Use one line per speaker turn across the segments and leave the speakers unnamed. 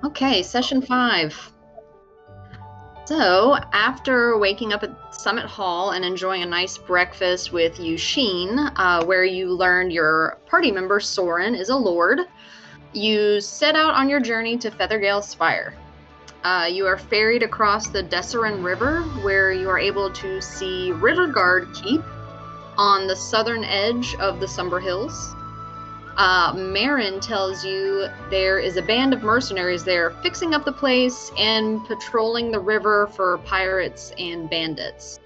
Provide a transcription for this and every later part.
Okay, session 5. So, after waking up at Summit Hall and enjoying a nice breakfast with Yushin, where you learned your party member Soren is a lord, you set out on your journey to Feathergale Spire. You are ferried across the Desserin River, where you are able to see Riverguard Keep on the southern edge of the Somber Hills. Marin tells you there is a band of mercenaries there fixing up the place and patrolling the river for pirates and bandits.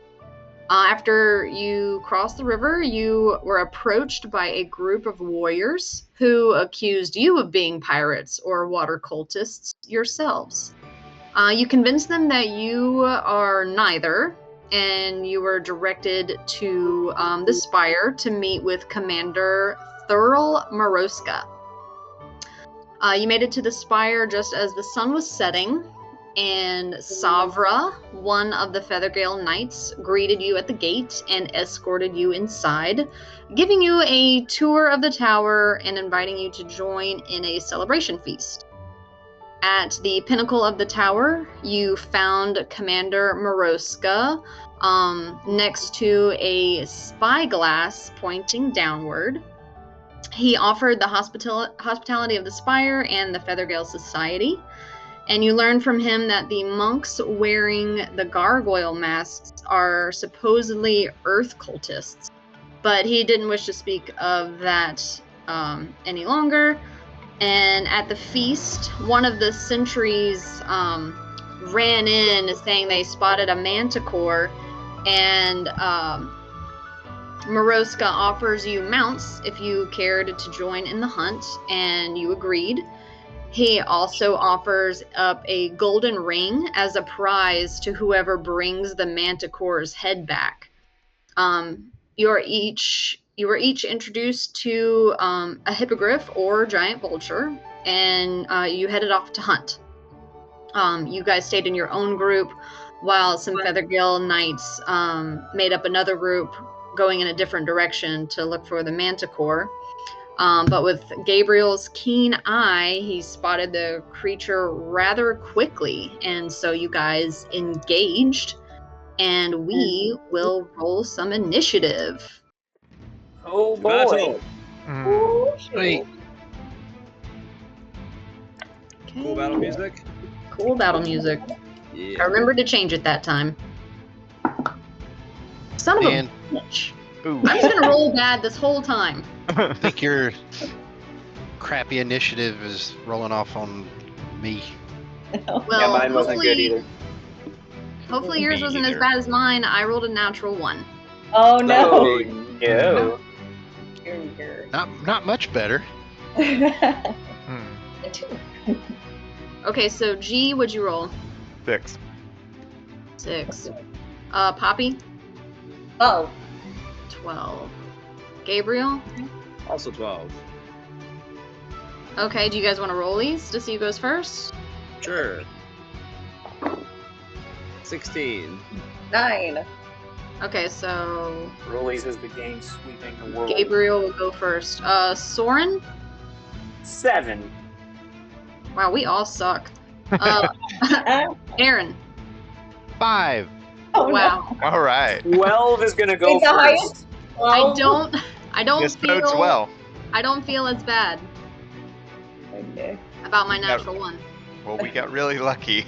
After you crossed the river, you were approached by a group of warriors who accused you of being pirates or water cultists yourselves. You convinced them that you are neither, and you were directed to the Spire to meet with Commander Thurl Maroska. You made it to the Spire just as the sun was setting, and Savra, one of the Feathergale Knights, greeted you at the gate and escorted you inside, giving you a tour of the tower and inviting you to join in a celebration feast. At the pinnacle of the tower, you found Commander Maroska next to a spyglass pointing downward. He offered the hospitality of the Spire and the Feathergale Society, and you learned from him that the monks wearing the gargoyle masks are supposedly earth cultists, but he didn't wish to speak of that any longer. And at the feast, one of the sentries ran in saying they spotted a manticore, and Maroska offers you mounts if you cared to join in the hunt, and you agreed. He also offers up a golden ring as a prize to whoever brings the manticore's head back. You were each introduced to a hippogriff or giant vulture, and you headed off to hunt. You guys stayed in your own group, while some Feathergale Knights made up another group going in a different direction to look for the manticore. But with Gabriel's keen eye, he spotted the creature rather quickly, and so you guys engaged, and we will roll some initiative.
Oh boy!
Sweet.
Okay.
Cool battle music.
Cool battle music.
Yeah.
I remembered to change it that time. Son of a bitch.
Ooh.
I'm just gonna roll bad this whole time.
I think your crappy initiative is rolling off on me.
Well,
Yeah, mine wasn't good either.
Hopefully yours
Me
wasn't as
either.
bad as mine. I rolled a natural 1.
Oh no!
Oh no!
Not much better.
Okay, so G, what'd you roll?
6.
6. Poppy?
12.
12. Gabriel?
Also 12.
Okay, do you guys want to roll these to see who goes first?
Sure. 16.
9.
Okay, so
Rollies is the game sweeping the world.
Gabriel will go first. Soren?
7.
Wow, we all suck. Aaron?
5.
Oh
Wow.
All right.
12 is gonna go
Wait, the
first.
highest?
I don't
This
feel
bodes well.
I don't feel as bad
Okay.
about my natural 1.
Well, we got really lucky.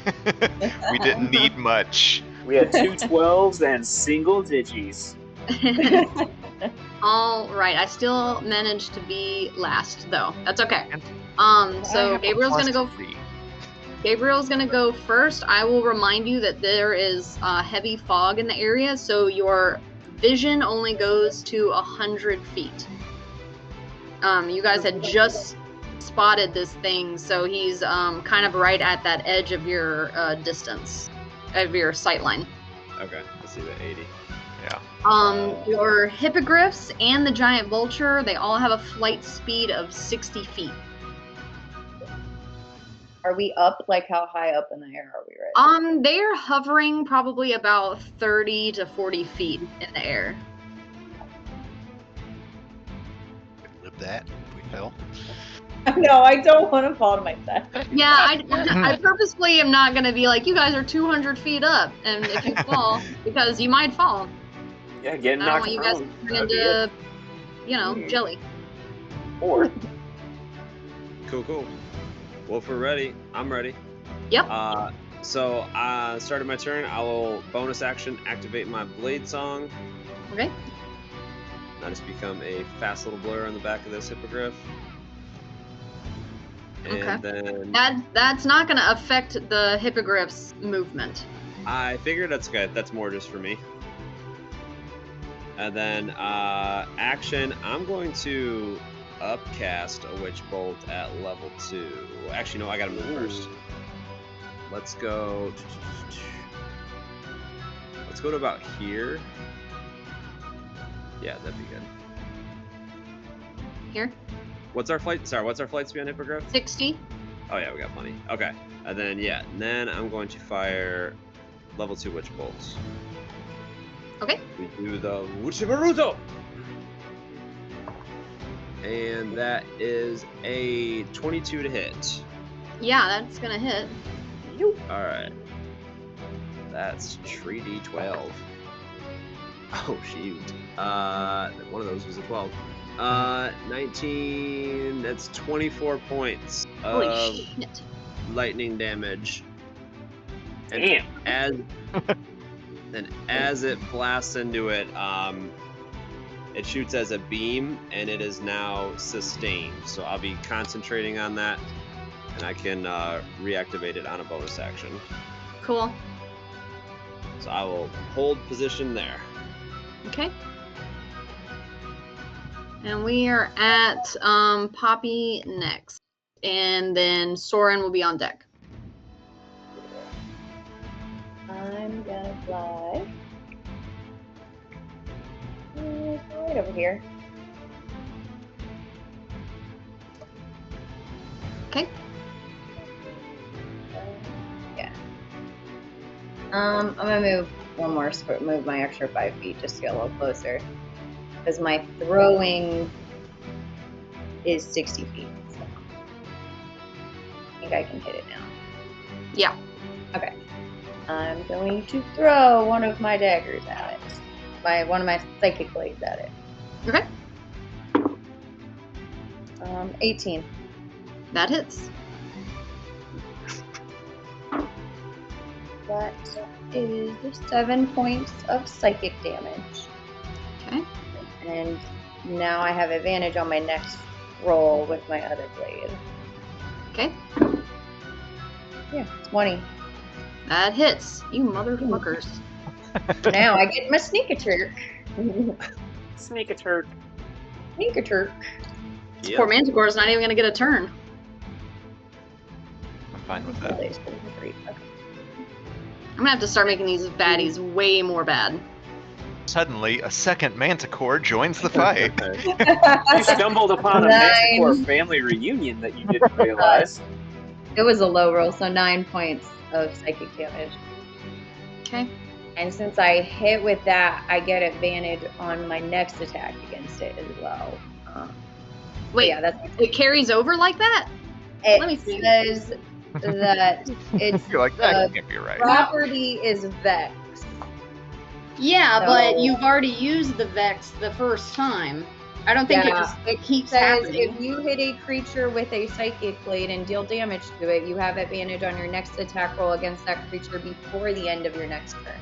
We didn't need much.
We had 2 12s and single digits.
All right, I still managed to be last though. That's okay. So Gabriel's gonna go. Gabriel's gonna go first. I will remind you that there is heavy fog in the area, so your vision only goes to 100 feet. You guys had just spotted this thing, so he's kind of right at that edge of your distance, of your sight line.
Okay, let's see the 80.
Yeah.
Your hippogriffs and the giant vulture, they all have a flight speed of 60 feet.
Are we up? Like, how high up in the air are we right
They're hovering probably about 30 to 40 feet in the air.
Could live that if we fell.
No, I don't want to fall to my death.
Yeah, I purposefully am not going to be like, you guys are 200 feet up, and if you fall, because you might fall.
Yeah, getting
I don't
knocked
want you guys to
prone.
turn into, jelly.
Or
Cool. Wolf, we're ready. I'm ready.
Yep.
So, started my turn. I will bonus action activate my blade song.
Okay.
I just become a fast little blur on the back of this hippogriff. And then
That's not going to affect the hippogriff's movement.
I figured that's good. That's more just for me. And then action, I'm going to upcast a Witch Bolt at level 2. Actually, no, I gotta move first. Let's go to about here. Yeah, that'd be good.
Here?
What's our flight speed on Hippogriff?
60.
Oh yeah, we got plenty. Okay. And then I'm going to fire level 2 Witch Bolts.
Okay.
We do the Uchibaruto! And that is a 22 to hit.
Yeah, that's going to hit.
Alright. That's 3d12. Oh, shoot. One of those was a 12. 19, that's 24 points
Holy
of
shit.
lightning damage. And
damn.
as it blasts into it, it shoots as a beam, and it is now sustained. So I'll be concentrating on that, and I can reactivate it on a bonus action.
Cool.
So I will hold position there.
Okay. And we are at Poppy next. And then Soren will be on deck.
I'm gonna fly right over here.
Okay.
Yeah. I'm gonna move one more square, move my extra 5 feet just to get a little closer. Because my throwing is 60 feet. So I think I can hit it now.
Yeah.
Okay. I'm going to throw one of my daggers at it. One of my psychic blades at it.
Okay.
18.
That hits.
That is 7 points of psychic damage.
Okay.
And now I have advantage on my next roll with my other blade.
Okay.
Yeah, 20.
That hits. You motherfuckers.
Now I get my sneak attack.
Sneak a turd.
Sneak attack.
This poor Manticore is not even going to get a turn.
I'm fine with that.
Okay.
I'm going to have to start making these baddies way more bad.
Suddenly, a second Manticore joins the fight.
You stumbled upon a
9.
Manticore family reunion that you didn't realize.
It was a low roll, so 9 points of psychic damage.
Okay.
And since I hit with that, I get advantage on my next attack against it as well.
Wait,
yeah, that's
it carries over like that?
it.
Let me see.
Says that it's
You're like, that can't be right.
property is Vex.
Yeah,
So-
but you've already used the Vex the first time. I don't think
Yeah.
it keeps
Says
happening.
if you hit a creature with a psychic blade and deal damage to it, you have advantage on your next attack roll against that creature before the end of your next turn.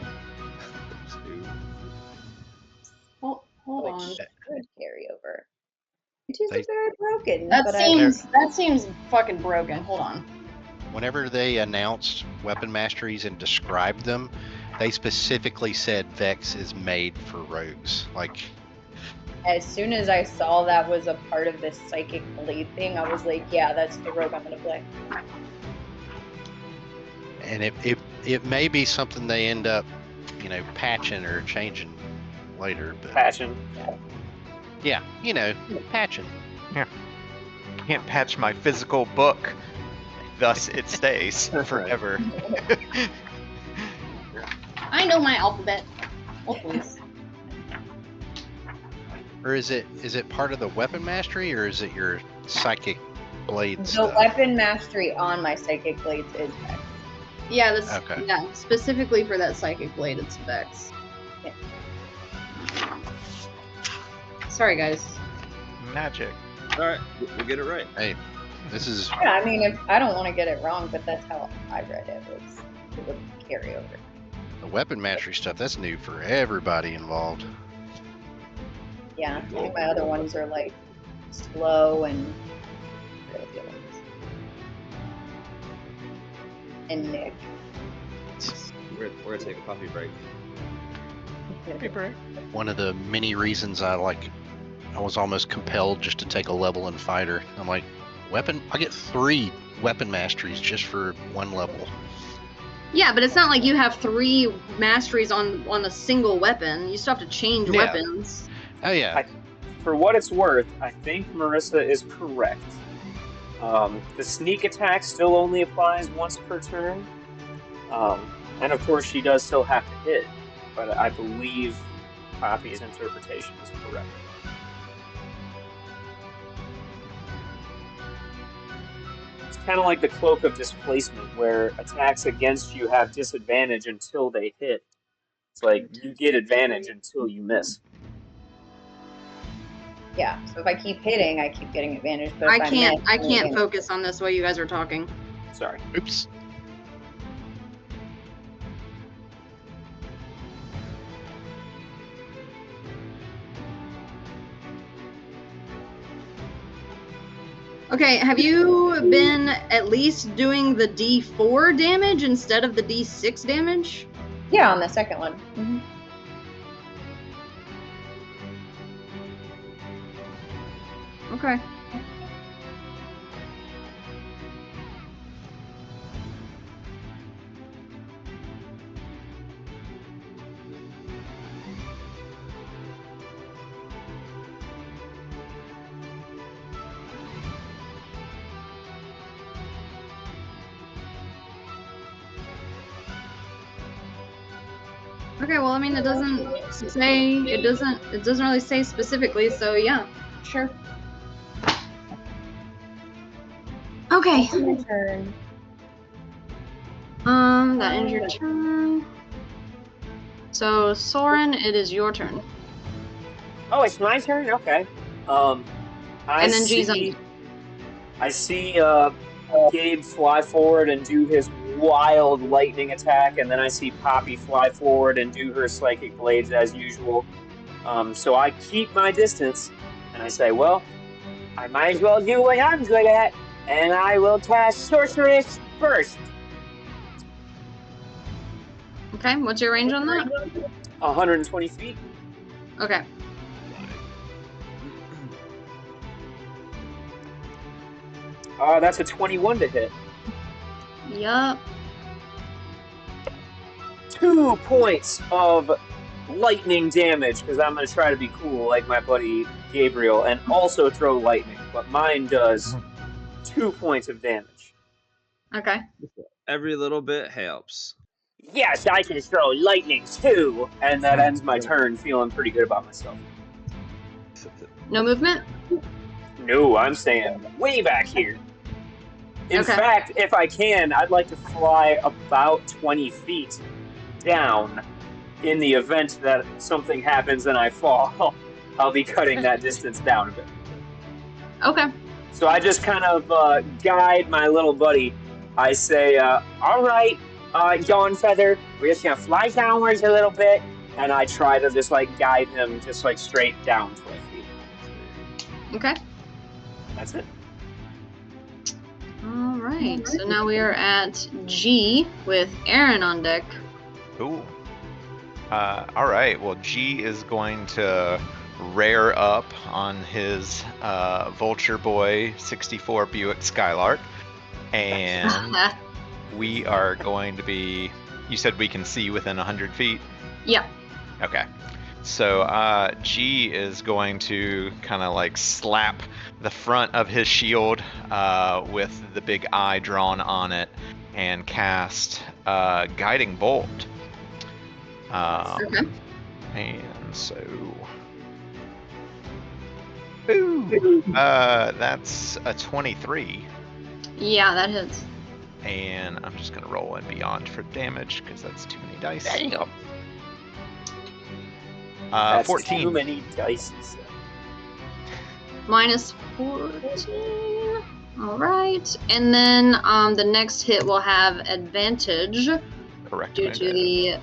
Hold on.
Which could carry over. It is
They-
very broken.
That
but
seems fucking broken. Hold on.
Whenever they announced weapon masteries and described them, they specifically said Vex is made for rogues. Like,
as soon as I saw that was a part of this psychic blade thing, I was like, yeah, that's the rogue I'm gonna play.
and it may be something they end up, patching or changing later. But
Passion.
yeah, patching.
Can't patch my physical book, thus it stays forever.
I know my alphabet. Oh, please.
Or is it part of the weapon mastery, or is it your psychic blade
The
stuff.
weapon mastery on my psychic blades is Vex.
Yeah, that's
Okay.
yeah. Specifically for that psychic blade, it's Vex.
Okay.
Sorry, guys.
Magic.
All right, we'll get it right.
Hey, this is
Yeah, I mean, if I don't want to get it wrong, but that's how I read it. It would carry over.
the weapon mastery stuff. That's new for everybody involved.
Yeah, I think my other ones are like slow and real feelings. And Nick.
We're gonna take a puppy break.
One of the many reasons I was almost compelled just to take a level in fighter. I'm like, I get 3 weapon masteries just for 1 level.
Yeah, but it's not like you have 3 masteries on a single weapon. You still have to change
Yeah.
weapons.
Oh yeah.
For what it's worth, I think Marissa is correct. The sneak attack still only applies once per turn. And of course, she does still have to hit, but I believe Poppy's interpretation is correct. It's kind of like the Cloak of Displacement, where attacks against you have disadvantage until they hit. It's like you get advantage until you miss.
Yeah, so if I keep hitting, I keep getting advantage. But
I
if
can't
miss, I'm getting-
focus on this while you guys are talking.
Sorry.
Oops.
Okay, have you been at least doing the D4 damage instead of the D6 damage?
Yeah, on the second one. Mhm.
Okay. Okay, well, I mean, it doesn't really say specifically, so yeah, sure. Okay.
My turn.
That ends your turn. So, Soren, it is your turn.
Oh, it's my turn? Okay.
And then G's on.
I see Gabe fly forward and do his wild lightning attack, and then I see Poppy fly forward and do her psychic blades as usual. So I keep my distance, and I say, well, I might as well do what I'm good at, and I will cast Sorceress first.
Okay, what's your range on that?
120 feet.
Okay.
That's a 21 to hit.
Yup.
2 points of lightning damage, because I'm going to try to be cool like my buddy Gabriel, and also throw lightning, but mine does 2 points of damage.
Okay.
Every little bit helps.
Yes, I can throw lightning too! And that ends my turn feeling pretty good about myself.
No movement?
No, I'm staying way back here. In
Okay.
fact, if I can, I'd like to fly about 20 feet down in the event that something happens and I fall. I'll be cutting that distance down a bit.
Okay.
So I just kind of guide my little buddy. I say, all right, Dawn Feather, we're just going to fly downwards a little bit. And I try to just guide him just straight down 12 feet.
Okay.
That's it.
All right. So now we are at G with Aaron on deck.
Ooh. All right. Well, G is going to rear up on his Vulture Boy 64 Buick Skylark, and we are going to be. You said we can see within 100 feet.
Yeah.
Okay. So G is going to kind of slap the front of his shield with the big eye drawn on it and cast Guiding Bolt.
Okay.
And so Ooh, that's a 23.
Yeah, that hits.
And I'm just gonna roll and beyond for damage because that's too many dice.
Damn.
That's
14.
too many dice.
Minus 14. All right. And then the next hit will have advantage
Correct.
due to the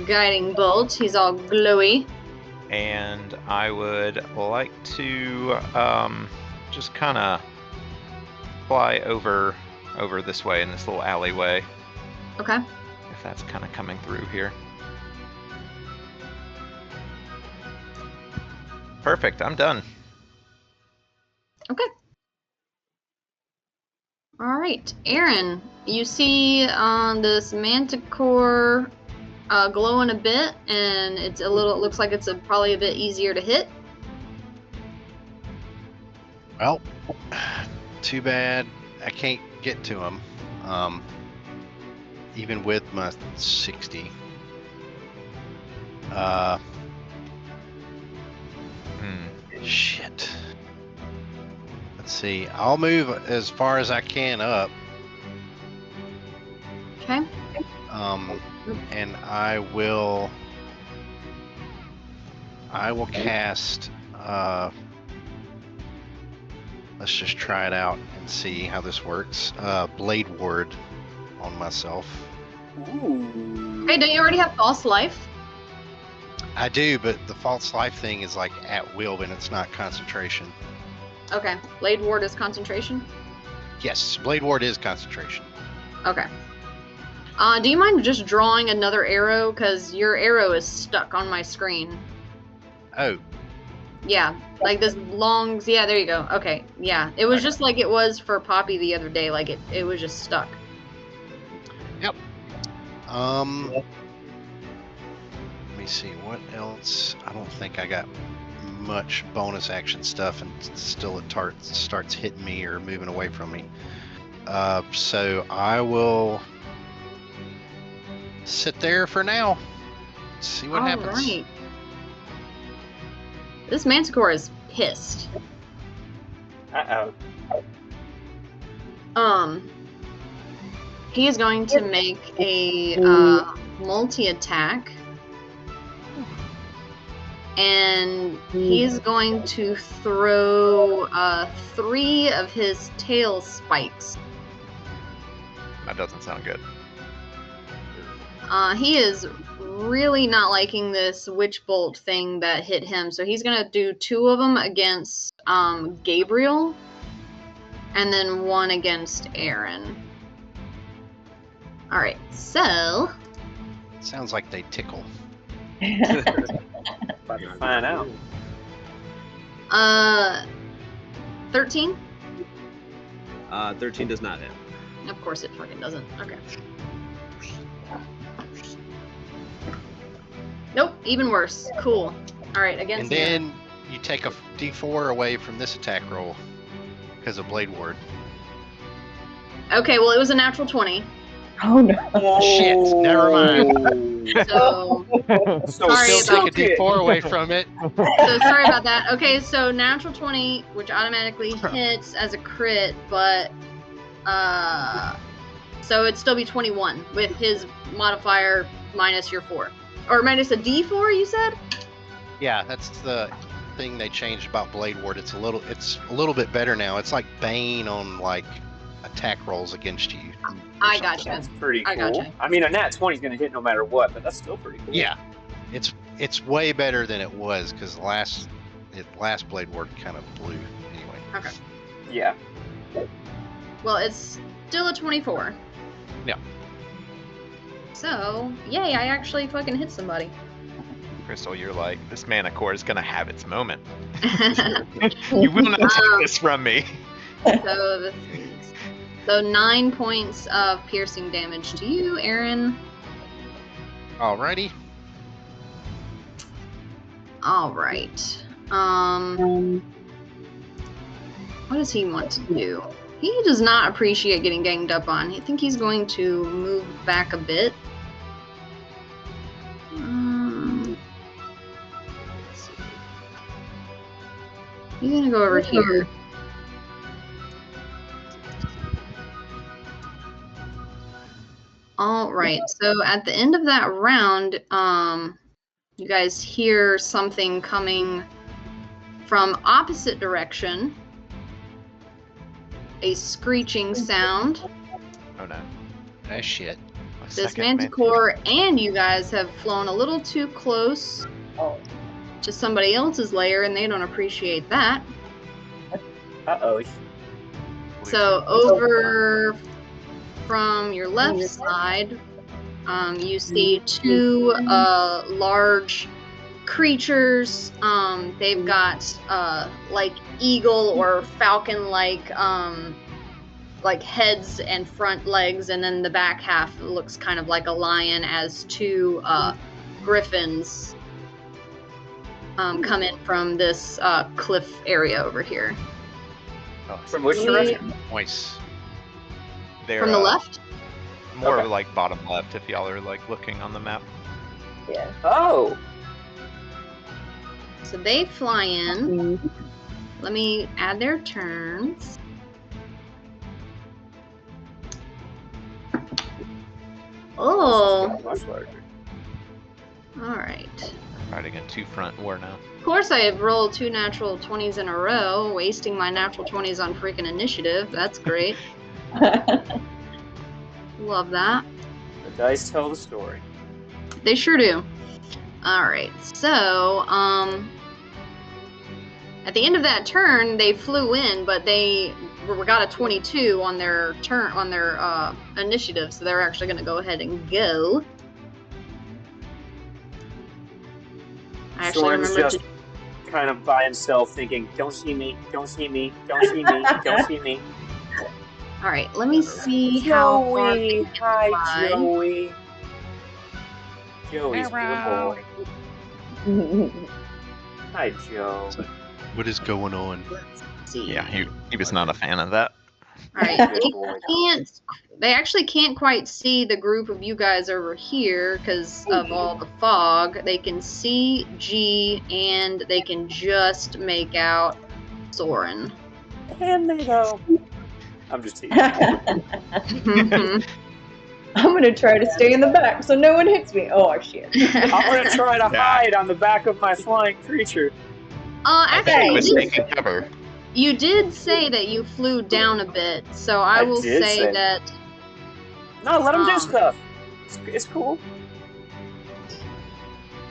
guiding bolt. He's all glowy.
And I would like to just kind of fly over this way in this little alleyway.
Okay.
If that's kind of coming through here. Perfect. I'm done.
Okay. All right, Aaron. You see this manticore glowing a bit, and it's a little. It looks like it's probably a bit easier to hit.
Well, too bad I can't get to him. Even with my 60. Shit. Let's see. I'll move as far as I can up.
Okay.
And I will cast. Let's just try it out and see how this works. Blade Ward on myself.
Ooh.
Okay. Don't you already have false life?
I do, but the false life thing is like at will, and it's not concentration.
Okay. Blade ward is concentration.
Yes, Blade Ward is concentration.
Okay. Do you mind just drawing another arrow? Because your arrow is stuck on my screen.
Oh,
Yeah, like this long. Yeah, there you go. Okay, yeah. It was just like it was for Poppy the other day. Like it was just stuck.
Yep. Let me see what else. I don't think I got much bonus action stuff, and still it starts hitting me or moving away from me. So I will sit there for now. See what happens.
Right. This manticore is pissed.
Uh-oh.
He is going to make a multi-attack. And he's going to throw 3 of his tail spikes.
That doesn't sound good.
He is really not liking this witch bolt thing that hit him, so he's gonna do 2 of them against Gabriel, and then 1 against Aaron. All right, so
Sounds like they tickle.
About to find out.
13.
13 does not hit.
Of course, it fucking doesn't. Okay. Nope, even worse. Cool. All right, against
And then you take a D4 away from this attack roll because of Blade Ward.
Okay, well, it was a natural 20.
Oh no.
Shit, never mind.
So
So
Sorry
Still
about-
take a D4 away from it.
sorry about that. Okay, so natural 20, which automatically hits as a crit, but so it'd still be 21 with his modifier minus your 4. Or minus a D4, you said?
Yeah, that's the thing they changed about Blade Ward. It's a little bit better now. It's like Bane on like attack rolls against you. or
I
something.
gotcha.
That's pretty cool.
I gotcha.
I mean, a nat 20 is going to hit no matter what, but that's still pretty cool.
Yeah, it's way better than it was because last Blade Ward kind of blew anyway.
Okay.
Yeah.
Well, it's still a 24.
Yeah.
So, yay, I actually fucking hit somebody.
Crystal, you're like, this Manicore is gonna have its moment. You will not take this from me.
So 9 points of piercing damage to you, Aaron.
Alrighty.
All right. What does he want to do? He does not appreciate getting ganged up on. I think he's going to move back a bit. Let's see. You're gonna go over here. All right. So at the end of that round, you guys hear something coming from opposite direction. A screeching sound.
Oh no.
Ah, shit.
My
This
second
manticore and you guys have flown a little too close to somebody else's lair, and they don't appreciate that.
Uh-oh.
So over from your left side, you see two large creatures. They've got like eagle or falcon-like heads and front legs, and then the back half looks kind of like a lion, as two griffins come in from this cliff area over here.
Oh,
From which direction?
Nice.
they're
From the left?
more
Okay.
like bottom left if y'all are like looking on the map.
Yeah.
Oh!
So they fly in. Let me add their turns. Oh,
Much larger.
all right.
Fighting a two-front war now.
Of course, I have rolled 2 natural 20s in a row, wasting my natural 20s on freaking initiative. That's great. Love that.
The dice tell the story.
They sure do. All right. So, at the end of that turn, they flew in, but they got a 22 on their turn on their initiative, so they're actually going to go ahead and go. I actually
Soren's
remember
just kind of by himself thinking, don't see me, don't see me, don't see me, don't see me.
All right, let me see how far they
Joey!
can
Hi,
fly.
Joey. Joey's good boy. Hi, Joe.
What is going on?
Let's see.
Yeah, he was not a fan of that.
All right,
Good boy.
they actually can't quite see the group of you guys over here because of all the fog. They can see G, and they can just make out Soren.
And they go. I'm just teasing.
Mhm.
I'm gonna try to stay in the back so no one hits me. Oh shit.
I'm gonna try to hide on the back of my flying creature.
Actually,
He was
you
taking cover.
you did say that you flew down a bit, so I will
did
say
say
that.
No, let him do
Um,
stuff. It's cool.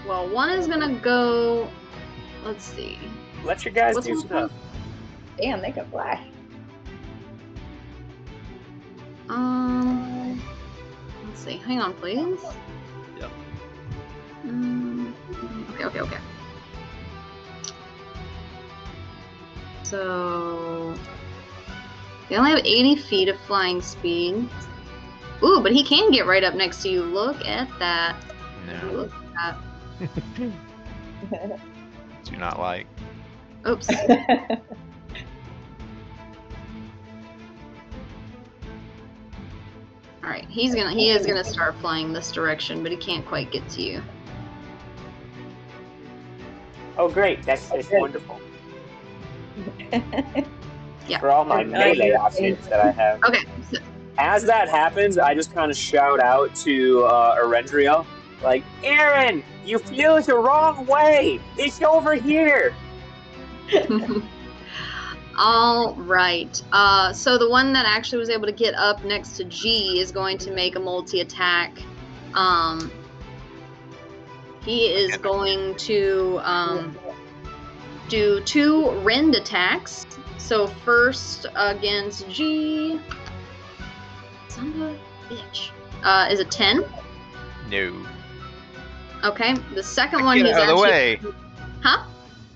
Well, one is gonna go. Let's see.
Let your guys
What's
do
one
stuff.
Damn, they can fly.
Let's see. Hang on, please.
Yep.
Okay. So they only have 80 feet of flying speed. Ooh, but he can get right up next to you. Look at that.
No,
Look at
do not like.
that. Oops. All right, he is gonna start flying this direction, but he can't quite get to you.
Oh, great. That's wonderful.
Yeah.
For all my melee options that I have.
Okay. So,
As that happens, I just kind of shout out to Arendria, like, Aaron, you flew the wrong way. It's over here.
all right. So the one that actually was able to get up next to G is going to make a multi-attack. He is going to do 2 rend attacks. So first against G. Son of a bitch. Is a 10.
No.
Okay. The second one
Get
he's
out of the
actually.
way.
Huh?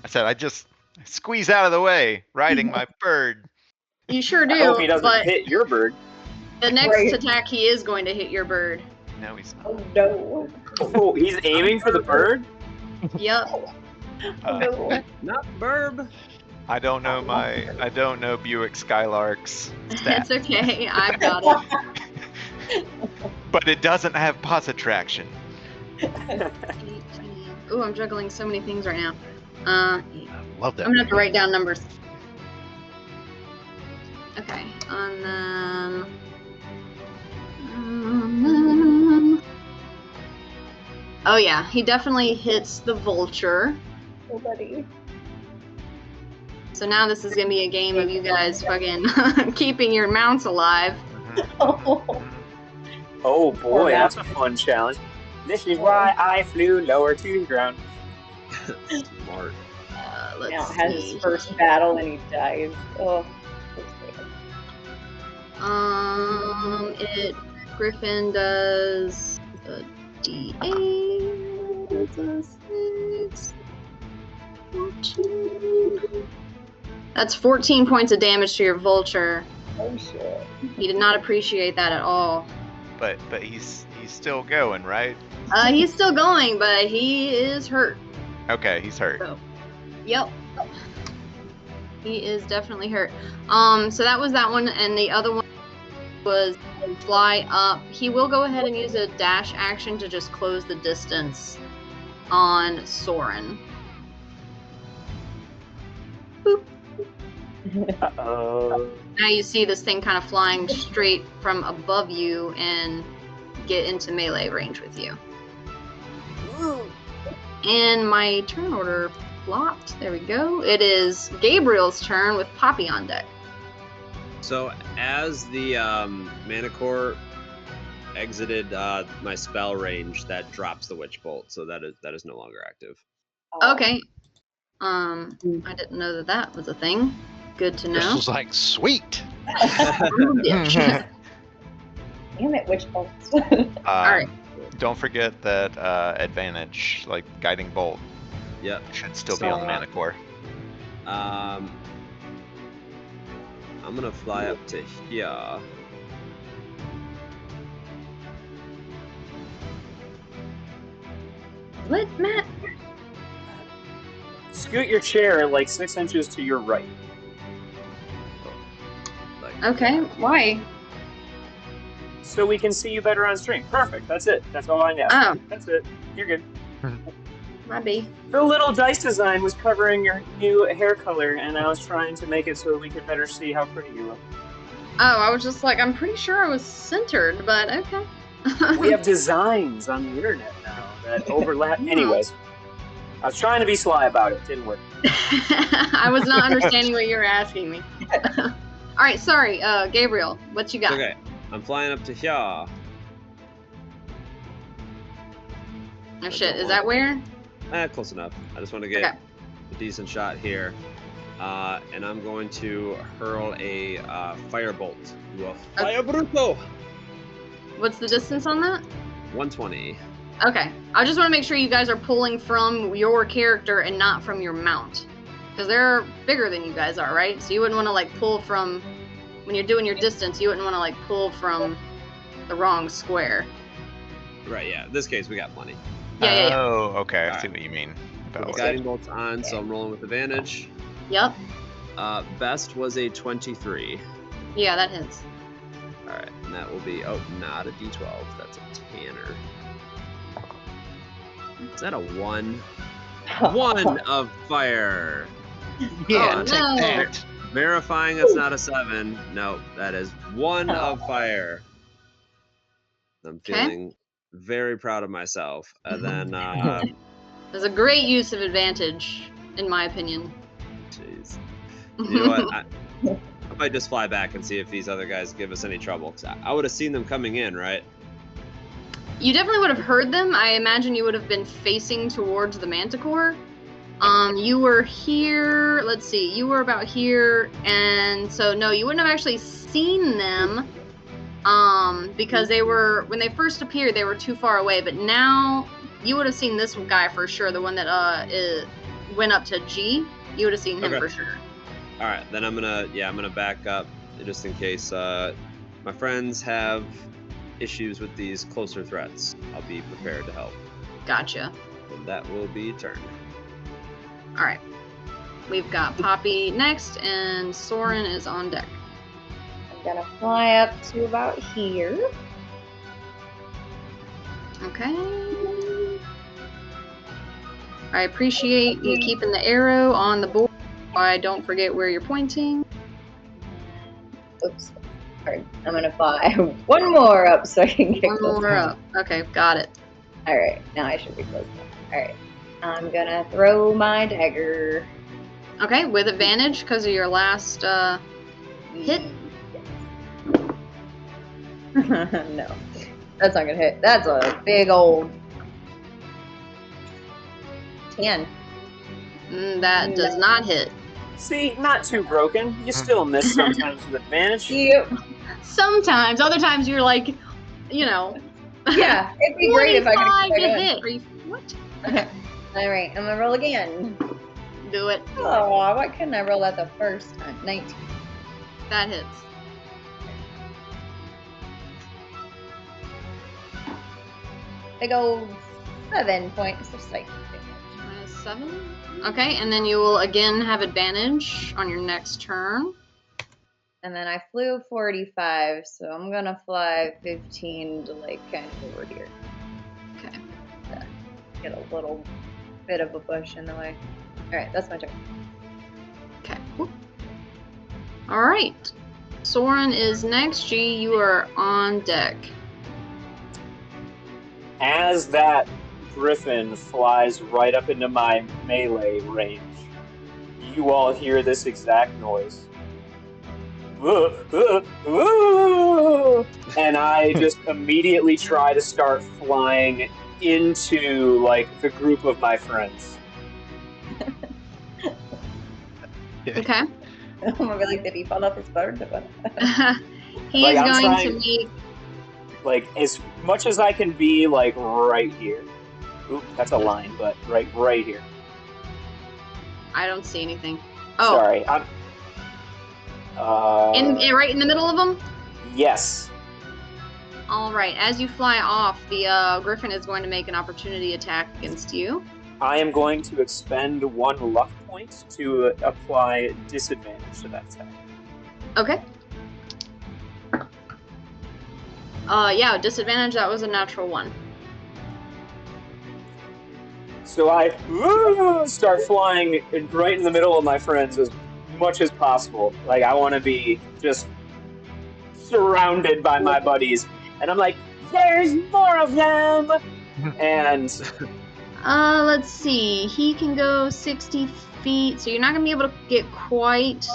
I said I just squeeze out of the way, riding my bird.
You sure do.
I hope he doesn't
but
hit your bird.
the next
Right.
attack he is going to hit your bird.
No, he's not.
Oh no.
Oh, he's aiming for the bird?
Yep.
Uh,
Not Burb.
I don't know Buick Skylark's
That's
stats,
okay. I've got it.
but it doesn't have pos attraction.
18. Ooh, I'm juggling so many things right now.
Love that.
I'm gonna have to
movie.
write down numbers. Okay, and then. Oh yeah, he definitely hits the vulture.
Oh, buddy.
So now this is gonna be a game of you guys fucking keeping your mounts alive.
Oh boy,
Matt.
that's a fun challenge. This is why I flew lower to the ground.
Smart.
Let's
Now has
see.
his first battle and he dies. Oh, that's weird.
Griffin does a D8. It's a 6. 14. That's 14 points of damage to your vulture.
Oh shit.
He did not appreciate that at all.
But he's still going, right?
He's still going, but he is hurt.
Okay, he's hurt.
Yep. He is definitely hurt. So that was that one, and the other one was fly up. He will go ahead and use a dash action to just close the distance on Soren. Boop.
Uh-oh.
Now you see this thing kind of flying straight from above you and get into melee range with you. And my turn order flopped. There we go. It is Gabriel's turn with Poppy on deck.
So as the Manicore exited my spell range, that drops the Witch Bolt, so that is no longer active.
Okay. I didn't know that was a thing. Good to know.
Crystal's like, sweet.
Yeah.
Damn it, witch bolts.
Alright.
Don't forget that advantage, like guiding bolt,
Yep.
should still be on the Manicore.
I'm gonna fly up to here.
What, Matt?
Scoot your chair like 6 inches to your right.
Like,
Okay, why?
So we can see you better on stream. Perfect. That's it. That's all I know.
Oh,
That's it. You're good.
might be.
The little dice design was covering your new hair color, and I was trying to make it so we could better see how pretty you look.
Oh, I was just like, I'm pretty sure I was centered, but okay.
We have designs on the internet now that overlap. Anyways, I was trying to be sly about it. Didn't work.
I was not understanding what you were asking me. Alright, sorry, Gabriel, what you got?
Okay, I'm flying up to here.
Oh shit, is that where?
Close enough. I just want to get a decent shot here. And I'm going to hurl a firebolt to a fire bruto.
What's the distance on that?
120.
Okay, I just want to make sure you guys are pulling from your character and not from your mount. Because they're bigger than you guys are, right? So you wouldn't want to like pull from, when you're doing your distance, you wouldn't want to like pull from the wrong square.
Right, yeah. In this case, we got plenty.
Yeah.
Oh, okay. I see
Alright.
what you mean.
The
About
guiding bolt's on, so I'm rolling with advantage.
Yep.
Best was a 23.
Yeah, that hits.
Alright, and that will be, not a d12. That's a tanner. Is that a 1? 1 of fire.
Yeah,
Oh,
take
no.
that.
Verifying it's not a 7. No, that is 1 of fire. I'm feeling very proud of myself. And then,
There's a great use of advantage, in my opinion.
jeez. You know what? I might just fly back and see if these other guys give us any trouble. 'Cause I would have seen them coming in, right?
You definitely would have heard them. I imagine you would have been facing towards the Manticore. You were here, let's see, you were about here, and so no, you wouldn't have actually seen them, because they were, when they first appeared, they were too far away, but now you would have seen this guy for sure, the one that went up to G. You would have seen him
Okay.
for sure.
All right, then I'm gonna back up just in case my friends have issues with these closer threats. I'll be prepared to help.
Gotcha.
And that will be turn.
All right. We've got Poppy next, and Soren is on deck.
I'm gonna fly up to about here.
Okay. I appreciate you keeping the arrow on the board. I don't forget where you're pointing.
Oops. Sorry. I'm gonna fly one more up so I can get
One
close.
more up. Okay, got it.
All right, now I should be close enough. All right, I'm gonna throw my dagger.
Okay, with advantage because of your last hit.
No, that's not gonna hit. That's a big old 10.
That does not hit.
See, not too broken. You still miss sometimes with advantage.
Yep.
Sometimes, other times you're like, you know.
Yeah, it'd be great if I
25
could
to
get
hit. Are you, what?
All right, I'm gonna roll again.
Do it.
Oh, why couldn't I roll that the first time? 19.
That hits.
Big old 7 points of psychic damage.
-7. Okay, and then you will again have advantage on your next turn.
And then I flew 45, so I'm gonna fly 15 to like kind of over here.
Okay.
Get a little bit of a bush in the way. All right, that's my turn.
Okay. Whoop. All right. Soren is next. G, you are on deck.
As that griffin flies right up into my melee range, you all hear this exact noise. And I just immediately try to start flying into like the group of my friends.
Okay.
I'm gonna be like, did he fall off his bird?
He
Like,
is
I'm
going
trying-
to make.
Like as much as I can be, like right here. Oop, that's a line, but right here.
I don't see anything. Oh,
Sorry, I'm.
right in the middle of them.
Yes.
All right. As you fly off, the griffin is going to make an opportunity attack against you.
I am going to expend 1 luck point to apply disadvantage to that attack.
Okay. Yeah, disadvantage. That was a natural 1.
So I start flying right in the middle of my friends as much as possible. Like, I want to be just surrounded by my buddies. And I'm like, there's more of them! And
Let's see. He can go 60 feet, so you're not gonna be able to get quite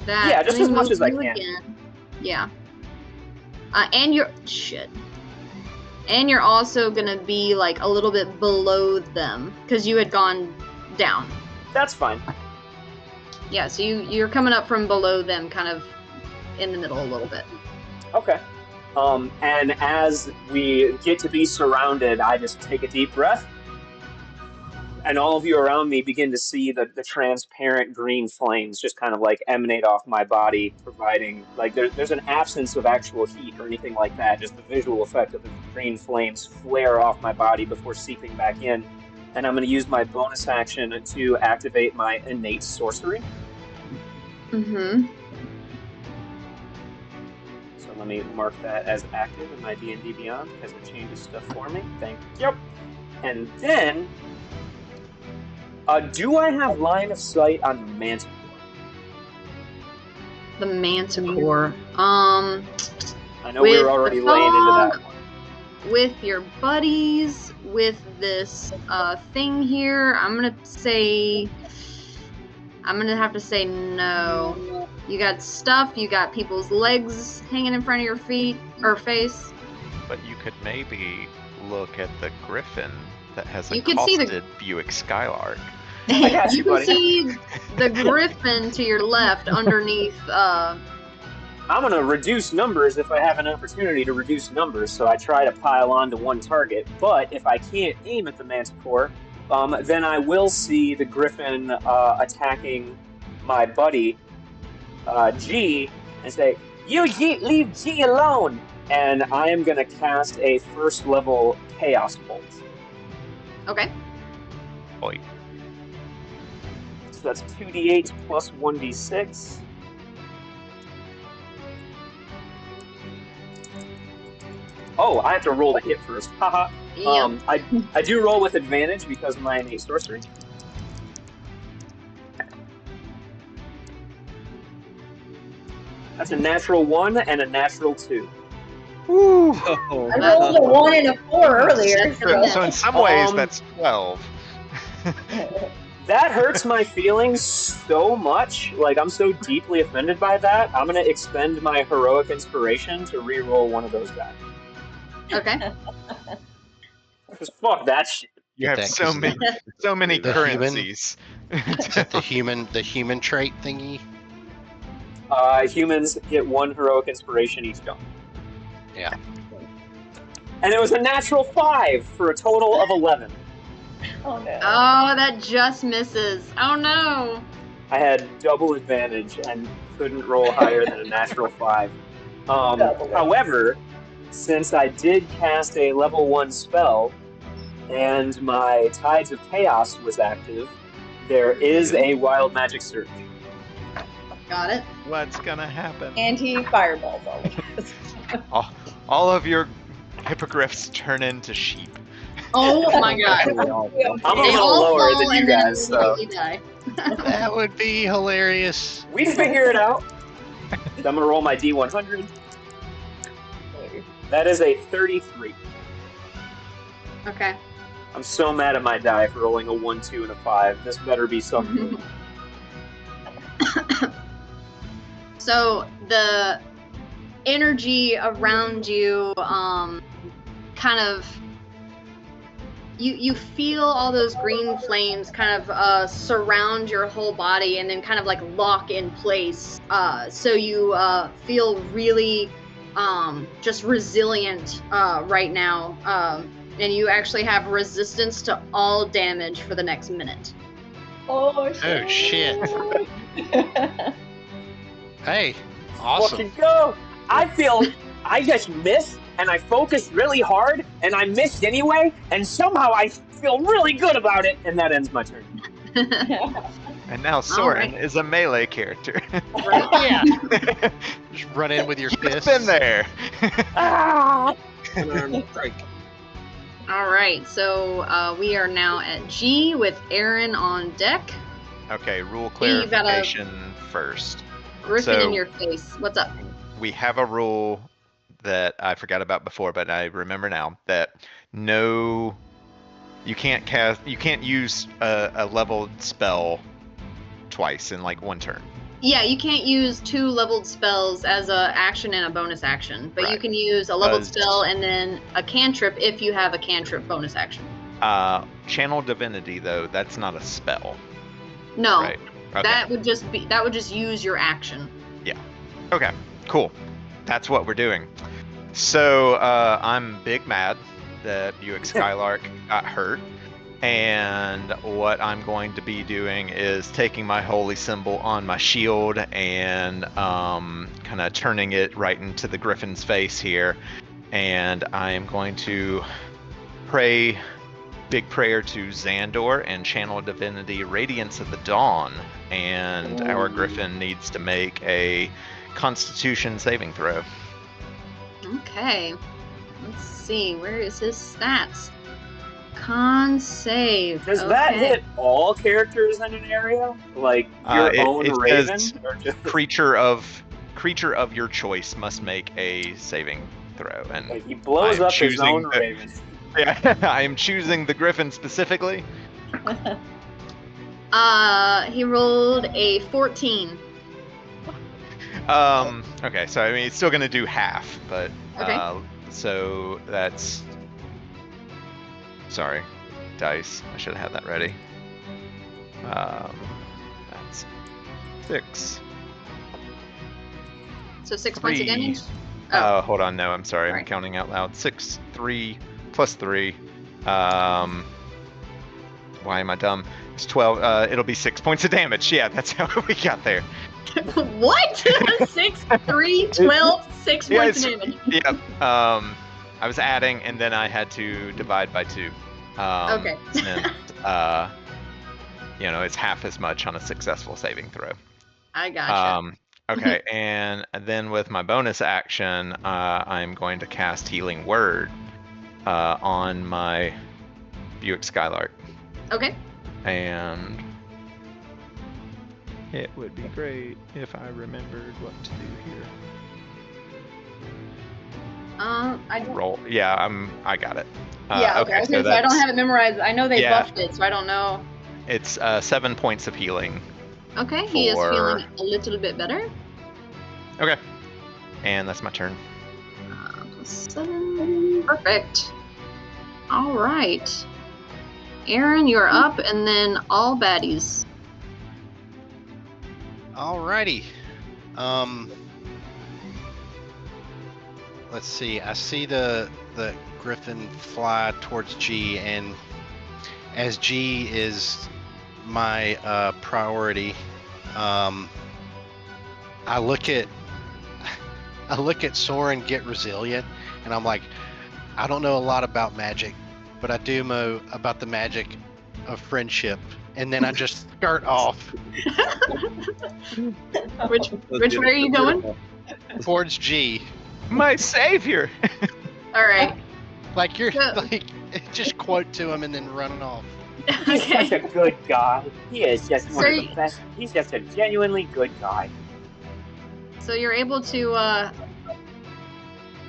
that.
Yeah, just
Let me
as much
move
as I
you
can.
again. Yeah. And you're shit. And you're also gonna be like a little bit below them because you had gone down.
that's fine.
Yeah, so you're coming up from below them, kind of in the middle a little bit.
Okay. And as we get to be surrounded, I just take a deep breath. And all of you around me begin to see the transparent green flames just kind of like emanate off my body, providing like there's an absence of actual heat or anything like that. Just the visual effect of the green flames flare off my body before seeping back in. And I'm going to use my bonus action to activate my innate sorcery.
Mm-hmm.
So let me mark that as active in my D&D Beyond because it changes stuff for me. Thank you. And then, do I have line of sight on the manticore?
The manticore.
I know we
With
were already
the
laying into that
fog,
one.
with your buddies, with this thing here, I'm gonna have to say no. You got stuff, you got people's legs hanging in front of your feet or face.
But you could maybe look at the griffin that has
You could see the-
accosted Buick Skylark.
I got
You
you,
can
buddy.
see the griffin to your left underneath.
I'm going to reduce numbers if I have an opportunity to reduce numbers, so I try to pile onto one target. But if I can't aim at the manticore, then I will see the griffin attacking my buddy, G, and say, "You leave G alone!" And I am going to cast a first level Chaos Bolt.
Okay.
Oi.
So that's 2d8 plus 1d6. Oh, I have to roll the hit first. Haha.
Yeah.
I do roll with advantage because of my innate sorcery. That's a natural 1 and a natural 2.
Woo!
Oh,
I rolled a 1 and a 4 earlier.
So in some ways,
Um,
that's 12.
That hurts my feelings so much. Like, I'm so deeply offended by that. I'm gonna expend my heroic inspiration to re-roll one of those die.
Okay.
Because fuck that shit.
You
Get
have
that
so
'cause
many, so many
the human-
currencies.
Is that the human trait thingy?
Humans get 1 heroic inspiration each go.
Yeah.
And it was a natural 5 for a total of 11.
Oh no.
Oh, that just misses. Oh no.
I had double advantage and couldn't roll higher than a natural 5.
Double.
However, since I did cast a level 1 spell and my Tides of Chaos was active, there is a Wild Magic Surge.
Got it.
What's gonna happen?
And he fireballs all of us.
All of your hippogriffs turn into sheep.
Oh my god.
I'm a
They
little
all
lower
fall
than you
and then
guys, so
immediately die.
That would be hilarious.
we figure it out. I'm gonna roll my D100. That is a 33.
Okay.
I'm so mad at my die for rolling a 1, 2, and a 5. This better be something.
So the energy around you, kind of, you feel all those green flames kind of surround your whole body and then kind of like lock in place. So you feel really just resilient right now. And you actually have resistance to all damage for the next minute.
Oh
shit. Hey, awesome.
Fucking go! I just missed, and I focused really hard, and I missed anyway, and somehow I feel really good about it, and that ends my turn.
And now Soren is a melee character.
Yeah. Just run in with your fists.
Been there.
Ah!
unarmed strike.
All right, so we are now at G with Aaron on deck.
Okay, rule
Yeah, you gotta-
clarification first.
Griffin
So-
in your face. What's up?
We have a rule that I forgot about before, but I remember now that you can't use a leveled spell twice in like one turn.
Yeah, you can't use 2 leveled spells as a action and a bonus action, but you
Right.
can use a leveled
Buzzed.
spell and then a cantrip if you have a cantrip bonus action.
Channel Divinity though, that's not a spell,
No,
right? Okay.
that would just use your action.
Okay, cool. That's what we're doing. So I'm big mad that Buick Skylark got hurt. And what I'm going to be doing is taking my holy symbol on my shield and kind of turning it right into the griffin's face here. And I am going to pray big prayer to Xandor and channel divinity Radiance of the Dawn. And our griffin needs to make a Constitution saving throw.
Okay. Let's see. Where is his stats? Con save.
Does that
Okay.
hit all characters in an area? Like your own
it
raven?
says
Or just,
creature of your choice must make a saving throw, and
like, he blows
I'm
up his
choosing
own
the-
raven.
yeah, I am choosing the griffin specifically.
He rolled a 14.
Okay, so I mean it's still gonna do half, but
Okay.
so that's sorry, dice. I should have had that ready. That's 6.
So 6 points of
3.
damage.
Hold on, no, I'm sorry, I'm
Alright.
counting out loud. 6, 3, plus 3. Why am I dumb? It's 12. It'll be 6 points of damage. Yeah, that's how we got there.
What? 6, 3, 12, 6
Yeah,
points of damage.
Yep. I was adding, and then I had to divide by 2.
Okay.
And, it's half as much on a successful saving throw.
I gotcha.
Okay, and then with my bonus action, I'm going to cast Healing Word on my Buick Skylark.
Okay.
And It would be great if I remembered what to do here.
I don't.
Roll. Yeah, I got it.
Yeah, okay. I was gonna say I don't have it memorized. I know they
Yeah.
buffed it, so I don't know.
It's 7 points of healing.
Okay, he is
For-
feeling a little bit better.
Okay. And that's my turn.
+7. Perfect. All right. Aaron, you're up, and then all baddies.
Alrighty. Let's see. I see the griffin fly towards G, and as G is my priority, I look at Soren get resilient, and I'm like, I don't know a lot about magic, but I do know about the magic of friendship. And then I just start off
Which way are you going?
towards G.
My savior!
All right.
Like you're
Yeah.
like just quote to him and then running off.
He's such a good guy. He is just one of
So
the best. He's just a genuinely good guy.
So you're able to,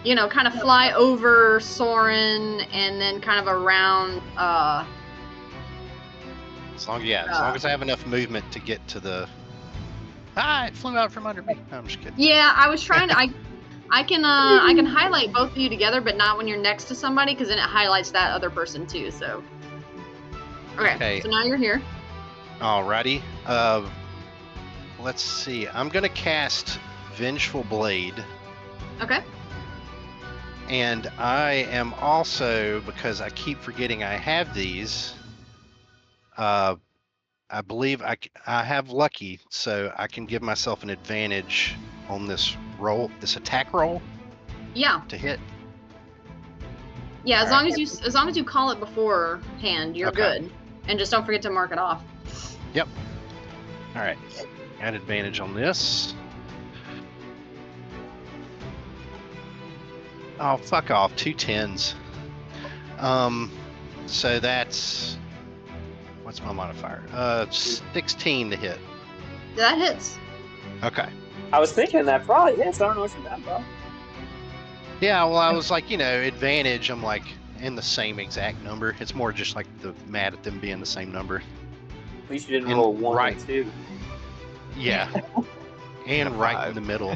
kind of fly over Soren and then kind of around.
As long as I have enough movement to get to the. It flew out from under me. No, I'm just kidding.
Yeah, I was trying to. I can highlight both of you together, but not when you're next to somebody, because then it highlights that other person too. So. Okay. So now you're here.
Alrighty. Let's see. I'm gonna cast Vengeful Blade.
Okay.
And I am also, because I keep forgetting I have these, I believe I have Lucky, so I can give myself an advantage on this attack roll
Yeah.
to hit.
Yeah. As long as you call it beforehand, you're
Okay.
good, and just don't forget to mark it off.
Yep. All right. Add advantage on this. Oh, fuck off. 2 10s. So that's... What's my modifier? 16 to hit.
That hits.
Okay.
I was thinking that probably hits. I don't know what you're mad about.
Yeah, well, I was like, advantage, I'm like, in the same exact number. It's more just like mad at them being the same number.
At least you didn't
And
roll 1
right.
and 2.
Yeah. And
A
right
5.
in the middle.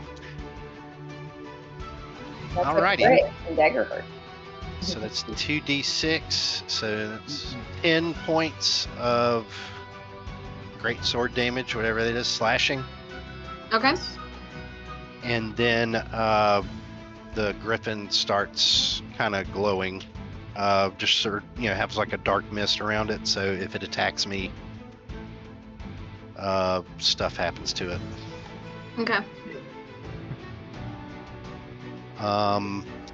That's
Alrighty.
Great. And dagger hurt.
So that's 2d6. So that's 10 points of great sword damage, whatever that is, slashing.
Okay.
And then the griffin starts kind of glowing. Just sort of, has like a dark mist around it. So if it attacks me, stuff happens to it.
Okay.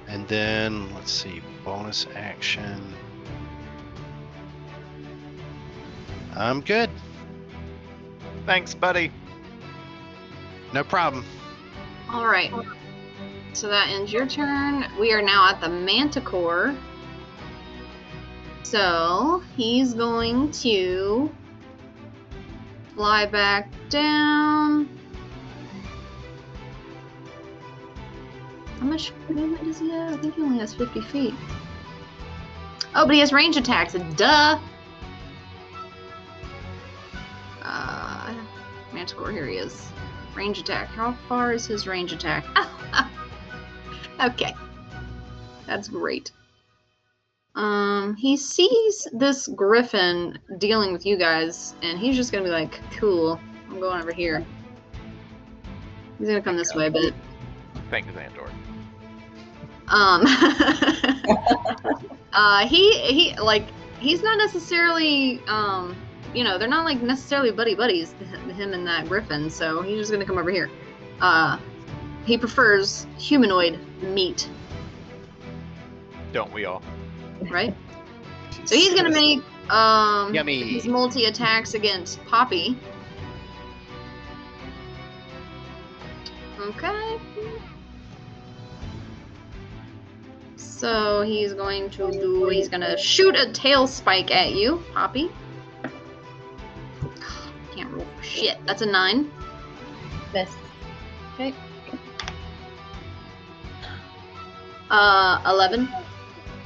And then let's see, bonus action. I'm good.
Thanks, buddy.
No problem.
All right. So that ends your turn. We are now at the Manticore. So he's going to fly back down. How much movement does he have? I think he only has 50 feet. Oh, but he has range attacks. Duh. Manticore, here he is. Range attack. How far is his range attack? Okay. That's great. He sees this griffin dealing with you guys, and he's just gonna be like, cool, I'm going over here. He's gonna come this way, but
Thank you, Xandor.
He's not necessarily they're not like necessarily buddies, him and that griffin, so he's just gonna come over here. He prefers humanoid meat,
Don't we all?
right? So he's gonna make
Yummy.
his multi attacks against Poppy. Okay. So he's gonna shoot a tail spike at you, Poppy. Can't roll for shit. That's a 9.
Miss.
Okay. 11.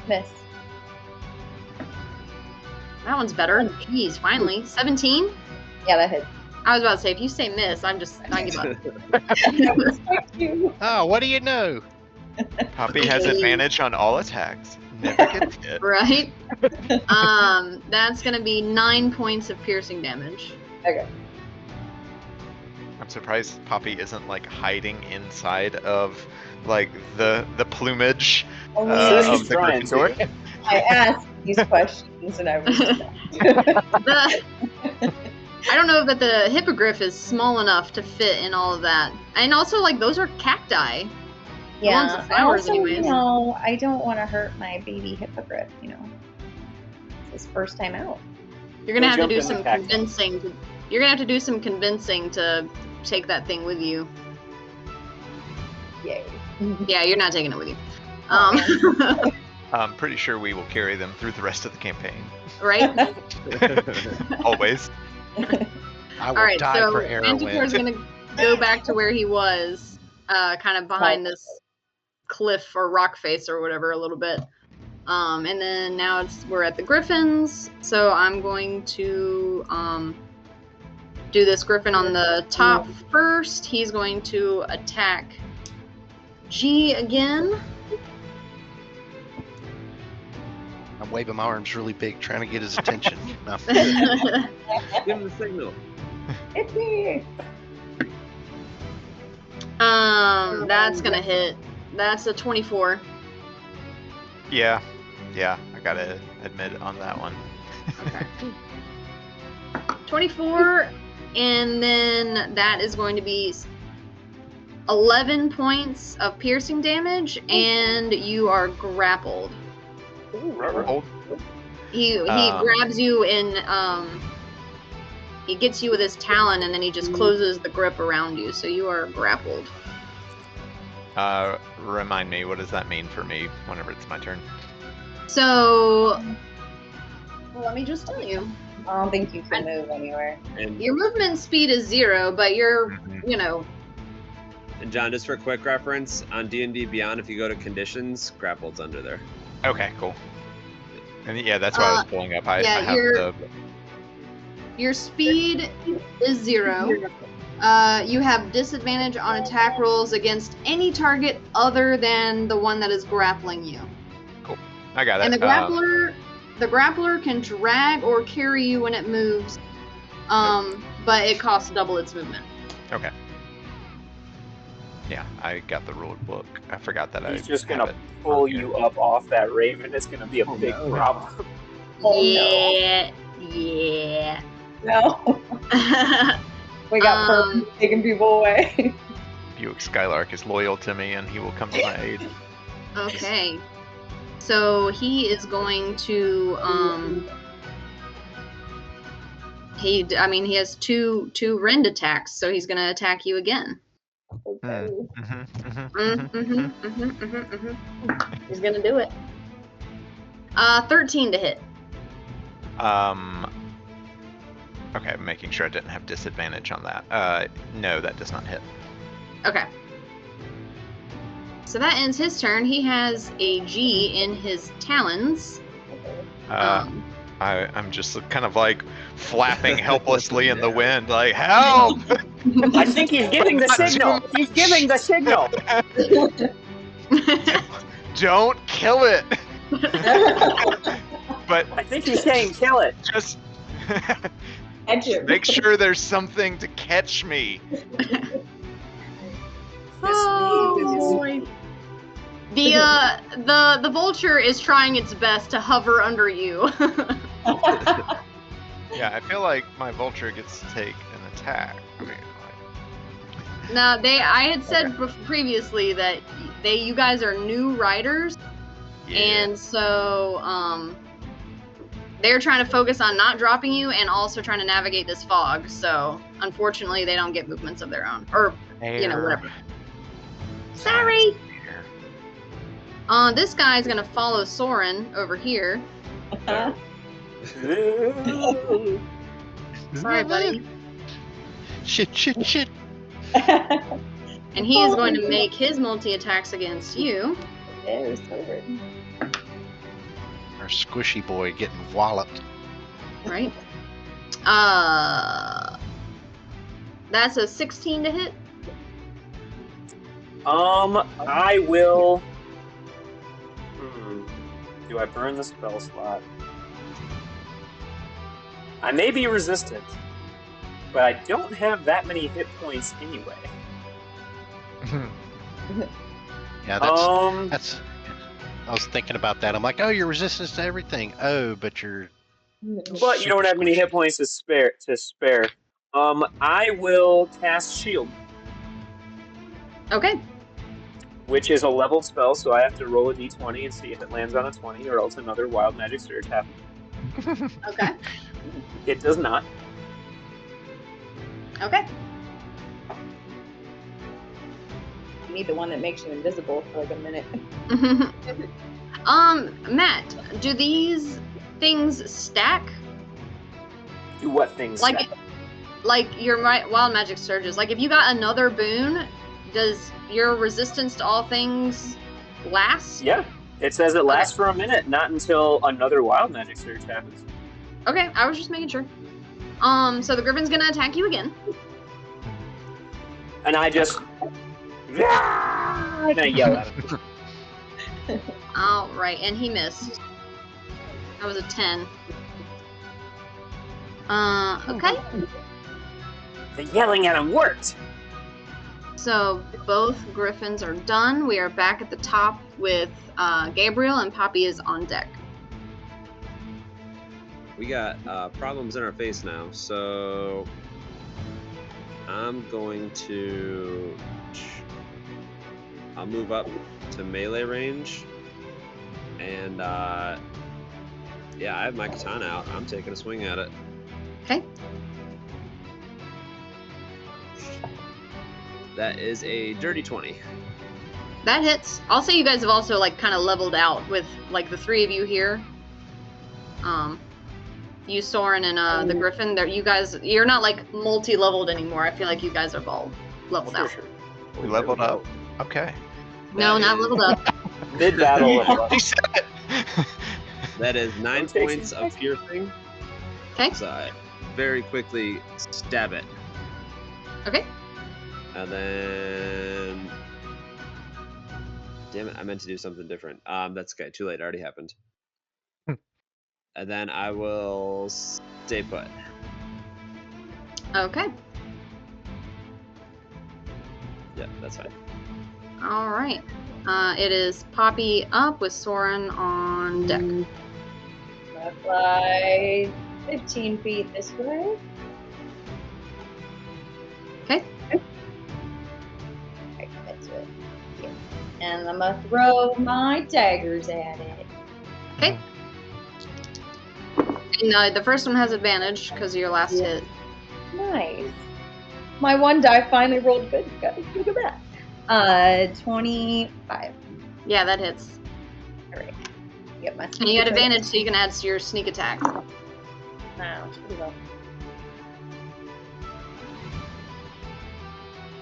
Miss.
That one's better. Jeez, finally. 17.
Yeah, that hits.
I was about to say, if you say miss, I give up.
Oh, what do you know?
Poppy has advantage on all attacks. Never gets hit.
Right? That's gonna be 9 points of piercing damage.
Okay.
I'm surprised Poppy isn't like hiding inside of like the plumage
Only
of
she's
the
trying
Gryffindor.
to.
I asked these questions and I was.
I don't know that the hippogriff is small enough to fit in all of that. And also, like, those are cacti. The ones
Yeah.
with flowers,
Also,
anyways.
I don't want to hurt my baby hippogriff. It's his first time out.
You're gonna
Go
have to
jump
do
in
some
the cacti.
convincing. You're gonna have to do some convincing to take that thing with you.
Yay.
Yeah, you're not taking it with you.
I'm pretty sure we will carry them through the rest of the campaign.
Right?
Always.
I will
All right,
die
so
for Arrowwind.
Manticore's gonna go back to where he was, kind of behind this cliff or rock face or whatever a little bit. And then now we're at the Griffins, so I'm going to do this Griffin on the top first. He's going to attack G again.
I'm waving my arms really big, trying to get his attention. No.
Give him the signal.
It's me.
That's gonna hit. That's a 24.
Yeah, I gotta admit on that one.
Okay. 24, and then that is going to be 11 points of piercing damage, and you are grappled.
Hold.
He grabs you and he gets you with his talon, and then he just closes the grip around you, so you are grappled.
Remind me, what does that mean for me whenever it's my turn?
So, let me just tell you.
I don't think you can move anywhere.
And,
Your movement speed is 0, but you're,
Mhm.
you know,
and John, just for quick reference, on D&D Beyond, if you go to conditions, grappled's under there.
Okay, cool. And yeah, that's why I was pulling up. I have the.
your speed is 0. You have disadvantage on attack rolls against any target other than the one that is grappling you.
I got it.
And the grappler can drag or carry you when it moves, but it costs double its movement.
Okay. Yeah, I got the rule book. I forgot that
He's
I
just
have
gonna
it
pull
on here.
you up off that raven. It's gonna be a big
no.
problem.
Oh,
Yeah.
No. We got purpose taking people away.
Buick Skylark is loyal to me, and he will come to my aid.
Okay. So he is going to he has two rend attacks, so he's gonna attack you again. He's gonna do it. 13 to hit.
Okay, I'm making sure I didn't have disadvantage on that. No, that does not hit.
Okay. So that ends his turn. He has a G in his talons.
I'm just kind of like flapping helplessly in the wind, like, help!
I think he's giving the signal. He's giving the signal.
Don't kill it! But
I think he's saying kill it.
just
Catch him.
make sure there's something to catch me.
Oh, the vulture is trying its best to hover under you.
Yeah, I feel like my vulture gets to take an attack. I mean,
Now I had said previously that you guys are new riders,
yeah.
and so they're trying to focus on not dropping you and also trying to navigate this fog. So unfortunately, they don't get movements of their own, or whatever. Sorry. This guy's gonna follow Soren over here. Sorry, buddy.
Shit.
And he is going to make his multi-attacks against you.
There's Sword.
Our squishy boy getting walloped.
Right. That's a 16 to hit.
I will. Do I burn the spell slot? I may be resistant, but I don't have that many hit points anyway.
Yeah, that's. I was thinking about that. I'm like, oh, you're resistant to everything. Oh, but you're.
But you don't have many hit points to spare. I will cast Shield.
Okay.
Which is a leveled spell, so I have to roll a d20 and see if it lands on a 20, or else another Wild Magic Surge happens.
Okay.
It does not.
Okay.
You need the one that makes you invisible for like a minute.
Matt, do these things stack?
Do what things?
Like,
stack?
like your wild magic surges. Like, if you got another boon, does your resistance to all things last?
Yeah. It says it lasts for a minute, not until another Wild Magic Surge happens.
Okay, I was just making sure. So the griffin's gonna attack you again.
And I just... and I yell at him.
Alright, and he missed. That was a 10. Okay.
The yelling at him worked!
So both griffins are done. We are back at the top with Gabriel, and Poppy is on deck.
We got problems in our face now, so I'm going to... I'll move up to melee range, and yeah, I have my katana out. I'm taking a swing at it.
Okay.
That is a dirty 20.
That hits. I'll say you guys have also like kind of leveled out with like the three of you here. You, Soren, and the Griffin. There, you guys. You're not like multi-leveled anymore. I feel like you guys are all leveled out.
Sure.
We leveled up. Okay.
No, not leveled up.
Mid-battle.
He said it.
That is 9
Don't take
points
some
of piercing.
Okay.
So I very quickly stab it.
Okay.
And then... Damn it, I meant to do something different. That's okay, too late, it already happened. And then I will stay put.
Okay.
Yeah, that's fine.
All right. It is Poppy up with Soren on deck.
I'm gonna fly 15 feet this way.
Okay.
Right, that's it. Yeah. And I'm gonna throw my daggers at it.
Okay. And the first one has advantage because of your last hit.
Nice. My one die finally rolled good, guys. Look at that. 25.
Yeah, that hits.
All right. Get my.
And you had advantage, so you can add to your sneak attack.
Wow, pretty well.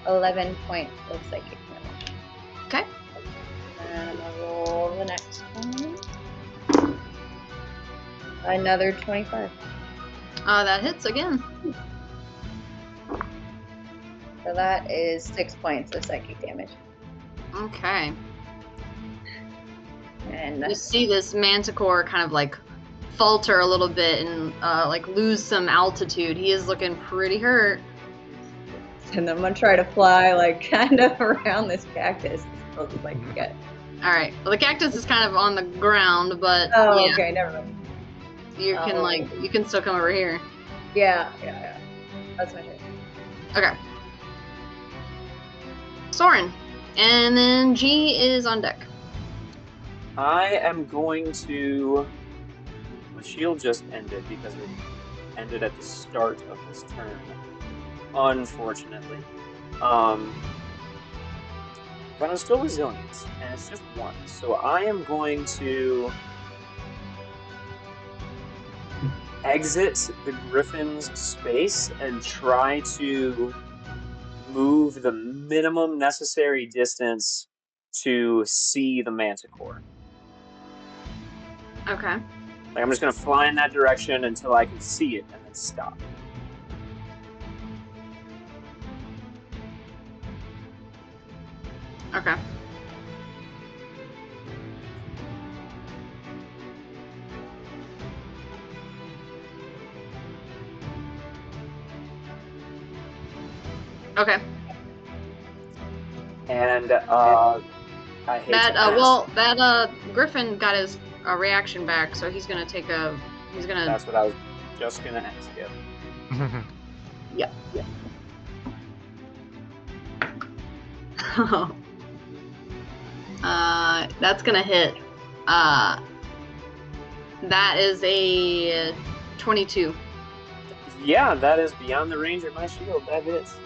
11 points of psychic damage.
Okay.
And I'm gonna roll the next one. Another 25.
That hits again.
So that is 6 points of psychic damage.
Okay.
And
You see this manticore kind of like falter a little bit and like lose some altitude. He is looking pretty hurt.
and I'm gonna try to fly like kind of around this cactus as close as I can get.
All right. Well, the cactus is kind of on the ground, but
Oh,
yeah,
okay, never mind.
you can like you can still come over here.
Yeah. That's my turn.
Okay. Soren, and then G is on deck.
I am going to... The shield just ended because it ended at the start of this turn. Unfortunately. But I'm still resilient, and it's just one. So I am going to exit the Griffin's space and try to move the minimum necessary distance to see the Manticore.
Okay.
Like, I'm just going to fly in that direction until I can see it and then stop.
Okay.
Okay. And I hate
that
to ask.
well, that Griffin got his reaction back, so he's gonna take a. He's gonna.
That's what I was just gonna ask you.
Yeah. That's gonna hit. That is a 22.
Yeah, that is beyond the range of my shield. That is.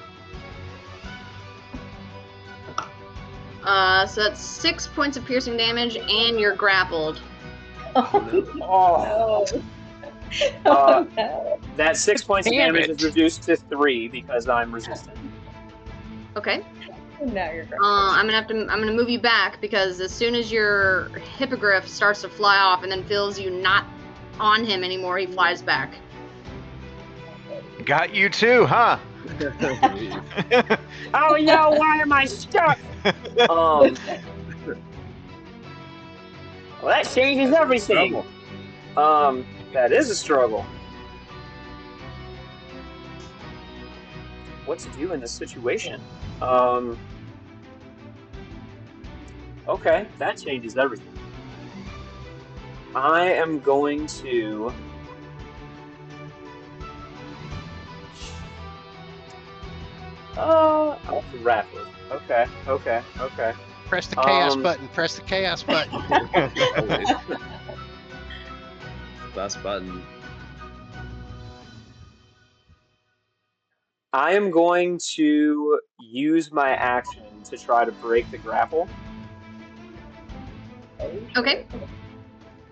So that's 6 points of piercing damage, and you're grappled.
Oh.
No. No.
That 6 points of
Damn
damage
it.
is reduced to 3 because I'm resistant.
Okay.
Now you're
I'm gonna move you back because as soon as your hippogriff starts to fly off and then feels you not on him anymore, he flies back.
Got you too, huh?
Oh no! Why am I stuck? Well, that changes everything. That is a struggle. What to do in this situation? Okay, that changes everything. I am going to. I'll grapple. Okay.
Press the chaos button. Press the chaos button.
Best button.
I am going to use my action to try to break the grapple.
Okay.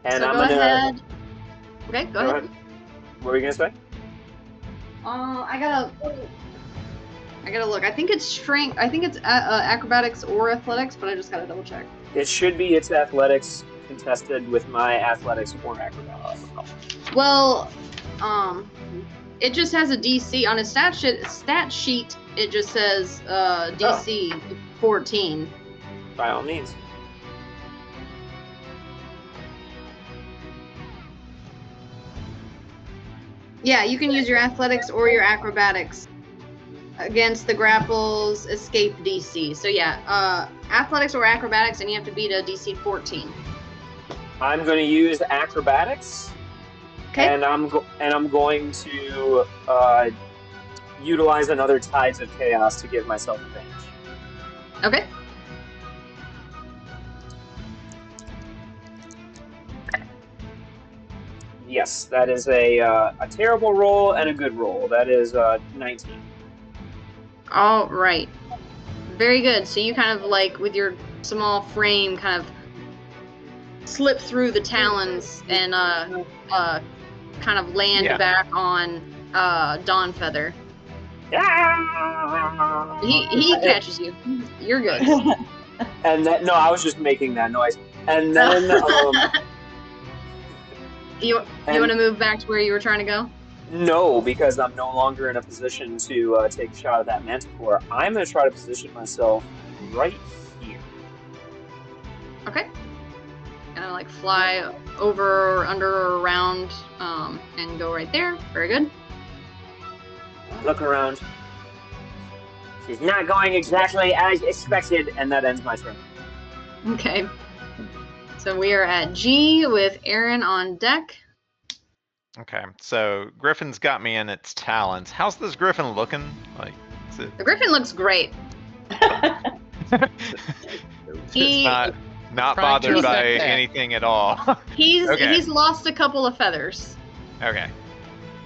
And
so
I'm
go
gonna.
ahead. Okay, go ahead.
What were you gonna say?
I gotta look. I think it's strength. I think it's acrobatics or athletics, but I just gotta double check.
It should be its athletics contested with my athletics or acrobatics.
Well, it just has a DC on his stat sheet. It just says DC 14.
By all means.
Yeah, you can use your athletics or your acrobatics against the grapple's escape DC. So yeah, athletics or acrobatics, and you have to beat a DC 14.
I'm going to use acrobatics.
Okay.
And I'm going to utilize another Tides of Chaos to give myself advantage.
Okay.
Yes, that is a terrible roll and a good roll. That is 19.
All right. Very good. So you kind of like with your small frame kind of slip through the talons and kind of land back on Dawnfeather. He catches you. You're good.
And that no, I was just making that noise. And then
you want to move back to where you were trying to go?
No, because I'm no longer in a position to take a shot at that Manticore. I'm going to try to position myself right here.
Okay. Gonna like fly over, under, or around, and go right there. Very good.
Look around. She's not going exactly as expected, and that ends my turn.
Okay. So we are at G with Aaron on deck.
Okay, so Griffin's got me in its talons. How's this Griffin looking? Like, is it?
The Griffin looks great.
It's not bothered by anything at all.
He's lost a couple of feathers.
Okay.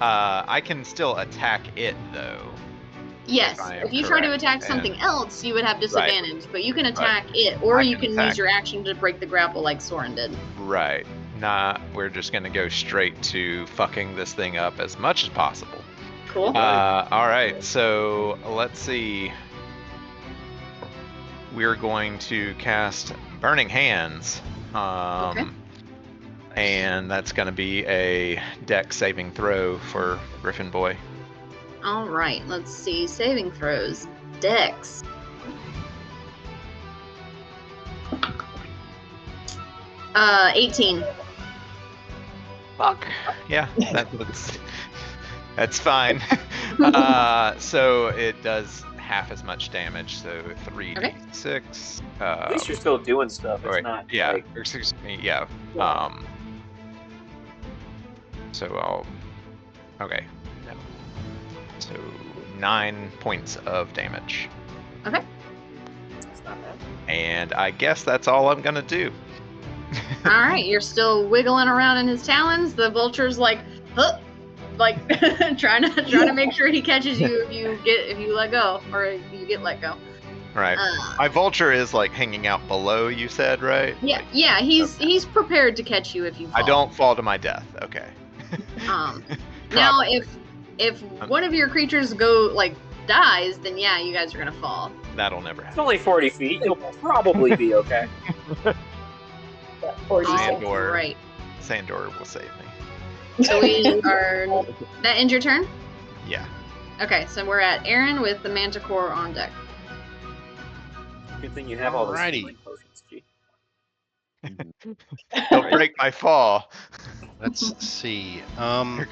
I can still attack it though.
Yes. If you try to attack something else, you would have disadvantage. But you can attack it, or you can use your action to break the grapple like Soren did.
Right. we're just gonna go straight to fucking this thing up as much as possible.
Cool.
All right, so let's see. We're going to cast Burning Hands.
Okay.
And that's going to be a dex saving throw for Griffin Boy.
All right. Let's see. Saving throws. Dex. Uh, 18.
Fuck. Yeah, that's fine. So it does half as much damage, so 3d6.
At least you're still doing stuff. It's
Wait,
not.
yeah,
Like,
excuse me, yeah.
Yeah.
So I'll. Okay. No. So 9 points of damage,
Okay.
it's not bad.
and I guess that's all I'm gonna do.
All right. You're still wiggling around in his talons. The vulture's like, huh, like trying to make sure he catches you if you let go or if you get let go.
Right. My vulture is like hanging out below. You said, right?
Yeah.
Like,
Yeah. He's
okay.
he's prepared to catch you if you fall.
I don't fall to my death. Okay.
Now if one of your creatures dies, then yeah, you guys are gonna fall.
That'll never
It's
happen.
only 40 feet. You'll probably be okay.
46.
Sandor.
Right.
Sandor will save me.
So we are. That ends your turn.
Yeah.
Okay, so we're at Aaron with the Manticore on deck.
Good thing you have all those
Alrighty.
healing potions, G.
Don't break my fall.
Let's see.
You're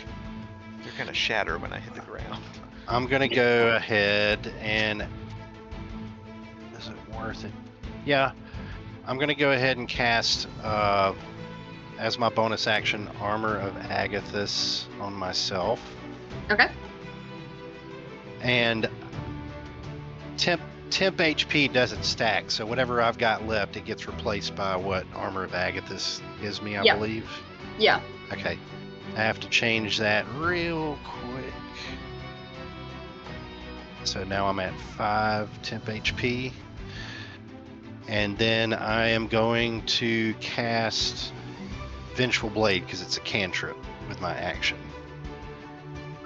gonna shatter when I hit the ground.
I'm gonna go ahead and is it worth it? Yeah, I'm gonna go ahead and cast as my bonus action Armor of Agathis on myself,
Okay.
and temp HP doesn't stack, so whatever I've got left, it gets replaced by what Armor of Agathis gives me, I
Yeah.
believe.
Yeah.
Okay, I have to change that real quick. So now I'm at 5 temp HP. And then I am going to cast Vengeful Blade because it's a cantrip with my action.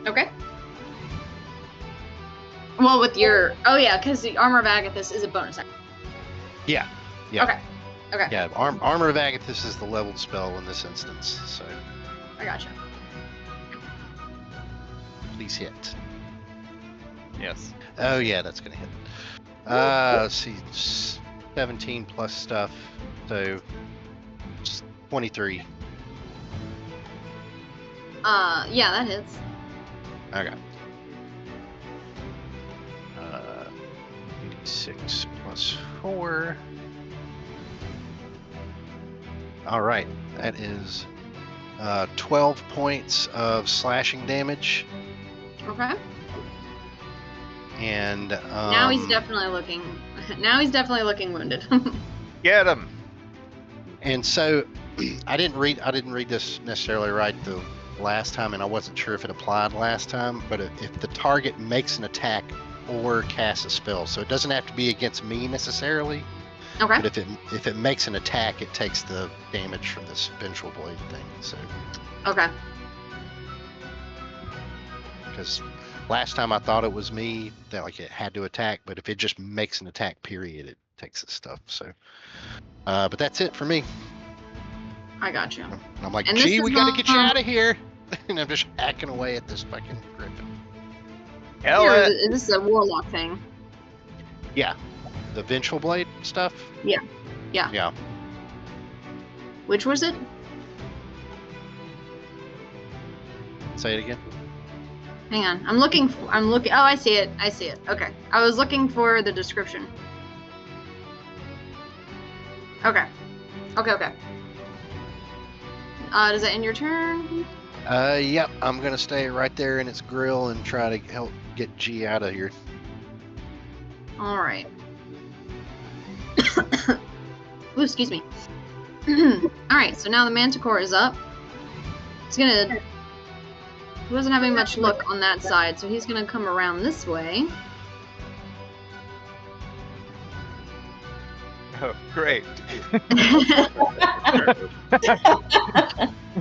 Okay. Well, with your because the Armor of Agathis is a bonus action.
Yeah. Yeah.
Okay. Okay.
Yeah, Armor of Agathis is the leveled spell in this instance, so
I gotcha.
please hit.
Yes.
Oh yeah, that's gonna hit. Let's see, 17 plus stuff, so 23.
Yeah, that hits.
Okay. 86 plus 4. All right, that is 12 points of slashing damage,
Okay.
and
Now he's definitely looking. Now he's definitely looking wounded.
Get him.
And so I didn't read this necessarily right the last time, and I wasn't sure if it applied last time. But if the target makes an attack or casts a spell, so it doesn't have to be against me necessarily.
Okay.
But if it makes an attack, it takes the damage from this Vengeful Blade thing. So
Okay.
because last time I thought it was me that like it had to attack, but if it just makes an attack, period, it takes this stuff. So, but that's it for me.
I got you.
And I'm like,
And this
gee,
is
we gotta get you
not-
out of here. And I'm just hacking away at this fucking griffin.
Hell
Here,
it.
this is a warlock thing.
Yeah, the Vengeful Blade stuff.
Yeah. Which was it?
Say it again.
Hang on. I'm looking. Oh, I see it. Okay. I was looking for the description. Okay. Okay. Does that end your turn?
Yep, I'm gonna stay right there in its grill and try to help get G out of here.
All right. Ooh, excuse me. All right. So now the Manticore is up. He's gonna. He wasn't having much luck on that side, so he's gonna come around this way.
Oh, great.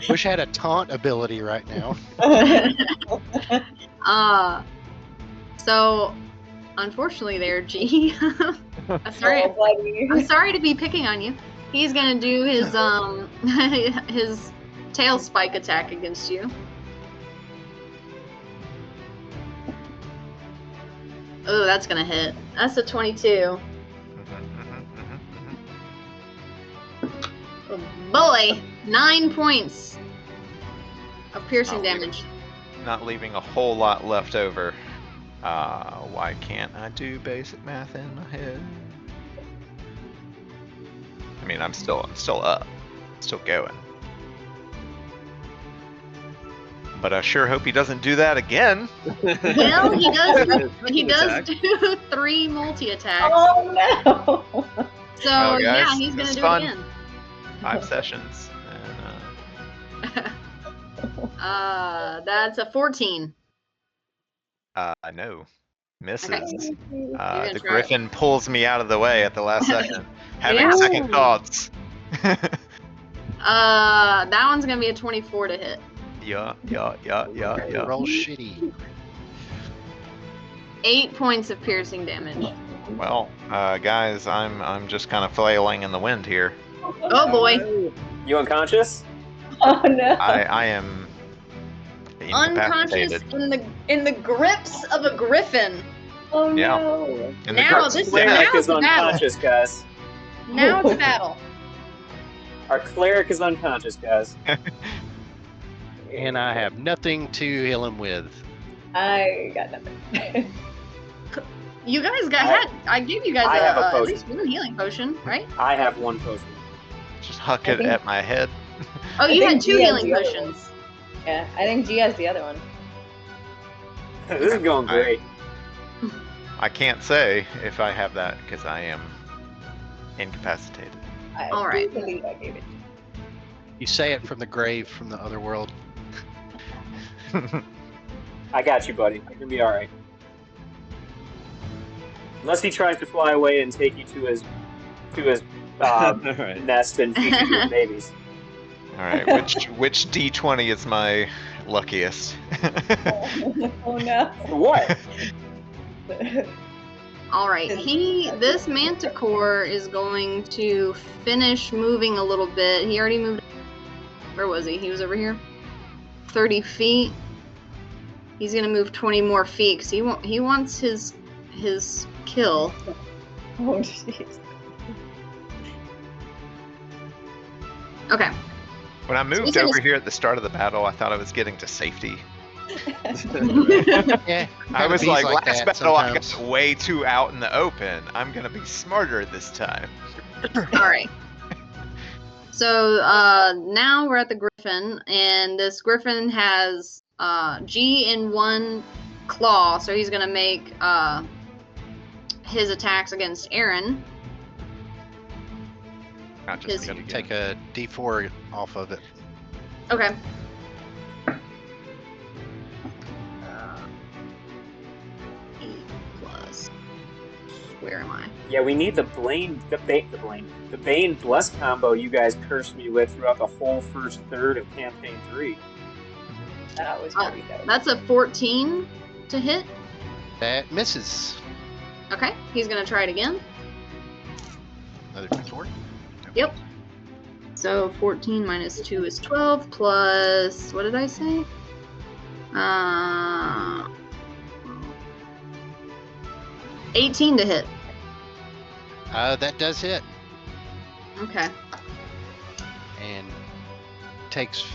Wish I had a taunt ability right now.
So unfortunately there, G. I'm sorry.
Oh, buddy.
I'm sorry to be picking on you. He's gonna do his his tail spike attack against you. Oh, that's gonna hit. That's a 22. Oh boy, 9 points of piercing damage.
Not leaving a whole lot left over. Why can't I do basic math in my head? I mean, I'm still up, still going. But I sure hope he doesn't do that again.
Well, he does. He does
Attack.
do 3 multi attacks.
Oh no!
So
Well, guys,
yeah, he's gonna
it's
do
fun.
it again.
5 sessions. And,
That's a 14.
no. Misses.
Okay. gonna
The
try it.
griffin pulls me out of the way at the last second. Having
Yeah.
second thoughts.
That one's gonna be a 24 to hit.
Yeah.
Roll shitty.
8 points of piercing damage.
Well, guys, I'm just kind of flailing in the wind here.
Oh boy,
You unconscious?
Oh no!
I am
unconscious
incapacitated.
in the grips of a griffin.
Oh
Yeah.
no!
In the
Now
grips
this
of
is
death.
Cleric
now
is
it's a battle.
unconscious, guys.
Now it's a battle.
Our cleric is unconscious, guys.
And I have nothing to heal him with.
I got nothing.
You guys I gave you guys
I have a
at
potion.
least one healing potion, right?
I have 1 potion.
Just huck
I
it
think-
at my head.
Oh, you
I
had
think
2
G has
healing
the other
potions.
one. Yeah, I think G has the other one.
This is going great.
I can't say if I have that because I am incapacitated.
I
All right.
do believe I gave it.
You say it from the grave, from the other world.
I got you, buddy. You're gonna be alright. Unless he tries to fly away and take you to his
Alright.
nest and feed you to his babies.
All right, which D20 is my luckiest?
Oh no!
What?
All right, this manticore is going to finish moving a little bit. He already moved. Where was he? He was over here. 30 feet. He's gonna move 20 more feet because he wants his kill.
Oh jeez.
Okay.
When I moved
he's gonna-
over here at the start of the battle, I thought I was getting to safety.
Yeah.
I was
Bees
like, last
that
battle I
sometimes.
got way too out in the open. I'm gonna be smarter this time.
All right. So now we're at the griffin, and this griffin has G in 1 claw, so he's gonna make his attacks against Aaron.
Not
Is-
just me again.
Take a D4 off of it.
Okay. 8 plus. Where am I?
Yeah, we need the Bane Bless combo you guys cursed me with throughout the whole first third of campaign 3.
That was pretty good.
That's a 14 to hit.
That misses.
Okay, he's gonna try it again.
Another D4.
Yep. So 14 minus 2 is 12 plus, what did I say? 18 to hit.
That does hit.
Okay.
And takes,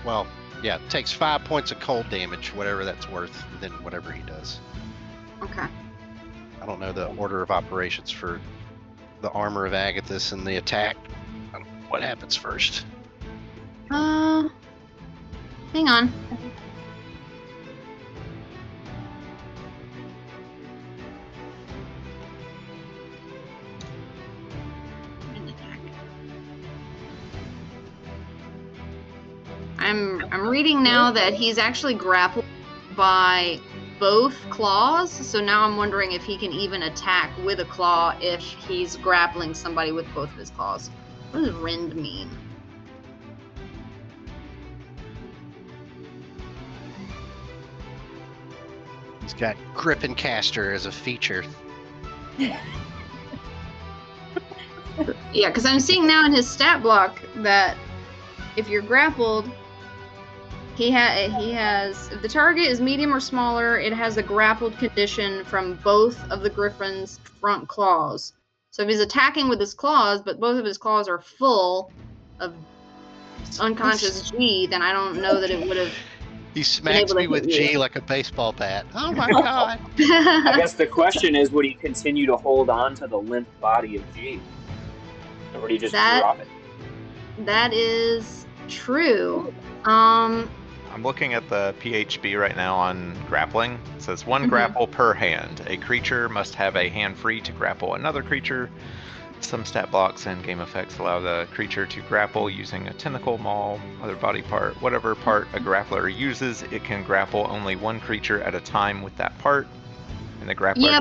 well, yeah, takes 5 points of cold damage, whatever that's worth, than whatever he does.
Okay.
I don't know the order of operations for the armor of Agathis and the attack. I don't know what happens first?
Hang on. I'm reading now that he's actually grappled by both claws, so now I'm wondering if he can even attack with a claw if he's grappling somebody with both of his claws. What does rend mean?
He's got grip and caster as a feature.
Yeah, because I'm seeing now in his stat block that if you're grappled, he has if the target is medium or smaller, it has a grappled condition from both of the griffin's front claws. So if he's attacking with his claws, but both of his claws are full of unconscious G, then I don't know that it would have.
He smacks me with G like a baseball bat. Oh my god!
I guess the question is, would he continue to hold on to the limp body of G? Or would he just drop it?
That is true.
I'm looking at the PHB right now on grappling. It says one grapple per hand. A creature must have a hand free to grapple another creature. Some stat blocks and game effects allow the creature to grapple using a tentacle, maul, other body part. Whatever part a grappler uses, it can grapple only one creature at a time with that part. And the grappler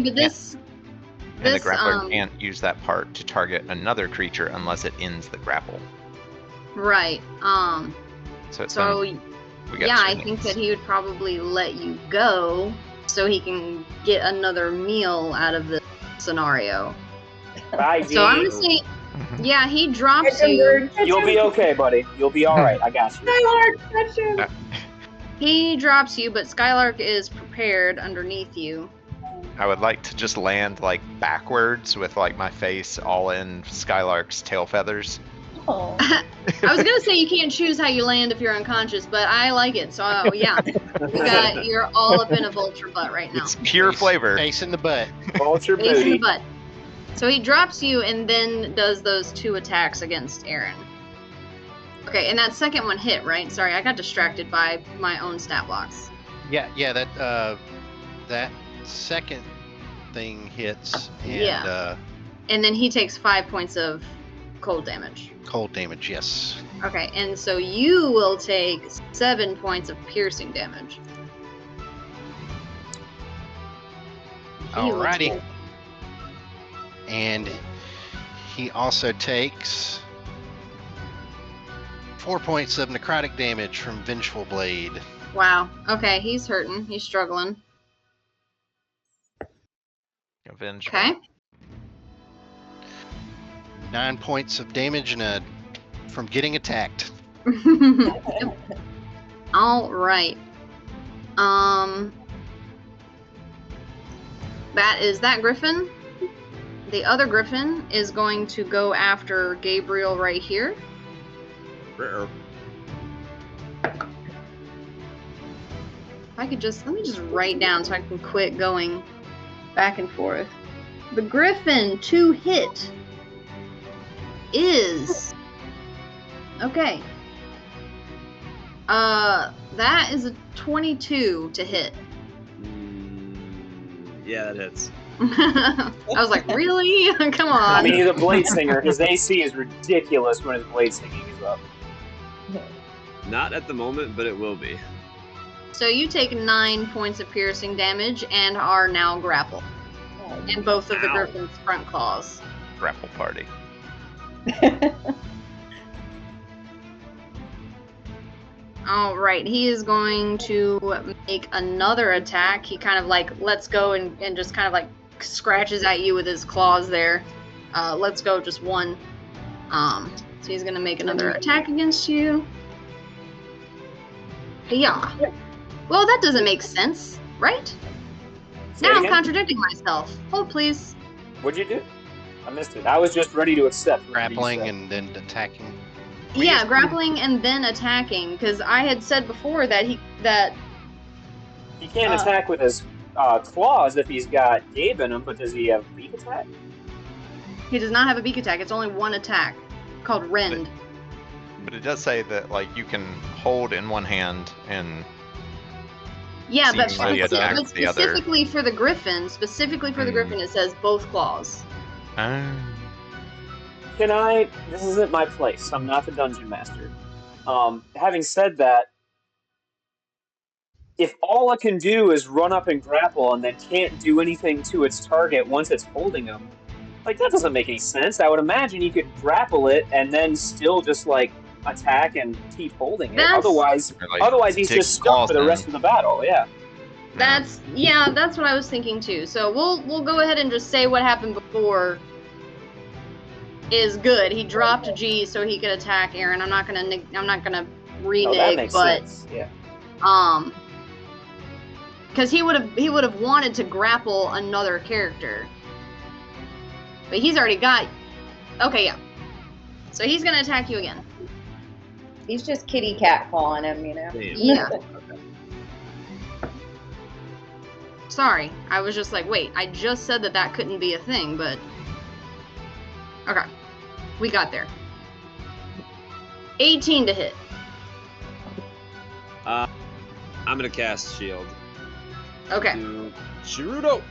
can't use that part to target another creature unless it ends the grapple.
Right.
I
think that he would probably let you go so he can get another meal out of this scenario.
Bye,
so I'm gonna say, yeah, he drops you.
You'll be okay, buddy. You'll be all right. I got you.
Skylark, catch him.
He drops you, but Skylark is prepared underneath you.
I would like to just land like backwards with like my face all in Skylark's tail feathers.
Oh.
I was gonna say you can't choose how you land if you're unconscious, but I like it. So yeah, you're all up in a vulture butt right now.
It's pure flavor.
Face in the butt.
Vulture
Face in
booty.
the butt. So he drops you and then does those 2 attacks against Aaron. Okay, and that second one hit, right? Sorry, I got distracted by my own stat blocks.
Yeah, that second thing hits, and
and then he takes 5 points of cold damage.
Cold damage, yes.
Okay, and so you will take 7 points of piercing damage.
Alrighty. And he also takes 4 points of necrotic damage from Vengeful Blade.
Wow. Okay, he's hurting. He's struggling.
Vengeful.
Okay.
9 points of damage from getting attacked.
All right. That is that griffin. The other griffin is going to go after Gabriel right here. If I could let me just write down so I can quit going back and forth. The griffin to hit is okay. That is a 22 to hit.
Yeah, that hits.
I was like, really? Come on.
I mean, he's a blade singer. His AC is ridiculous when his blade singing is up.
Not at the moment, but it will be.
So you take 9 points of piercing damage and are now grappled in both of the griffin's front claws.
Grapple party.
All right, he is going to make another attack. He kind of like lets go and just kind of like scratches at you with his claws there. Let's go, just one. So he's going to make another attack against you. Yeah. Well, that doesn't make sense, right? Now I'm contradicting myself. Hold, please.
What'd you do? I missed it. I was just ready to accept.
Grappling and then attacking.
Yeah, grappling and then attacking, because I had said before that he
can't attack with his claws if he's got Gabe in him, but does he have beak attack?
He does not have a beak attack. It's only one attack, called Rend.
But it does say that like you can hold in one hand and
but
specifically
for the griffin, it says both claws.
Can I? This isn't my place. I'm not the dungeon master. Having said that, if all it can do is run up and grapple and then can't do anything to its target once it's holding him, like that doesn't make any sense. I would imagine you could grapple it and then still just like attack and keep holding it. Otherwise he's just stuck for the rest of the battle. Yeah.
That's what I was thinking too. So we'll go ahead and just say what happened before is good. He dropped G so he could attack Aaron. I'm not gonna renege,
Oh, that makes
but
sense. Yeah.
because he would have wanted to grapple another character, but he's already got. Okay, yeah. So he's gonna attack you again.
He's just kitty cat calling him, you know.
Damn.
Yeah.
Okay.
Sorry, I was just like, wait, I just said that couldn't be a thing, but okay, we got there. 18 to hit.
I'm gonna cast shield.
Okay.
To Shirudo.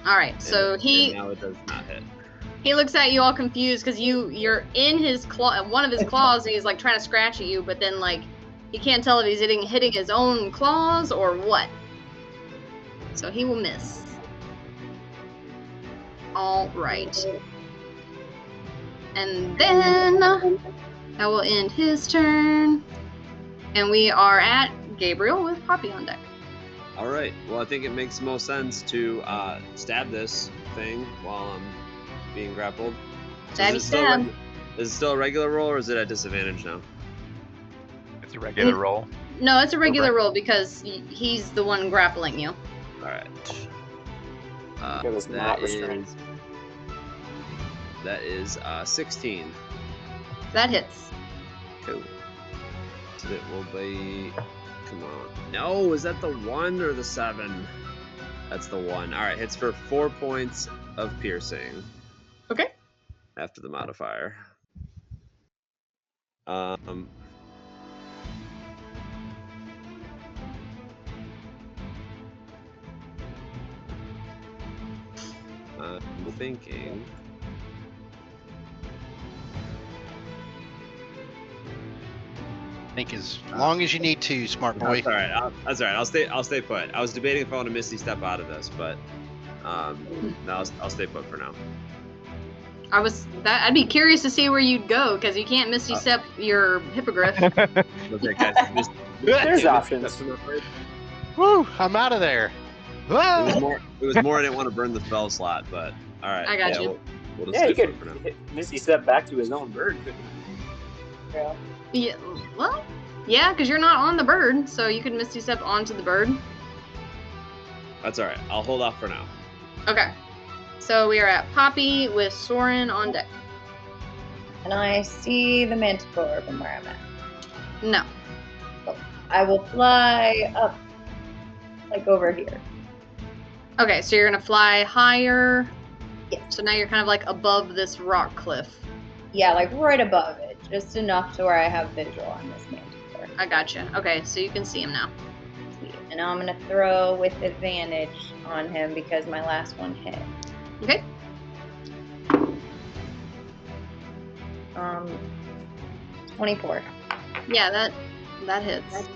All right. So
And now it does not hit.
he looks at you all confused because you're in his claw, one of his claws, and he's like trying to scratch at you, but then like he can't tell if he's hitting his own claws or what. So he will miss. All right. And then that will end his turn. And we are at Gabriel with Poppy on deck.
All right. Well, I think it makes most sense to stab this thing while I'm being grappled. So
Stabby stab.
Is it still a regular roll, or is it at disadvantage now?
It's a regular roll.
No, it's a regular roll because he's the one grappling you.
All right.
It was not restrained.
That is 16.
That hits.
Cool. So it will be. Come on. No, is that the 1 or the 7? That's the 1. All right, hits for 4 points of piercing.
Okay.
After the modifier. I'm thinking.
Think as long as you need to, smart boy.
That's all right. That's all right. I'll stay put. I was debating if I want to Misty Step out of this, but no, I'll stay put for now.
I'd be curious to see where you'd go because you can't Misty Step your hippogriff.
Okay, guys.
There's options.
Woo! I'm out of there.
It was more I didn't want to burn the spell slot, but all right.
I got you.
We'll
Yeah,
just
he
stay
could
put for now.
hit Misty Step back to his own bird, couldn't he?
Yeah.
Yeah, well, yeah, because you're not on the bird, so you can Misty Step onto the bird.
That's all right. I'll hold off for now.
Okay. So we are at Poppy with Soren on deck.
And I see the manticore from where I'm at.
No.
I will fly up, like over here.
Okay, so you're gonna fly higher.
Yeah.
So now you're kind of like above this rock cliff.
Yeah, like right above it. Just enough to where I have visual on this manticore.
I gotcha. Okay, so you can see him now.
Sweet. And now I'm going to throw with advantage on him because my last one hit.
Okay.
24.
Yeah, that hits.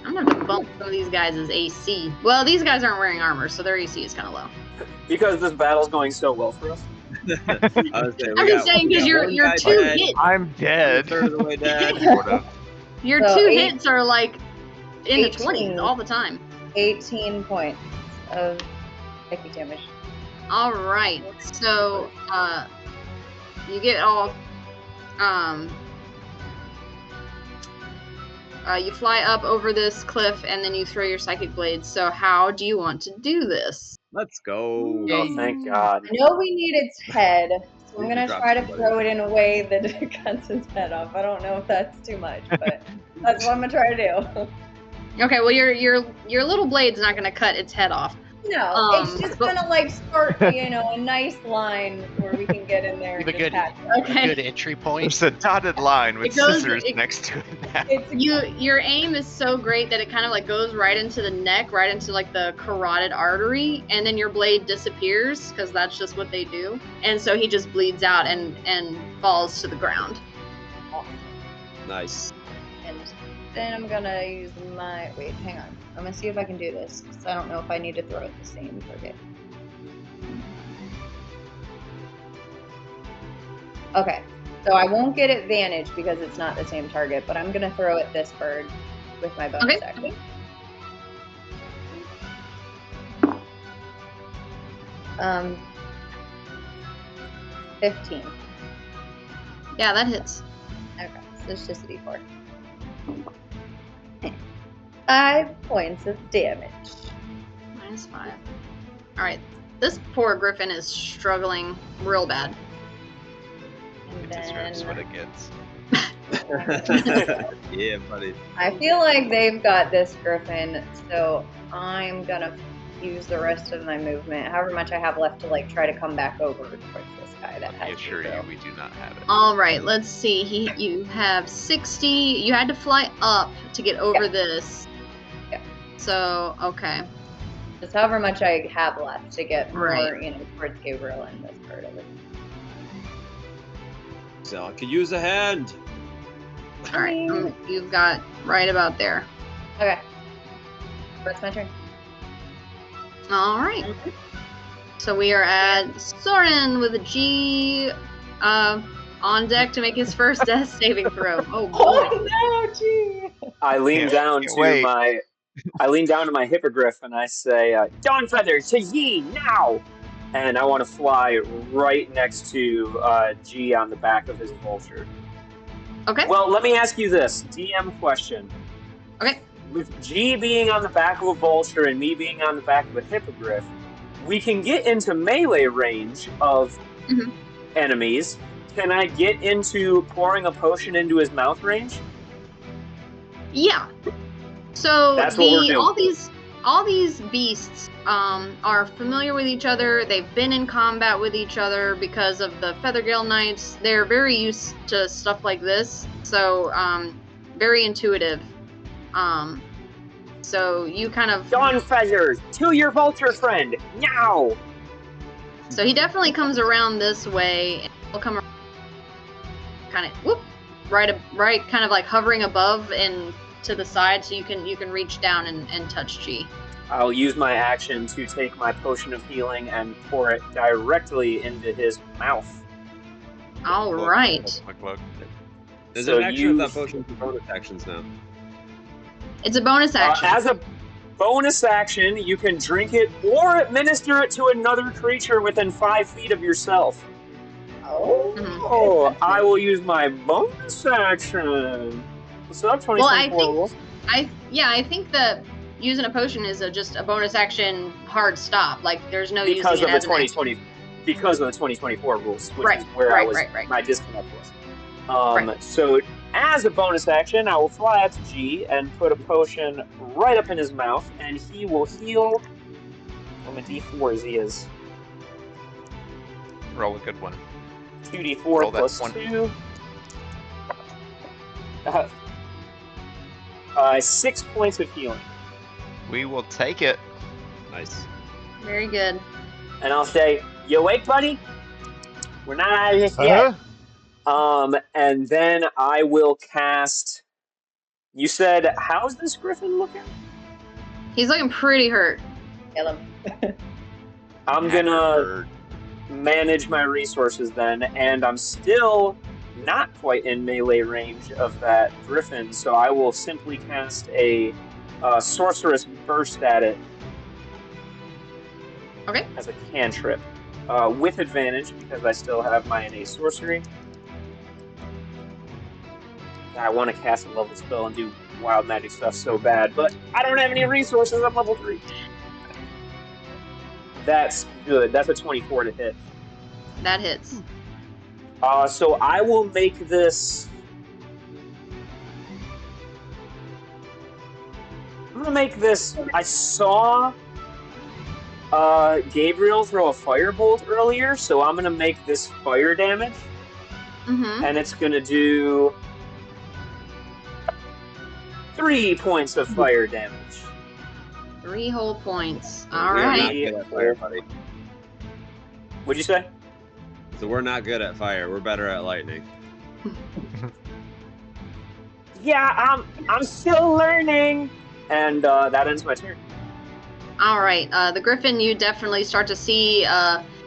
I'm gonna have to bump some of these guys' AC. Well, these guys aren't wearing armor, so their AC is kind of low.
Because this battle's going so well for us.
I'm just saying because you're two hits.
I'm dead.
Third of the way dead.
Sort of.
Your
So
two
8
hits are like in the
18.
20s all the time.
18 points of psychic damage.
All right, so you get all you fly up over this cliff and then you throw your psychic blades. So how do you want to do this?
Let's go.
Oh, thank God.
I know we need its head, so I'm
We
going to
could
try
drop
to
somebody.
throw it in a way that it cuts its head off. I don't know if that's too much, but that's what I'm going to try to do.
Okay, well your little blade's not gonna cut its head off.
No, it's just
but-
gonna like start, a nice line where we can get in there and
Give a
just
good-
hack it.
A
Okay.
good entry point.
There's a dotted line with
It goes-
scissors
it-
next to it now.
It's
Your aim is so great that it kind of like goes right into the neck, right into like the carotid artery, and then your blade disappears because that's just what they do. And so he just bleeds out and falls to the ground.
awesome.
Nice.
And then I'm gonna use wait, hang on. I'm gonna see if I can do this because I don't know if I need to throw it the same target. Okay, so I won't get advantage because it's not the same target, but I'm gonna throw at this bird with my bonus
Okay.
action. 15.
Yeah, that hits.
Okay, so it's just a d4. 5 points of damage.
-5. All right. This poor griffin is struggling real bad.
And
It deserves what
then
it gets.
Yeah, buddy.
I feel like they've got this griffin, so I'm gonna use the rest of my movement, however much I have left, to like try to come back over towards this guy that
Let me
has
assure you,
Beedrill.
we do not have it.
All right. Let's see. You have 60. You had to fly up to get over
Yeah.
this.
Yeah.
So okay.
Just however much I have left to get more,
Right.
towards Gabriel and this part of it.
So I could use a hand.
All right. You've got right about there.
Okay. That's my turn.
All right. So we are at Soren with a G on deck to make his first death saving throw. Oh boy.
no, gee.
I lean down
Can't
to
wait.
my hippogriff and I say, "Dawn feather to ye now!" And I want to fly right next to G on the back of his vulture.
Okay.
Well, let me ask you this DM question.
Okay.
With G being on the back of a vulture and me being on the back of a hippogriff, we can get into melee range of
Mhm.
enemies. Can I get into pouring a potion into his mouth range?
Yeah. So
That's what we're doing.
all these beasts are familiar with each other. They've been in combat with each other because of the Feathergale Knights. They're very used to stuff like this. So very intuitive. So you kind of
Dawn feathers to your vulture friend now!
So he definitely comes around this way, and he'll come kind of whoop, right, kind of like hovering above and to the side, so you can reach down and touch G.
I'll use my action to take my potion of healing and pour it directly into his mouth.
All
Look,
right,
look.
Is
So
it an action of
you-
that potion for bonus actions now?
it's a bonus action.
As a bonus action, you can drink it or administer it to another creature within 5 feet of yourself.
Oh.
Mhm.
Oh, I will use my bonus action. So that's 2024
Well, I think-
rules.
I think that using a potion is just a bonus action hard stop. Like there's no
Because
using
of
it
the
as an action.
2020, because of the 2024 rules, which
Right,
is where
right.
my disconnect was.
Right.
So as a bonus action, I will fly out to G and put a potion right up in his mouth, and he will heal. Well, my D4 as he is
Roll a good one.
2D4
Roll that
plus
one.
2. 6 points of healing.
We will take it.
Nice.
Very good.
And I'll say, "You awake, buddy? We're not out of this yet." And then I will cast. You said, how's this griffin looking?
He's looking pretty hurt.
Kill him.
I'm gonna manage my resources then, and I'm still not quite in melee range of that griffin, so I will simply cast a sorceress burst at it.
Okay.
As a cantrip. With advantage, because I still have my innate sorcery. I want to cast a level spell and do wild magic stuff so bad, but I don't have any resources. I'm level 3. That's good. That's a 24 to hit.
That hits.
So I will make this. I'm gonna make this. I saw Gabriel throw a firebolt earlier, so I'm gonna make this fire damage,
Mm-hmm.
and it's gonna do 3 points of fire damage.
3 whole points. All
We are not
right.
good at fire, buddy.
What'd you say?
So we're not good at fire. We're better at lightning.
Yeah, I'm still learning. And that ends my turn.
All right. The griffin, you definitely start to see.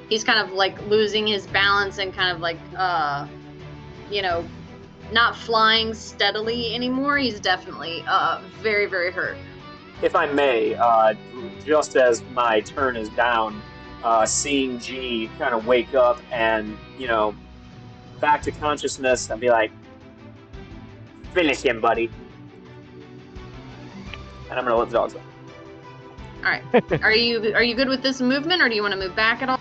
He's kind of like losing his balance and kind of like, not flying steadily anymore. He's definitely very, very hurt.
If I may, just as my turn is down, seeing G kind of wake up and, back to consciousness and be like, finish him, buddy. And I'm going to let the dogs out.
All right. Are you good with this movement, or do you want to move back at all?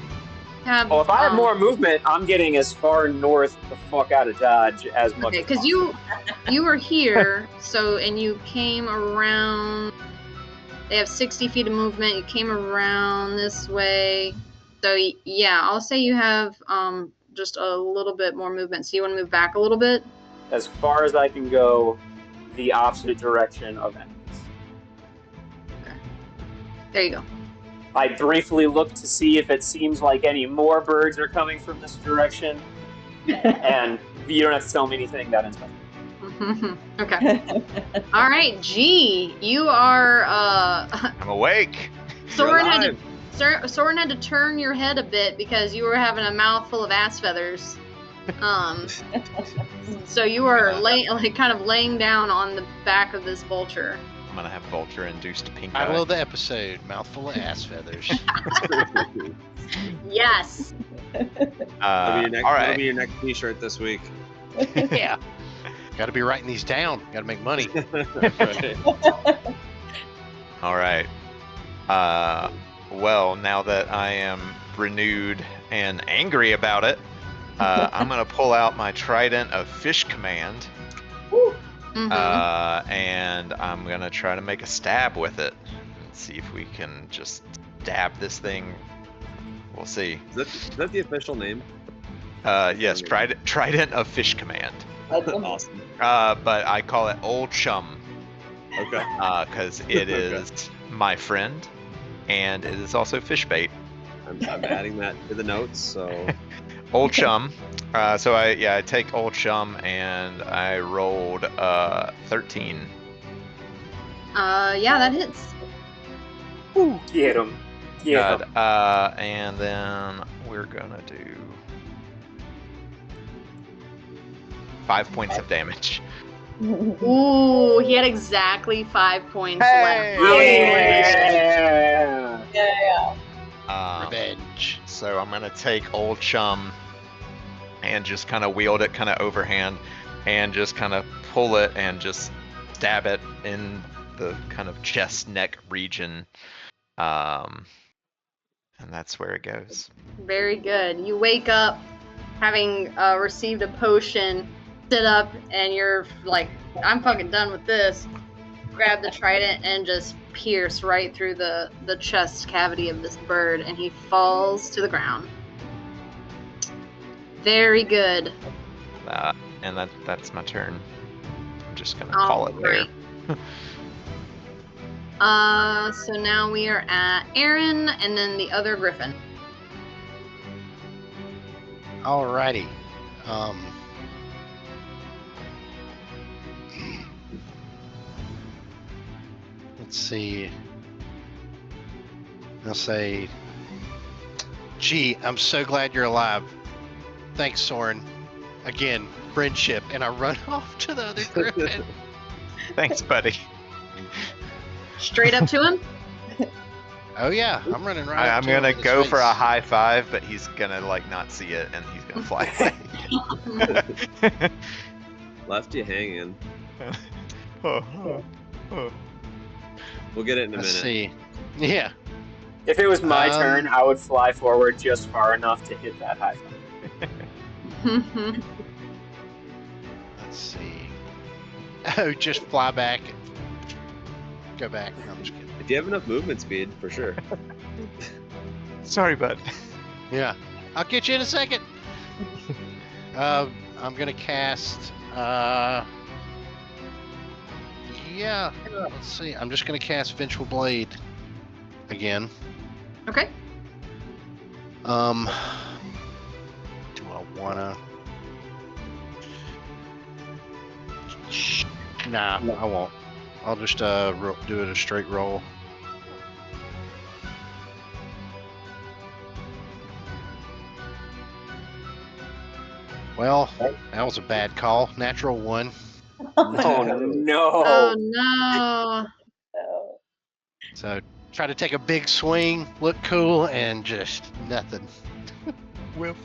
If I have more movement, I'm getting as far north the fuck out of Dodge as much as
because you were here, and you came around. They have 60 feet of movement. You came around this way, so yeah, I'll say you have just a little bit more movement. So you want to move back a little bit?
As far as I can go, the opposite direction of enemies.
Okay. There you go.
I briefly look to see if it seems like any more birds are coming from this direction, and you don't have to tell me anything. That ends my
Okay. All right, G, you are.
I'm awake.
Soren had to turn your head a bit because you were having a mouthful of ass feathers. So you are kind of laying down on the back of this vulture.
I'm gonna have Vulture induced pink
I
eye.
love the episode. Mouthful of ass feathers.
Yes.
All
That'll
right.
be your next T-shirt this week.
Yeah. Got to be writing these down. Got to make money.
Right.
All right. Well, now that I am renewed and angry about it, I'm gonna pull out my Trident of Fish Command, and I'm gonna try to make a stab with it and see if we can just stab this thing. We'll see.
Is that the official name?
Yes, Trident of Fish Command.
Awesome.
But I call it Old Chum.
Okay.
Because it is my friend, and it is also fish bait.
I'm adding that to the notes. So.
Old Chum. So I take Old Chum, and I rolled 13.
Yeah, that hits.
Ooh, get him.
Good. And then we're gonna do 5 points of damage.
Ooh, he had exactly 5 points
Hey!
left.
Yeah!
Revenge.
So I'm gonna take Old Chum and just kind of wield it kind of overhand and just kind of pull it and just stab it in the kind of chest neck region. And that's where it goes.
Very good. You wake up having received a potion, sit up, and you're like, I'm fucking done with this. Grab the trident and just pierce right through the chest cavity of this bird, and he falls to the ground. Very good.
And that's my turn. I'm just gonna call it there.
So now we are at Aaron and then the other griffin.
Alrighty. Let's see. I'll say, gee, I'm so glad you're alive. Thanks, Soren. Again, friendship. And I run off to the other griffin.
Thanks, buddy.
Straight up to him?
Oh yeah, I'm running right.
I'm gonna go for a high five, but he's gonna not see it, and he's gonna fly away.
Left you hanging.
Oh.
We'll get it in a
Let's
minute.
see. Yeah.
If it was my turn, I would fly forward just far enough to hit that high five.
Let's see. Oh, just fly back. Go back. No, I'm just kidding.
If you have enough movement speed, for sure.
Sorry, bud.
Yeah. I'll get you in a second. I'm gonna cast. Yeah. Let's see. I'm just gonna cast Vengeful Blade again.
Okay.
Do I wanna? Nah, I won't. I'll just do it a straight roll. Well, that was a bad call. Natural 1.
Oh no!
Oh no.
No.
So try to take a big swing, look cool, and just nothing. Whiff.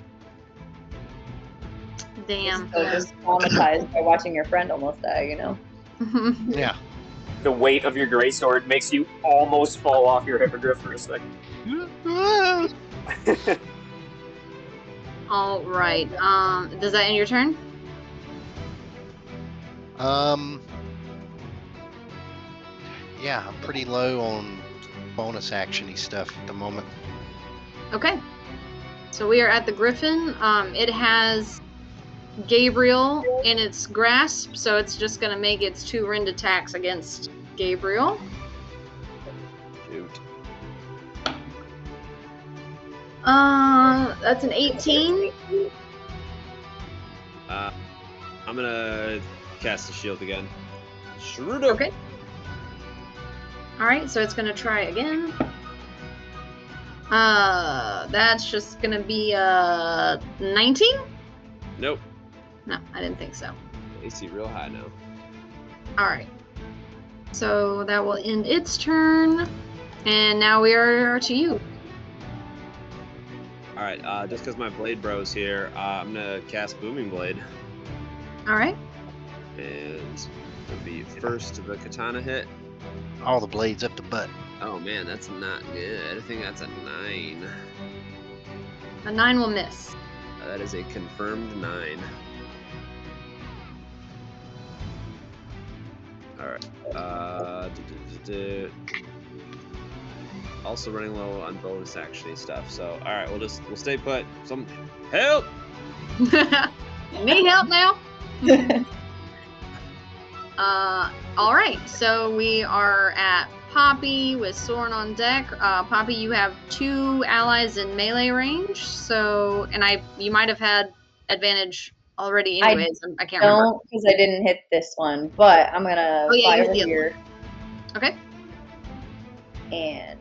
Damn.
So just traumatized by watching your friend almost die, you know?
Yeah.
The weight of your greatsword makes you almost fall off your hippogriff for a second.
All right. Does that end your turn?
Yeah, I'm pretty low on bonus actiony stuff at the moment.
Okay. So we are at the Griffin. It has Gabriel in its grasp, so it's just gonna make its 2 rend attacks against Gabriel.
Shoot.
That's an 18.
I'm gonna cast the shield again. Shrudo.
Okay. All right, so it's gonna try again. That's just gonna be 19.
Nope.
No, I didn't think so.
AC real high now.
All right. So that will end its turn, and now we are to you.
All right. Just because my blade bro's here, I'm gonna cast Booming Blade,
All right.
and it'll be first to the katana hit.
All the blades up the butt.
Oh man, that's not good. I think that's a 9.
A 9 will miss.
That is a confirmed 9. Alright. Also running low on bonus actiony stuff. So alright, we'll stay put. Some help!
Need help now? All right. So we are at Poppy with Soren on deck. Poppy, you have 2 allies in melee range. So, and you might have had advantage already anyways. I can't remember.
Don't, because I didn't hit this one, but I'm gonna
Oh, yeah,
fly
you hit
over
the other
here
Okay.
and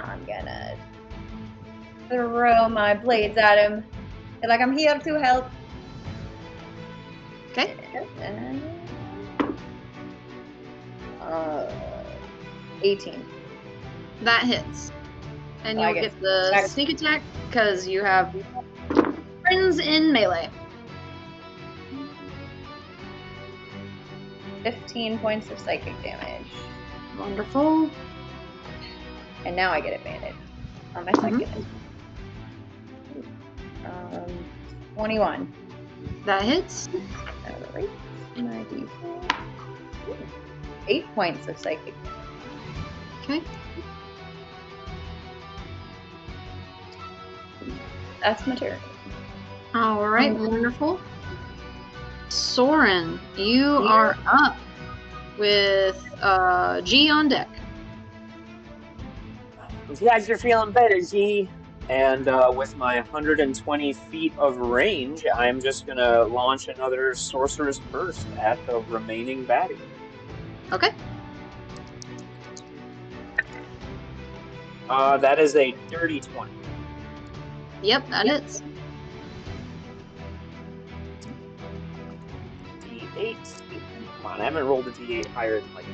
I'm gonna throw my blades at him. Feel like I'm here to help.
Okay.
18.
That hits. And
So I
you'll
get
get the
attack.
sneak attack because you have friends in melee.
15 points of psychic damage.
Wonderful.
And now I get advantage on my second. 21.
That hits.
Alright. 94. 8 points of psychic damage.
Okay.
That's my turn.
All right. Wonderful. Soren, you are up with G on deck.
Glad you're feeling better, G. And with my 120 feet of range, I'm just gonna launch another Sorcerer's Burst at the remaining baddie.
Okay.
That is a dirty 20.
Yep, that hits.
D8. Come on, I haven't rolled a D8 higher than like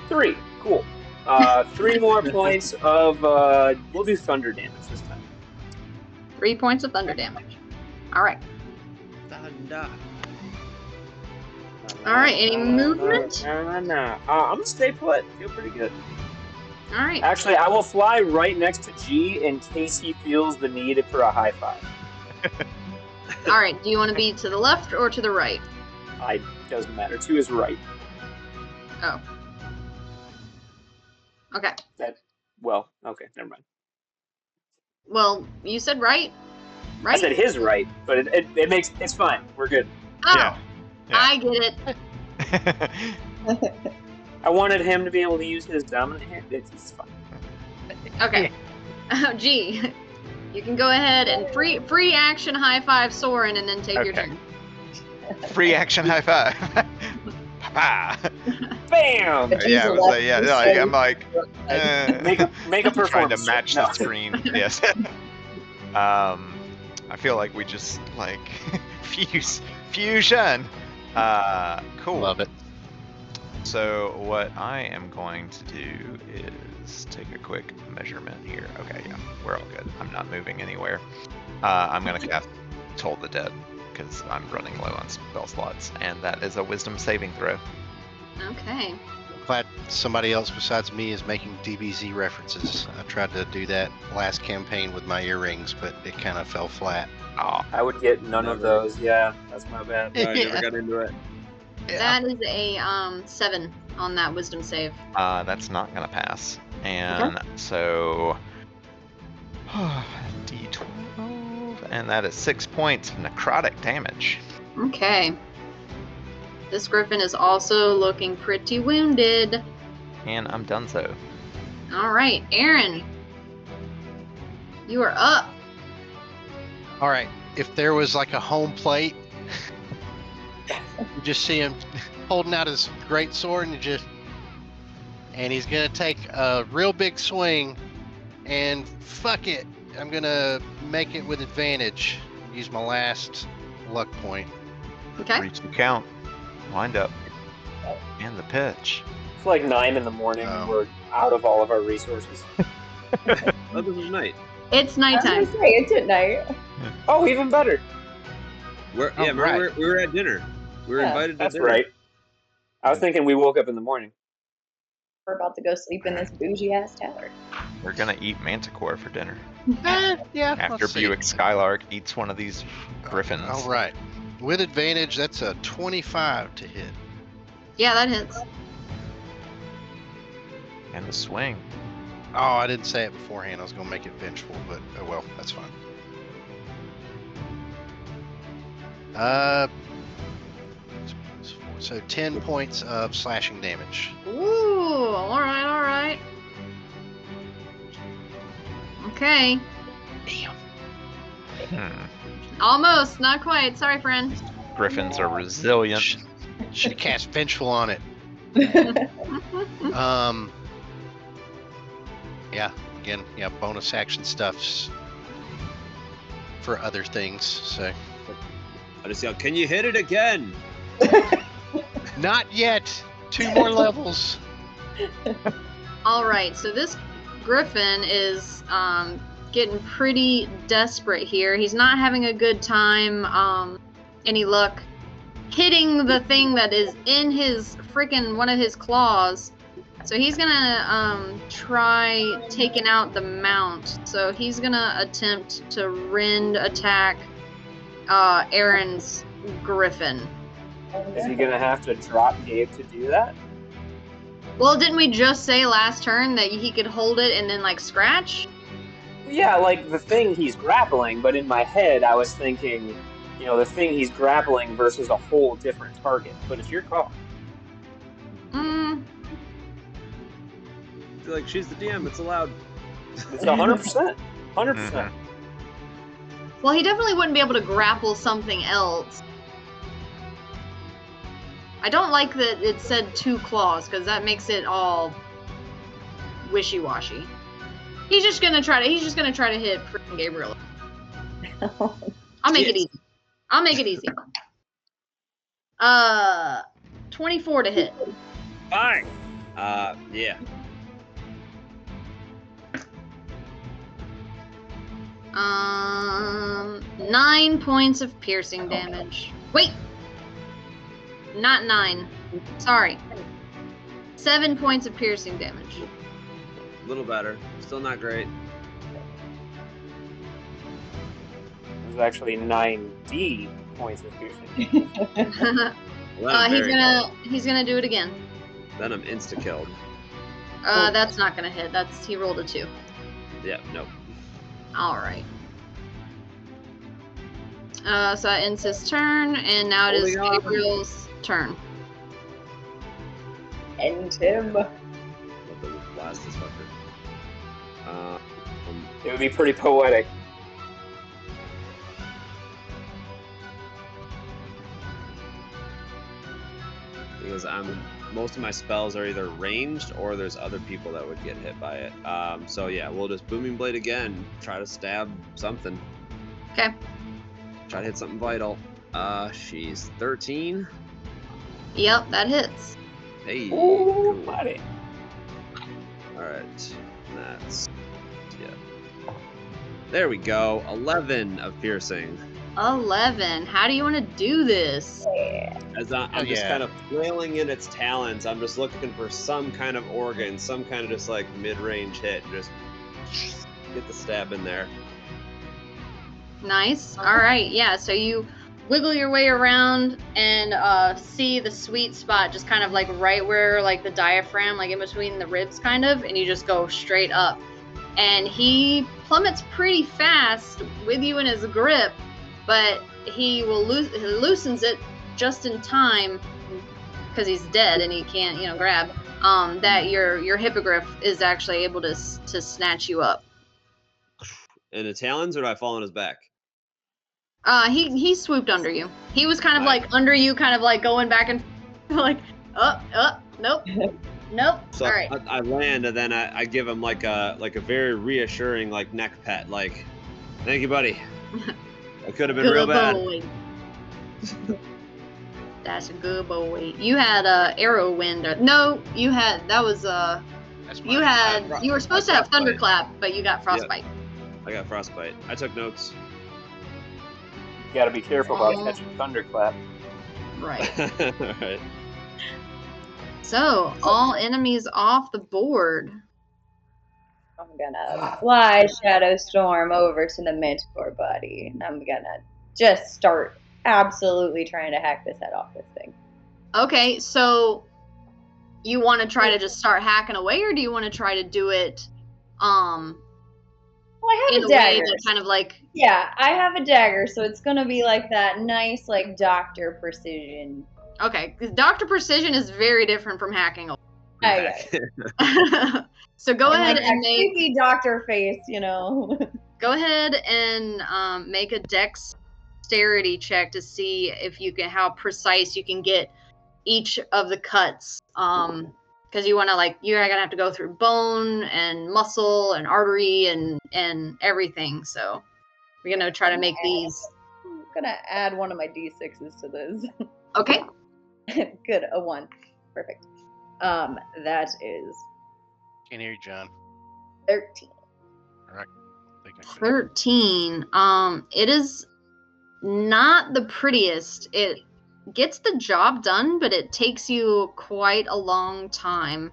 3. 3. Cool. 3 more points of, we'll do thunder damage this time.
3 points of thunder damage. All right.
Thunder.
All right. Any movement?
I'm gonna stay put. Feel pretty good.
All right.
Actually, I will fly right next to G in case he feels the need for a high five.
All right. Do you want to be to the left or to the right?
Doesn't matter. To his right.
Oh. Okay.
Okay, never mind.
Well, you said right? Right?
I said his right, but it's fine. We're good.
Oh,
Yeah.
I get it.
I wanted him to be able to use his dominant hand. It's fine.
Okay. G, you can go ahead and free action high five Soren and then take your
Okay.
turn.
Free action high five. Papa.
Bam!
Yeah, I'm like,
Make a
trying to
performance
match
check.
the screen. Yes. I feel like we just like fusion. Cool.
Love it.
So what I am going to do is take a quick measurement here. Okay, yeah, we're all good. I'm not moving anywhere. I'm gonna cast Toll the Dead because I'm running low on spell slots, and that is a Wisdom saving throw.
Okay.
Glad somebody else besides me is making DBZ references. I tried to do that last campaign with my earrings, but it kind of fell flat.
Oh,
I would get none of
Never.
those. Yeah, that's my bad.
No, I never got into it.
That is a 7 on that wisdom save.
that's not gonna pass. And so D12, and that is 6 points of necrotic damage.
Okay. This griffin is also looking pretty wounded.
And I'm done so.
All right, Aaron. You are up.
All right, if there was like a home plate, you just see him holding out his great sword and he's gonna take a real big swing, and fuck it, I'm gonna make it with advantage. Use my last luck point.
Okay.
3, 2 count. Wind up. And the pitch.
It's like 9 in the morning and
Oh.
we're out of all of our resources.
Oh, this is night.
It's
I was
nighttime.
gonna say it's at night.
Oh, even better.
Oh,
Remember
right.
we were at dinner. We were
Yeah,
invited to
That's
dinner.
right. I was thinking we woke up in the morning.
We're about to go sleep in this bougie ass tower.
We're gonna eat Manticore for dinner.
Yeah.
After
let's see.
Buick Skylark eats one of these griffins.
All right. With advantage, that's a 25 to hit.
Yeah, that hits.
And the swing.
Oh, I didn't say it beforehand. I was gonna make it vengeful, but oh well, that's fine. So 10 points of slashing damage.
Ooh, all right, all right. Okay. Almost, not quite. Sorry, friend.
Griffins are resilient.
Should have cast vengeful on it. Yeah. Again, yeah. Bonus action stuffs for other things. So
I just yelled, "Can you hit it again?"
not yet. 2 more levels.
All right, so this griffin is getting pretty desperate here. He's not having a good time. Any luck hitting the thing that is in his freaking one of his claws. So he's gonna try taking out the mount. So he's gonna attempt to rend attack Aaron's griffin.
Is he gonna have to drop Gabe to do that?
Well, didn't we just say last turn that he could hold it and then like scratch?
Yeah, like the thing he's grappling, but in my head I was thinking, the thing he's grappling versus a whole different target. But it's your call.
Mm,
I feel like she's the DM. It's allowed.
It's 100%. 100%.
well, he definitely wouldn't be able to grapple something else. I don't like that it said 2 claws because that makes it all wishy-washy. He's just gonna try to hit freaking Gabriel. I'll make it easy. 24 to hit.
Fine. Yeah.
Um, 9 points of piercing damage. Wait! Not 9. Sorry. 7 points of piercing damage.
A little better. Still not great.
It was actually 9D points of piercing.
Well, I'm very good.
he's gonna do it again.
Then I'm insta killed.
That's not gonna hit. He rolled a 2.
Yeah. Nope.
All right. So that ends his turn, and now it is
Holding on.
Gabriel's turn.
End him.
Let the blast this fucker.
It would be pretty poetic.
Because I'm most of my spells are either ranged or there's other people that would get hit by it. So yeah, we'll just Booming Blade again. Try to stab something.
Okay.
Try to hit something vital. She's 13.
Yep, that hits.
Hey.
Ooh,
Cool.
buddy.
All right. That's yeah. There we go. 11 of piercing.
11. How do you want to do this?
As I'm just kind of flailing in its talons, I'm just looking for some kind of organ, some kind of just like mid-range hit. Just get the stab in there.
Nice. All right. Yeah. So you wiggle your way around and see the sweet spot, just kind of like right where like the diaphragm, like in between the ribs, kind of, and you just go straight up. And he plummets pretty fast with you in his grip, but he loosens it just in time because he's dead and he can't, grab. That your hippogriff is actually able to snatch you up.
In the talons, or do I fall on his back?
He swooped under you. He was kind of like under you, kind of like going back and like nope.
So
All right.
I land and then I give him like a very reassuring like neck pet, like, thank you, buddy. It could have been real bad.
Boy. That's a good boy. You had arrow wind. No, you had that was
That's
you
mine.
had you were supposed to have
frostbite.
thunderclap, but you got frostbite.
I got frostbite. I took notes.
You gotta be careful about
Oh.
catching thunderclap.
Right.
All right.
So all enemies off the board.
I'm gonna fly Shadow Storm over to the Manticore body, and I'm gonna just start absolutely trying to hack this head off this thing.
Okay, so you want to try to just start hacking away, or do you want to try to do it
Well, I
in
have
a
a
way
dagger.
that kind of like
Yeah, I have a dagger, so it's gonna be like that nice, like Doctor Precision.
okay, 'cause Dr. Precision is very different from hacking away. So go
And,
ahead
like,
and
that
make
creepy doctor face,
go ahead and make a dexterity check to see if you can how precise you can get each of the cuts. Because you want to you're gonna have to go through bone and muscle and artery and everything. So we're gonna try to make these.
I'm gonna add one of my d6s to this.
Okay.
Good, a 1. Perfect. That is
Can't hear you, John.
13.
All right. Think I can.
13. It is not the prettiest. It gets the job done, but it takes you quite a long time.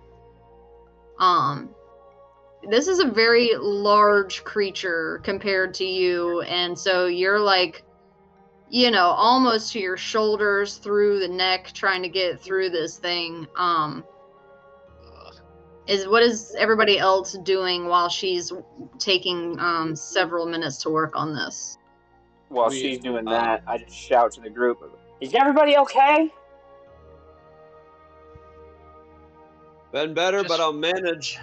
This is a very large creature compared to you, and so you're like, almost to your shoulders through the neck trying to get through this thing. What is everybody else doing while she's taking several minutes to work on this?
While
We-
she's doing that, I just shout to the group, "Is everybody okay?"
Been better,
Just-
but I'll manage.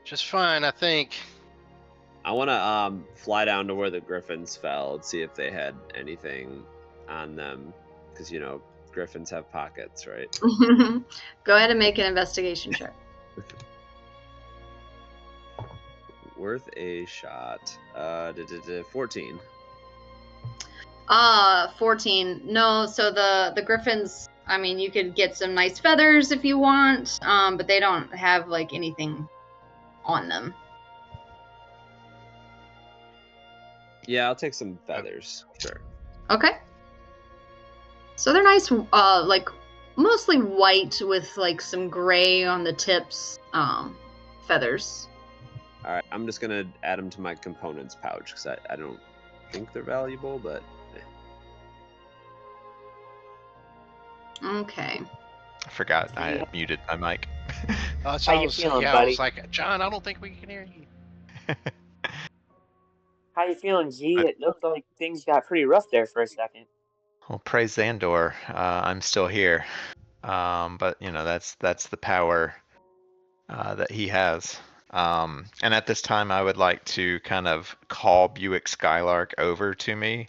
Just fine, I think.
I want to fly down to where the griffins fell and see if they had anything on them, because griffins have pockets, right?
Go ahead and make an investigation check.
Worth a shot. 14.
14. No, so the griffins, I mean, you could get some nice feathers if you want, but they don't have anything on them.
Yeah, I'll take some feathers. Sure.
Okay. So they're nice, mostly white with some gray on the tips, feathers.
All right, I'm just gonna add them to my components pouch because I don't think they're valuable, but
Okay.
I forgot I had muted my mic.
That's
How
all I
you
was,
feeling,
I
buddy?
was like, John, I don't think we can hear you.
How you feeling, G? It looked like things got pretty rough there for a second.
Well, praise Xandor. I'm still here. But that's the power that he has. And at this time, I would like to kind of call Buick Skylark over to me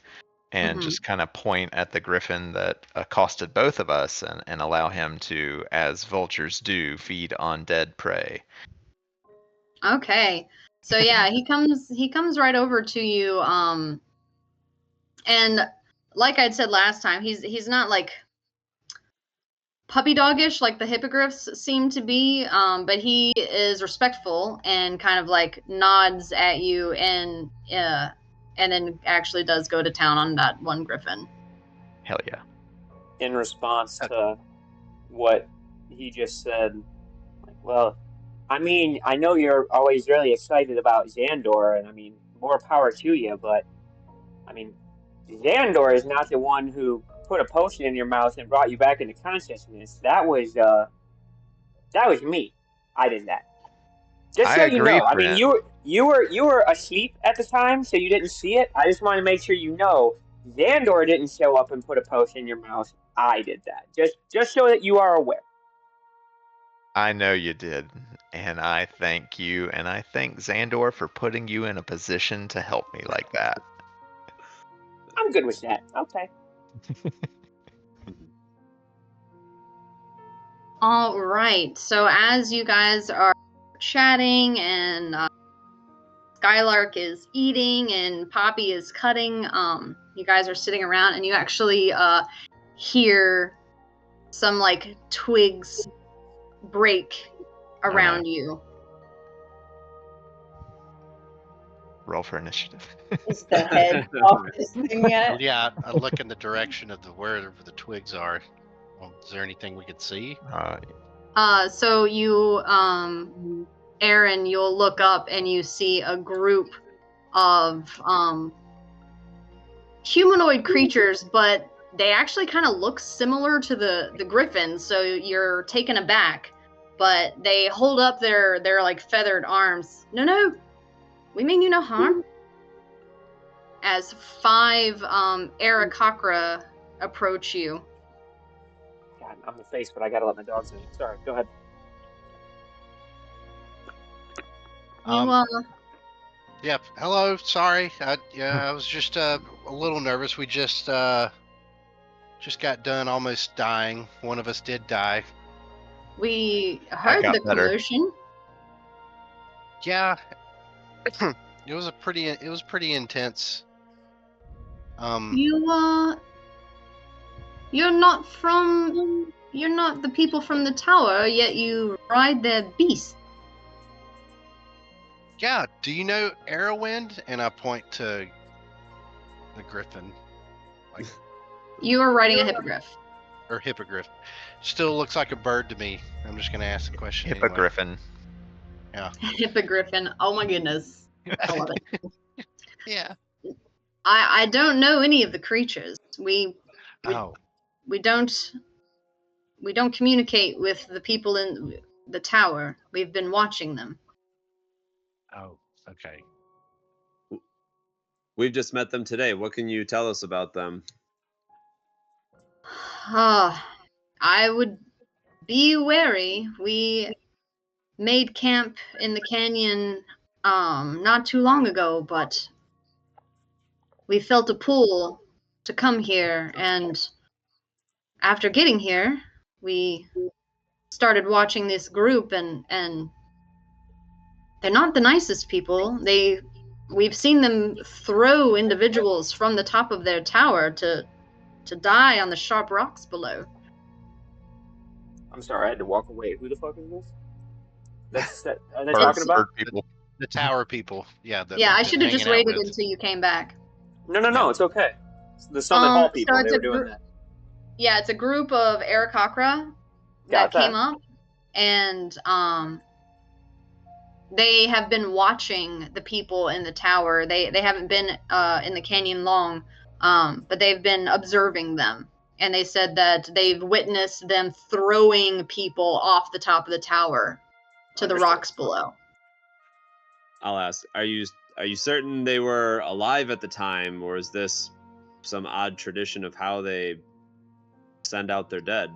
and
Mhm.
just kind of point at the griffin that accosted both of us and allow him to, as vultures do, feed on dead prey.
Okay. So yeah, he comes right over to you, and like I'd said last time, he's not like puppy doggish like the hippogriffs seem to be, but he is respectful and kind of like nods at you, and then actually does go to town on that one griffin.
Hell yeah.
In response to what he just said, like, well, I mean, I know you're always really excited about Xandor, and I mean, more power to you, but I mean, Xandor is not the one who put a potion in your mouth and brought you back into consciousness. That was me. I did that. Just
I
so you
agree,
know, I mean,
Brent.
you were asleep at the time, so you didn't see it. I just want to make sure you know, Xandor didn't show up and put a potion in your mouth. I did that. Just so that you are aware.
I know you did, and I thank you, and I thank Xandor for putting you in a position to help me like that.
I'm good with that. Okay.
All right. So as you guys are chatting and Skylark is eating and Poppy is cutting, you guys are sitting around and you actually hear some like twigs break around you.
Roll for initiative.
Is the head off this thing yet?
Yeah, I look in the direction of wherever the twigs are. Is there anything we could see?
So you, Aaron, you'll look up and you see a group of humanoid creatures, but they actually kind of look similar to the griffins, so you're taken aback. But they hold up their like feathered arms. No, we mean you no harm. As 5 Aarakocra approach you.
God, I'm the face, but I gotta let my dogs in. Sorry, go ahead.
Yeah. Hello. Sorry. I was just a little nervous. We just got done almost dying. One of us did die.
We heard the commotion.
Yeah. It was pretty intense.
You're not the people from the tower, yet you ride their beast.
Yeah, do you know Arrowwind? And I point to the griffin. Like,
you are riding a hippogriff.
Or hippogriff. Still looks like a bird to me. I'm just gonna ask the question.
Hippogriffin.
Anyway. Yeah.
Hippogriffin. Oh my goodness. I love it.
Yeah.
I don't know any of the creatures. We don't communicate with the people in the tower. We've been watching them.
Oh, okay.
We've just met them today. What can you tell us about them?
I would be wary. We made camp in the canyon not too long ago, but we felt a pull to come here, and after getting here, we started watching this group, and they're not the nicest people. We've seen them throw individuals from the top of their tower to die on the sharp rocks below.
I'm sorry, I had to walk away. Who the fuck is this? Are they talking about?
People. The tower people. Yeah.
I should have just waited until you came back.
No, it's okay. It's the Summit Hall people, they were doing that.
Yeah, it's a group of Aarakocra that came up, and they have been watching the people in the tower. They haven't been in the canyon long, but they've been observing them. And they said that they've witnessed them throwing people off the top of the tower to the rocks below.
I'll ask, are you certain they were alive at the time, or is this some odd tradition of how they send out their dead?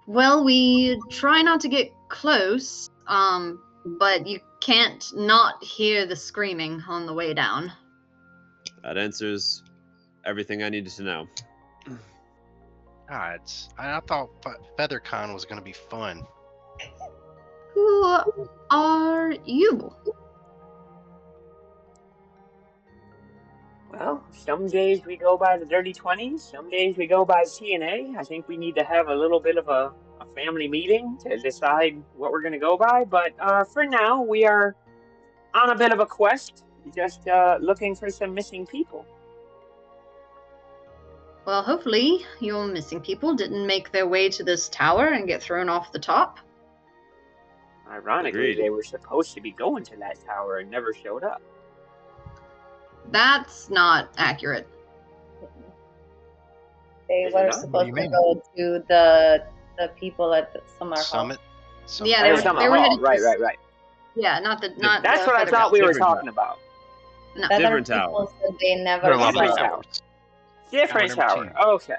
Well, we try not to get close, but you can't not hear the screaming on the way down.
That answers everything I needed to know.
I thought FeatherCon was going to be fun.
Who are you?
Well, some days we go by the Dirty 20s, some days we go by CNA. I think we need to have a little bit of a family meeting to decide what we're going to go by. But for now, we are on a bit of a quest, just looking for some missing people.
Well, hopefully your missing people didn't make their way to this tower and get thrown off the top.
Ironically,
Agreed.
they were supposed to be going to that tower and never showed up.
That's not accurate.
They
Is it
were
not?
supposed
you
to
mean?
go to the people at the Summer Hall.
Summit.
Yeah,
Oh,
they were
Summit
headed
Hall.
to
Right,
this-
right, right.
Yeah, not
That's
the
what I
Feather
thought we were
Different
talking about.
No.
Feather
Different
people
tower.
said they never
There are a lot of
Different
saw,
tower. Different
Tower
tower.
number
Okay.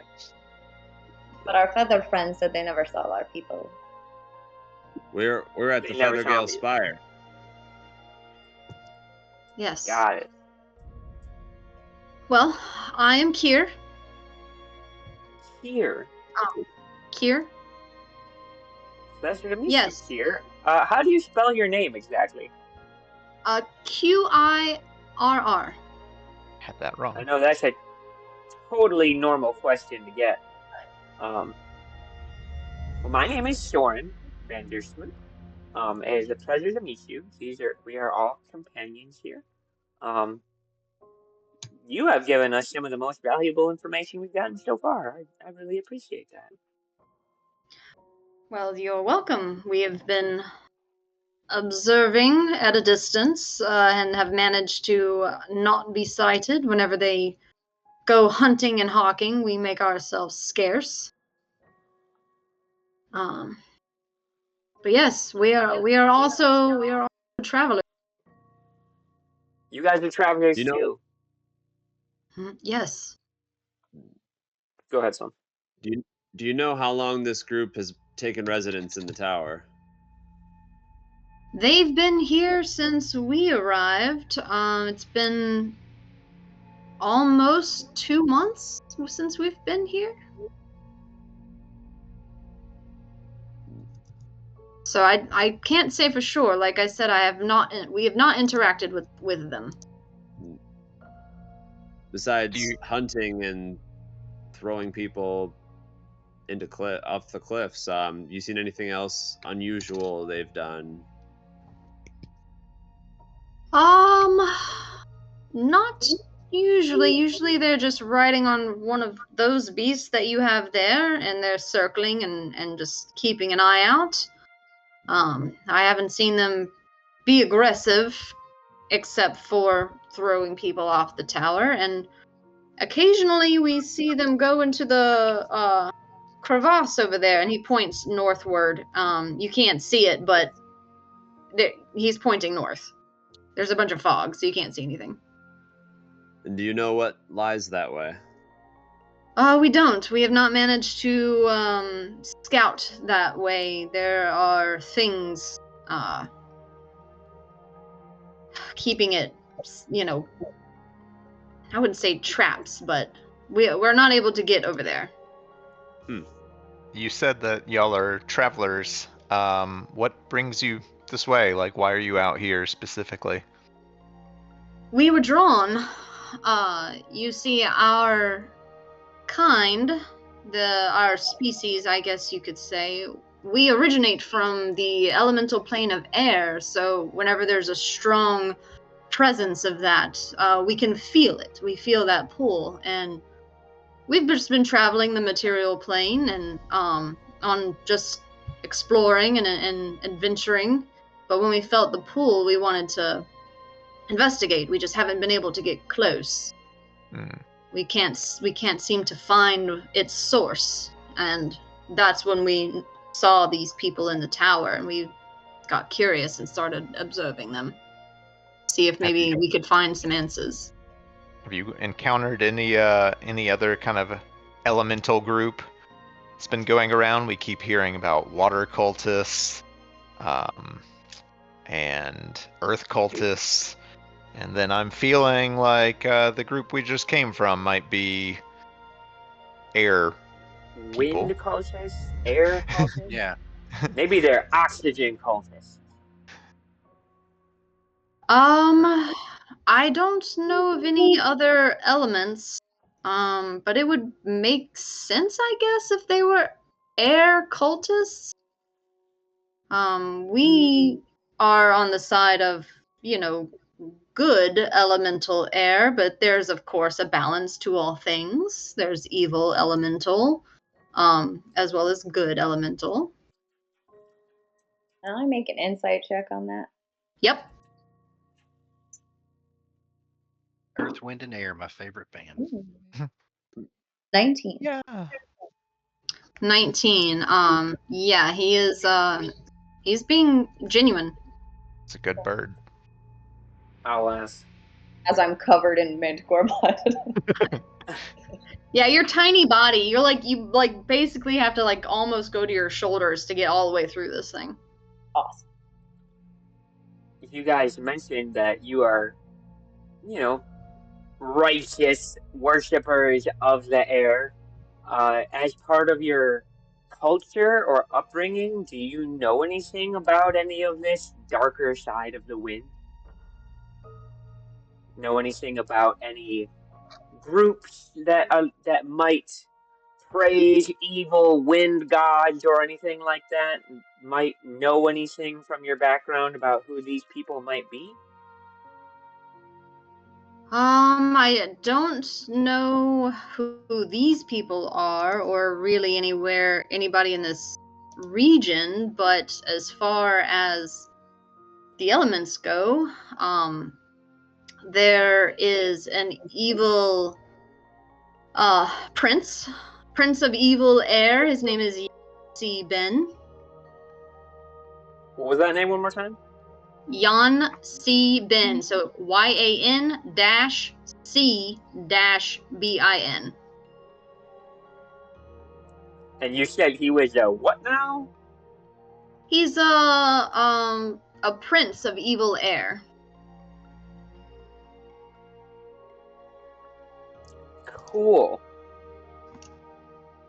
but our feather friends said they never saw our people.
We're at
They
the
never saw
Feathergale
me.
Spire.
Yes.
Got it.
Well, I am Kier.
Here.
Kier?
Pleasure to meet
Yes.
you, here. How do you spell your name exactly?
Qirr.
Had that
I
wrong.
know that's a totally normal question to get. Well, my name is Soren Vandersloot. It is a pleasure to meet you. We are all companions here. You have given us some of the most valuable information we've gotten so far. I really appreciate that.
Well, you're welcome. We have been observing at a distance and have managed to not be sighted whenever they go hunting and hawking. We make ourselves scarce. But yes, we are also travelers.
You guys are travelers
You know-
too.
Yes.
Go ahead, son.
Do you know how long this group has taken residence in the tower?
They've been here since we arrived. It's been almost 2 months since we've been here. So I can't say for sure. Like I said, we have not interacted with them.
Besides
You-
hunting and throwing people into off the cliffs, you seen anything else unusual they've done?
Not usually. Usually they're just riding on one of those beasts that you have there, and they're circling and just keeping an eye out. I haven't seen them be aggressive, except for throwing people off the tower, and occasionally we see them go into the crevasse over there, and he points northward. You can't see it, but he's pointing north. There's a bunch of fog, so you can't see anything.
And do you know what lies that way?
We don't. We have not managed to scout that way. There are things keeping it, I wouldn't say traps, but we're not able to get over there.
You said that y'all are travelers. What brings you this way? Like, why are you out here specifically?
We were drawn. You see, our kind, our species, I guess you could say, we originate from the elemental plane of air. So whenever there's a strong presence of that, we can feel it. We feel that pull, and we've just been traveling the material plane and on just exploring and adventuring. But when we felt the pull, we wanted to investigate. We just haven't been able to get close. We can't seem to find its source, and that's when we saw these people in the tower, and we got curious and started observing them, see if maybe we could find some answers.
Have you encountered any other kind of elemental group that's been going around? We keep hearing about water cultists, and earth cultists. And then I'm feeling like the group we just came from might be air people.
Wind cultists? Air cultists?
Yeah.
Maybe they're oxygen cultists.
I don't know of any other elements. But it would make sense, I guess, if they were air cultists. We are on the side of, good elemental air, but there's of course a balance to all things. There's evil elemental, as well as good elemental.
Can I make an insight check on that?
Yep.
Earth, Wind, and Air, my favorite band.
Ooh. 19.
Yeah.
19. Yeah, he is he's being genuine.
It's a good bird.
I'll ask.
As I'm covered in manticore blood.
Yeah, your tiny body, you basically have to almost go to your shoulders to get all the way through this thing.
Awesome.
You guys mentioned that you are, righteous worshippers of the air. As part of your culture or upbringing, do you know anything about any of this darker side of the wind? Know anything about any groups that might praise evil wind gods or anything like that? Might know anything from your background about who these people might be?
I don't know who these people are or really anybody in this region, but as far as the elements go, there is an evil prince of evil air. His name is C. Ben.
What was that name one more time?
Yan C. Ben. So YAN-C-BIN.
And you said he was a what now?
He's a prince of evil air.
Cool.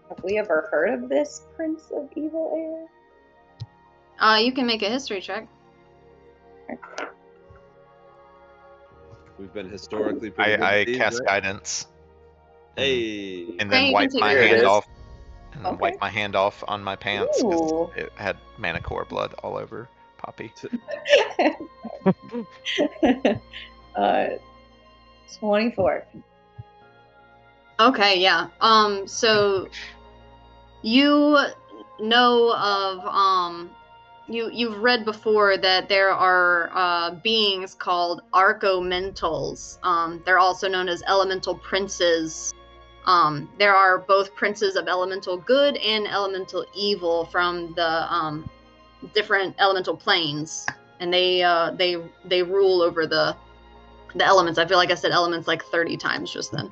Have we ever heard of this Prince of Evil Air?
You can make a history check.
We've been historically pretty good
I
at these,
cast
right?
guidance.
Hey.
And
Okay,
then
you
wipe
can
my
take
it.
hand
There it
off.
is.
And then
Okay.
wipe my hand off on my pants because
Ooh.
it had manicore blood all over Poppy.
24.
Okay, yeah. So you know of you've read before that there are beings called archomentals. They're also known as elemental princes. There are both princes of elemental good and elemental evil from the different elemental planes, and they rule over the elements. I feel like I said elements like 30 times just then.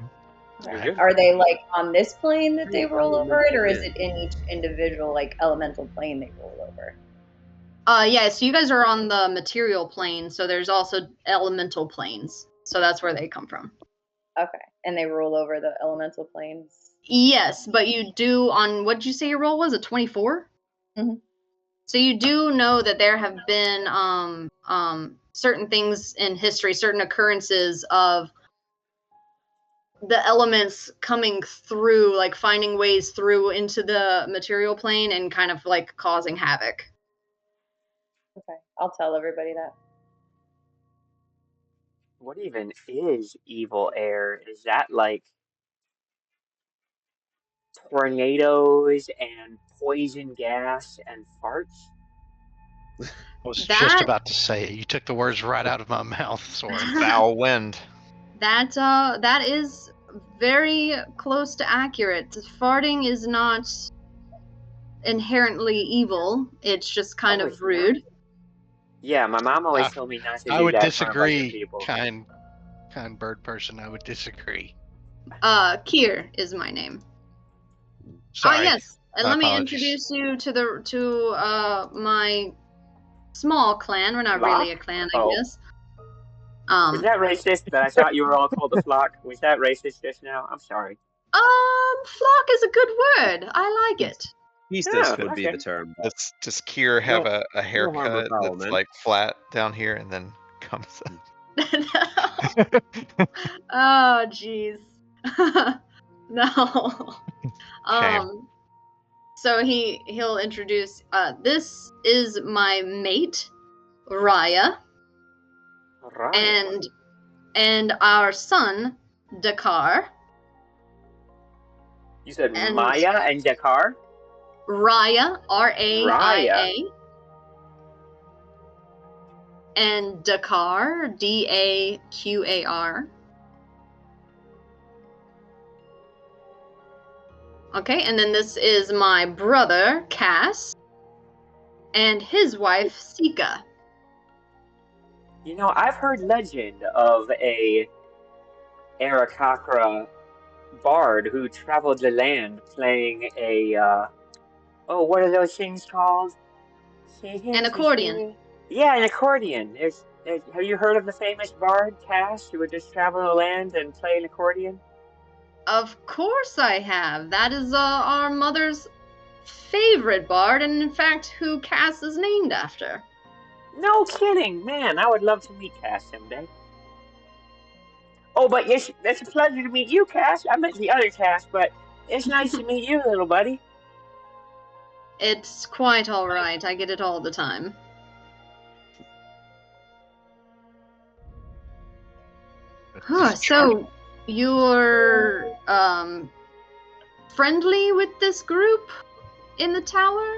You're good.
Are they on this plane that they roll over it, or is it in each individual elemental plane they roll over?
Yeah, so you guys are on the material plane, so there's also elemental planes. So that's where they come from.
Okay, and they roll over the elemental planes.
Yes, but you do on what did you say your roll was? A 24?
Mhm.
So you do know that there have been certain things in history, certain occurrences of the elements coming through, finding ways through into the material plane and kind of causing havoc.
Okay, I'll tell everybody that.
What even is evil air? Is that like tornadoes and poison gas and farts?
I was
That-
just about to say it. You took the words right out of my mouth, Soren.
Foul wind.
That is very close to accurate. Farting is not inherently evil. It's just kind
Oh,
of
it's not?
rude.
Yeah, my mom always
I-
told me not to do
I would
that in front of a bunch of
disagree,
people.
kind bird person. I would disagree.
Kier is my name.
Sorry.
Yes. And
My
let me
apologies.
introduce you to my small clan. We're not really a clan, I
Oh.
guess.
Was that racist that I thought you were all called a flock? Was that racist just now? I'm sorry.
Flock is a good word. I like it.
Pistis
Oh,
would be
okay.
the term.
Does Kier have
No-
a
harm or
haircut
foul,
that's
man.
like flat down here and then comes up?
Oh, jeez. No.
Shame.
So he'll introduce. This is my mate, Raya,
Right.
and our son, Dakar.
You said
and-
Maya and Dakar?
Raya, Raia. And Dakar, Daqar. Okay, and then this is my brother, Cass, and his wife, Sika.
You know, I've heard legend of a Arakakra bard who traveled the land playing a, what are those things called?
An accordion.
Yeah, an accordion. Have you heard of the famous bard, Cass, who would just travel the land and play an accordion?
Of course I have. That is our mother's favorite bard, and in fact, who Cass is named after.
No kidding, man! I would love to meet Cass someday. Oh, but yes, it's a pleasure to meet you, Cass. I met the other Cass, but it's nice to meet you, little buddy.
It's quite all right. I get it all the time. So you're friendly with this group in the tower?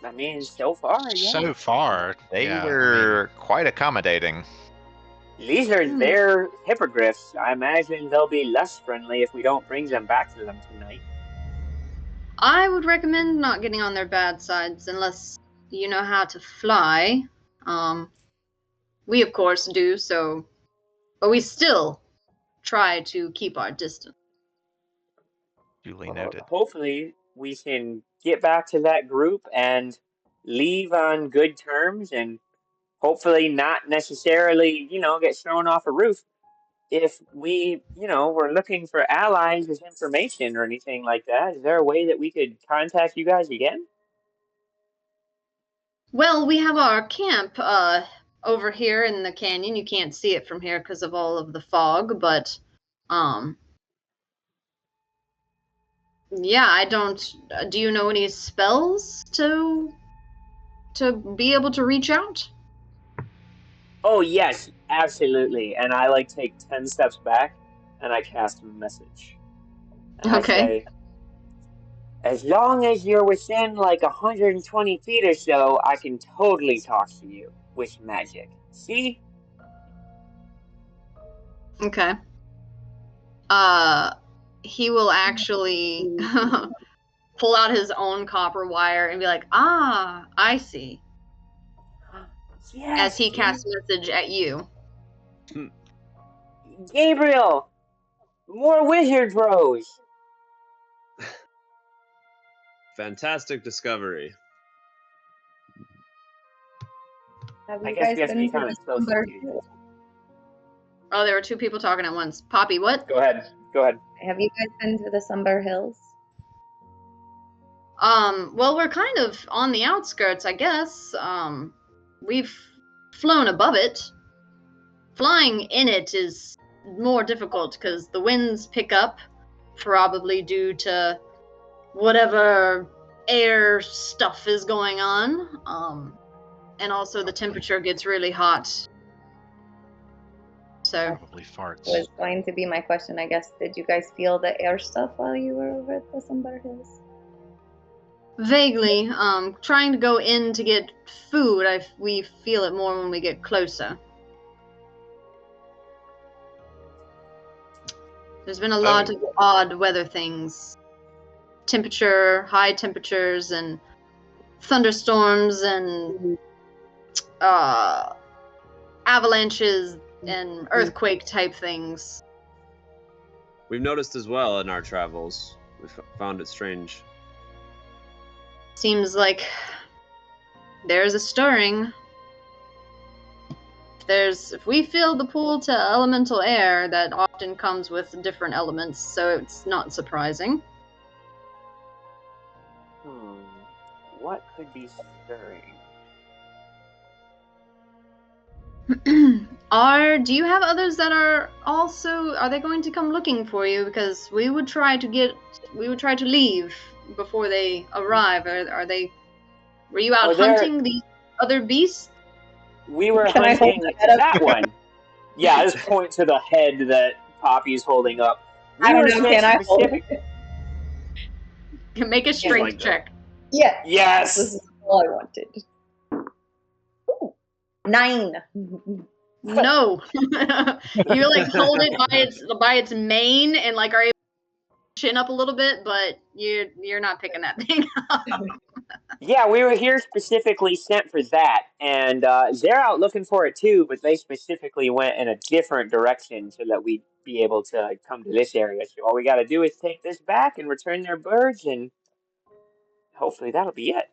I mean, so far, yeah.
So far,
They
yeah, I mean,
were quite accommodating.
These are their hippogriffs. I imagine they'll be less friendly if we don't bring them back to them tonight.
I would recommend not getting on their bad sides unless you know how to fly. We of course do, so, but we still try to keep our distance.
Duly noted.
Hopefully, we can get back to that group and leave on good terms and hopefully not necessarily, get thrown off a roof. If we, were looking for allies with information or anything like that, is there a way that we could contact you guys again?
Well, we have our camp over here in the canyon. You can't see it from here because of all of the fog, but yeah, I don't. Do you know any spells to be able to reach out?
Oh yes, absolutely. And I take 10 steps back and I cast a message. And
Okay.
I say, as long as you're within 120 feet or so, I can totally talk to you with magic. See?
Okay. He will actually pull out his own copper wire and be like, "Ah, I see."
Yes.
As he casts a message at you.
Gabriel, more wizard bros.
Fantastic discovery.
Have
I
you
guess
guys
we have to
been
be
to
kind
the
of close.
Slumber
to you.
Hills?
Oh, there were two people talking at once. Poppy, what?
Go ahead.
Have you guys been to the Slumber Hills?
Well, we're kind of on the outskirts, I guess. We've flown above it. Flying in it is more difficult because the winds pick up, probably due to whatever air stuff is going on. And also the temperature gets really hot. So
probably farts.
Was going to be my question, I guess. Did you guys feel the air stuff while you were over at the Slumber Hills?
vaguely, trying to go in to get food, we feel it more when we get closer. There's been a lot of odd weather things. High temperatures, and thunderstorms, and avalanches, and earthquake type things.
We've noticed as well in our travels. We've found it strange.
Seems like there's a stirring. if we fill the pool to elemental air, that often comes with different elements, so it's not surprising.
What could be stirring?
Do you have others that are they going to come looking for you? Because we would try to leave before they arrive. Were you out hunting these other beasts?
We were
Can I hold
hunting
the head up?
that one. Yeah, I just point to the head that Poppy's holding up.
I don't know, can I hold it?
Make a strength
like
check.
Yeah.
Yes!
This is all I wanted. Ooh, 9.
No. You like hold it by its mane and like are able to chin up a little bit, but you're not picking that thing up.
Yeah, we were here specifically sent for that, and they're out looking for it too, but they specifically went in a different direction so that we'd be able to come to this area. So all we gotta do is take this back and return their birds, and hopefully that'll be it.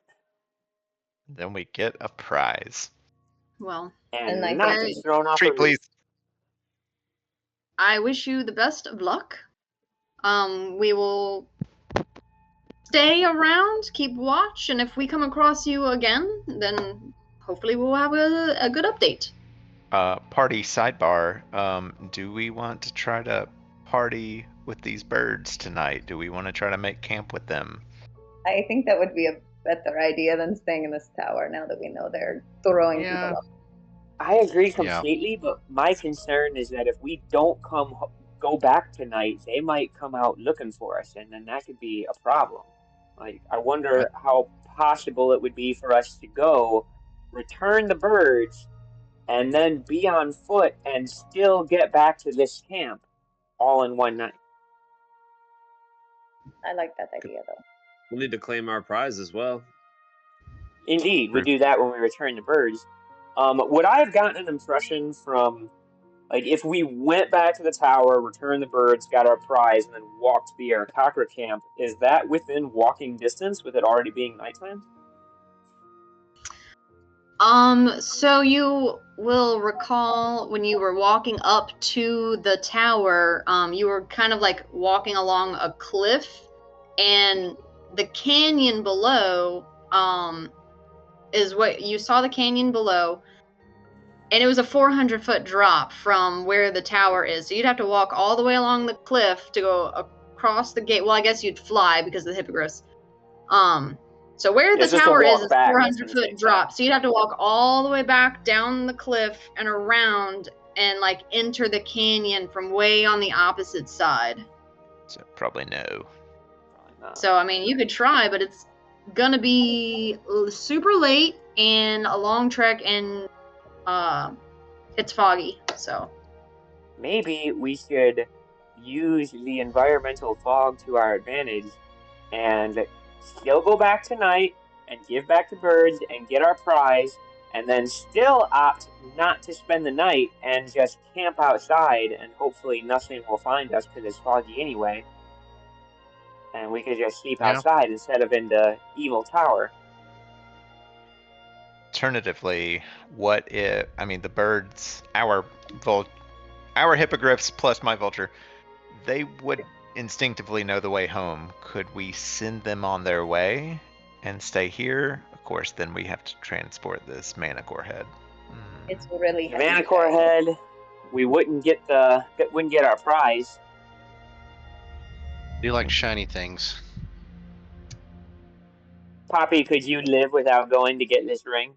Then we get a prize.
Well,
And
I
not
guess-
get thrown off
Treat,
a roof.
please.
I wish you the best of luck. We will stay around, keep watch, and if we come across you again, then hopefully we'll have a good update.
Party sidebar. Do we want to try to party with these birds tonight? Do we want to try to make camp with them?
I think that would be a better idea than staying in this tower now that we know they're throwing
Yeah.
people up.
I agree
Yeah.
completely, but my concern is that if we don't go back tonight, they might come out looking for us, and then that could be a problem. Like, I wonder how possible it would be for us to go, return the birds, and then be on foot and still get back to this camp all in one night.
I like that idea though.
We'll need to claim our prize as well.
Indeed, we do that when we return the birds. Would I have gotten an impression from, like, if we went back to the tower, returned the birds, got our prize, and then walked to the Aarakocra camp, is that within walking distance with it already being nighttime?
So you will recall when you were walking up to the tower, you were kind of like walking along a cliff, and the canyon below, is what you saw the canyon below, and it was a 400-foot drop from where the tower is. So you'd have to walk all the way along the cliff to go across the gate. Well, I guess you'd fly because of the hippogriffs. So where the
It's just a
tower
walk
is
back,
400-foot drop. So you'd have to walk all the way back down the cliff and around and like enter the canyon from way on the opposite side.
So probably no.
Probably not.
So I mean, you could try, but it's gonna be super late and a long trek, and it's foggy. So
Maybe we should use the environmental fog to our advantage and still go back tonight and give back the birds and get our prize, and then still opt not to spend the night and just camp outside, and hopefully nothing will find us because it's foggy anyway. And we could just sleep
Yeah.
outside instead of in the evil tower.
Alternatively, what if, I mean, the birds, our hippogriffs plus my vulture, they would instinctively know the way home. Could we send them on their way and stay here? Of course, then we have to transport this Manicore head.
It's really heavy.
Manicore head, we wouldn't get our prize.
Do you like shiny things?
Poppy, could you live without going to get this ring?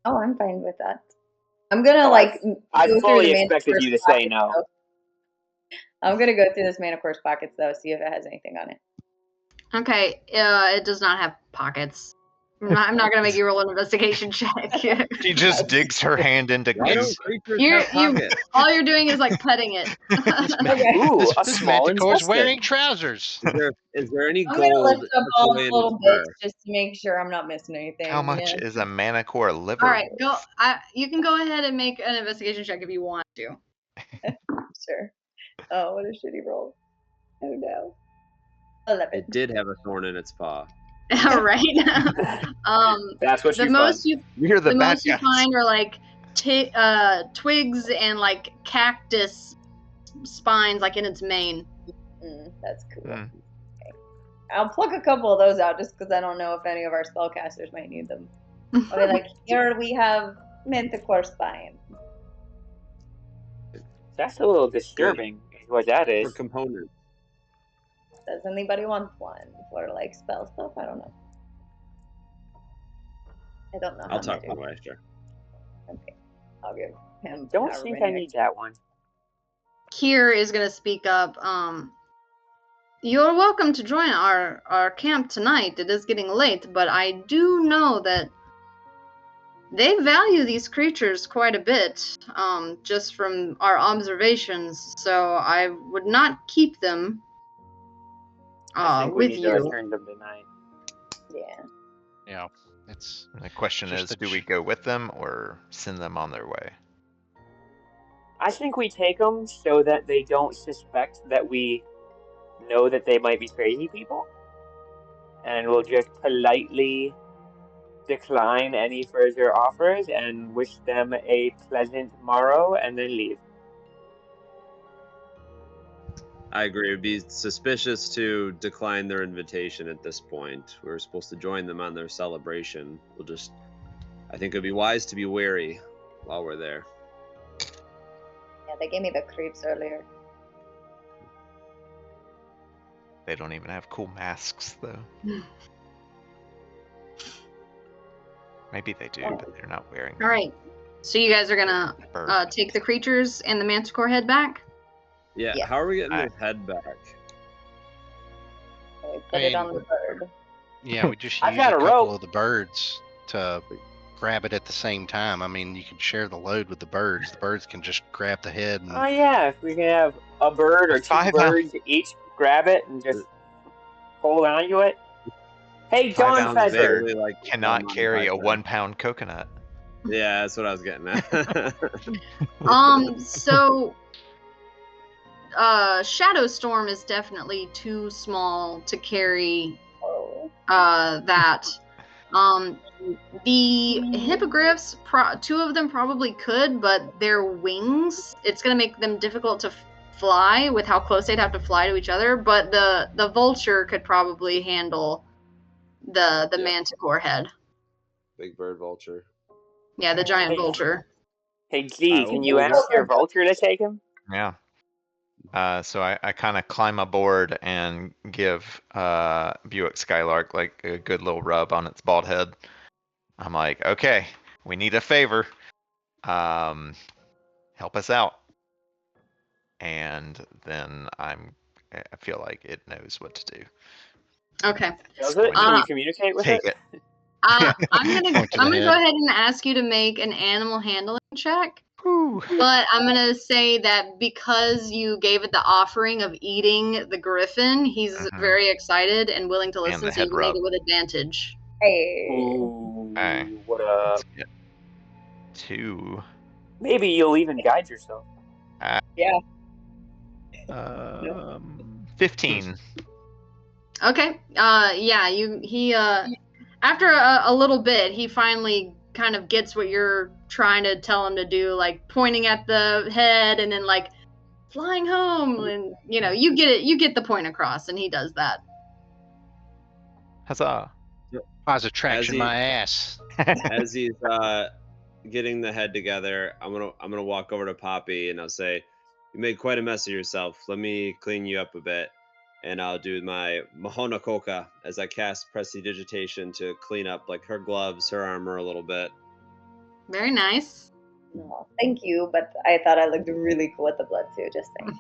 Oh, I'm fine with that. I'm gonna
Oh,
like
I
go through
fully
the
expected
Manicore's
you to say
pockets,
no.
though. I'm gonna go through this Manicore's pockets though, see if it has anything on it.
okay, it does not have pockets. I'm not gonna make you roll an investigation check.
She just digs her hand into
Why don't
goose.
creatures
You're-
have
you-
pockets?
All you're doing is like petting it.
Okay.
Ooh, a
This
small
Manticore's
intestine.
wearing trousers.
Is there any
I'm gonna
gold?
lift up all
tucked away
the
in
little
its
bits
fur?
just to make sure I'm not missing anything.
How much
yeah.
is a Manicore liver?
All right, go. You can go ahead and make an investigation check if you want to.
Sure. Oh, what a shitty roll. Oh no. 11.
It did have a thorn in its paw.
All right.
That's what
The
you
most
fun.
you
You're the bad
most you
guys.
find are like twigs and like cactus spines like in its mane.
That's cool.
Mm.
Okay. I'll pluck a couple of those out just because I don't know if any of our spellcasters might need them. I'll be like, here we have manticore spine.
That's a little disturbing, is what that
For
is.
components.
Does anybody want one for like spell stuff? I don't know. I don't know.
I'll
how
talk to
magic-
my master.
Okay, I'll give him.
Don't
however
think
many
I need that one.
Kier is gonna speak up. You're welcome to join our camp tonight. It is getting late, but I do know that they value these creatures quite a bit, just from our observations. So I would not keep them
I think we
with
need to
you.
return them tonight.
Yeah.
Yeah, it's
And the question
Just
is,
the
do we go with them or send them on their way?
I think we take them so that they don't suspect that we know that they might be crazy people, and we'll just politely decline any further offers and wish them a pleasant morrow and then leave.
I agree. It would be suspicious to decline their invitation at this point. We're supposed to join them on their celebration. I think it would be wise to be wary while we're there.
Yeah, they gave me the creeps earlier.
They don't even have cool masks, though. Maybe they do, but they're not wearing them.
All right. So you guys are gonna
Bird.
take the creatures and the manticore head back.
Yeah,
Yeah.
how are we getting
I-
the head back?
So we put it on the bird.
yeah. We just
I've
use
got
a
a
couple
rope.
of the birds to grab it at the same time. I mean, you can share the load with the birds. The birds can just grab the head and
Oh yeah, if we can have a bird or two
5
birds each grab it and just hold on to it. Hey,
5
Dawn
ounce
Feather!
bird
like
Cannot
Monty
carry a
Python.
1-pound coconut.
Yeah, that's what I was getting at.
So Shadow Storm is definitely too small to carry
Oh.
that. The hippogriffs, 2 of them probably could, but their wings, it's gonna make them difficult to fly with how close they'd have to fly to each other. But the vulture could probably handle the
Yeah.
manticore head.
Big bird vulture.
Yeah, the giant
Hey.
vulture.
Hey G,
Alright,
can
we'll
you
go
ask your vulture to take him?
Yeah. So I kind of climb aboard and give Buick Skylark like a good little rub on its bald head. I'm like, okay, we need a favor. Help us out. And then I feel like it knows what to do.
Okay.
Does it? Can
Uh,
you communicate with
Take
it?
it.
I'm gonna
Point to the
go
head.
ahead and ask you to make an animal handling check.
Whew.
But I'm gonna say that because you gave it the offering of eating the griffin, he's
Mhm.
very excited and willing to
And
listen,
the
so you
head
can make
rub.
it with advantage.
Hey.
Ooh,
Hey.
what up?
Let's get 2.
Maybe you'll even guide yourself.
15.
Okay. Yeah. He after a little bit, he finally kind of gets what you're trying to tell him to do, like pointing at the head and then like flying home, and you get it. You get the point across, and he does that.
Huzzah.
Cause attraction
he-
my ass.
As he's getting the head together, I'm gonna walk over to Poppy and I'll say, "You made quite a mess of yourself. Let me clean you up a bit." And I'll do my Mahona Koka as I cast Prestidigitation to clean up like her gloves, her armor a little bit.
Very nice.
No, thank you, but I thought I looked really cool with the blood too. Just saying.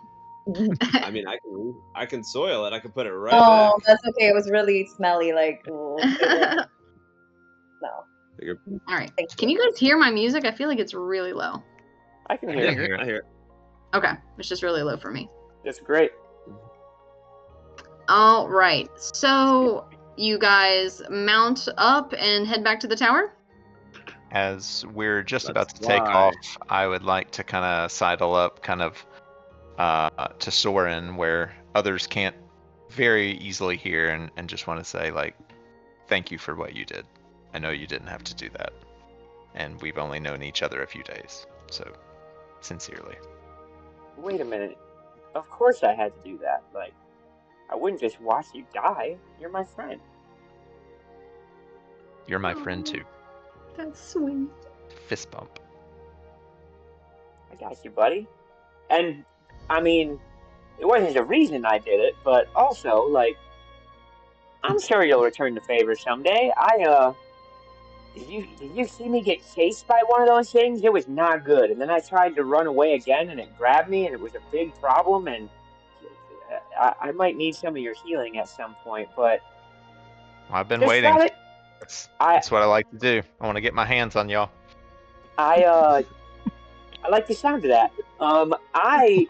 I mean, I can soil it. I can put it right
Oh,
back.
that's okay. It was really smelly. Like, ooh, no.
Figure-
All right.
Thank
Can you guys hear my music? I feel like it's really low.
I can
I
hear
can
it.
hear it.
I hear it.
Okay, it's just really low for me.
That's great.
All right. So you guys mount up and head back to the tower?
As we're just about
Let's
to take
fly.
off, I would like to kind of sidle up kind of to Soren where others can't very easily hear and just want to say like, thank you for what you did. I know you didn't have to do that. and we've only known each other a few days. So, sincerely.
Wait a minute. Of course I had to do that. Like, I wouldn't just watch you die. You're my friend.
You're my friend too.
That's sweet.
Fist bump.
I got you, buddy. And, I mean, it wasn't the reason I did it, but also, like, I'm sure you'll return the favor someday. Did you see me get chased by one of those things? It was not good. And then I tried to run away again, and it grabbed me, and it was a big problem. And I might need some of your healing at some point. But
I've been
just
waiting.
got it.
That's what I like to do. I want to get my hands on y'all.
I like the sound of that. I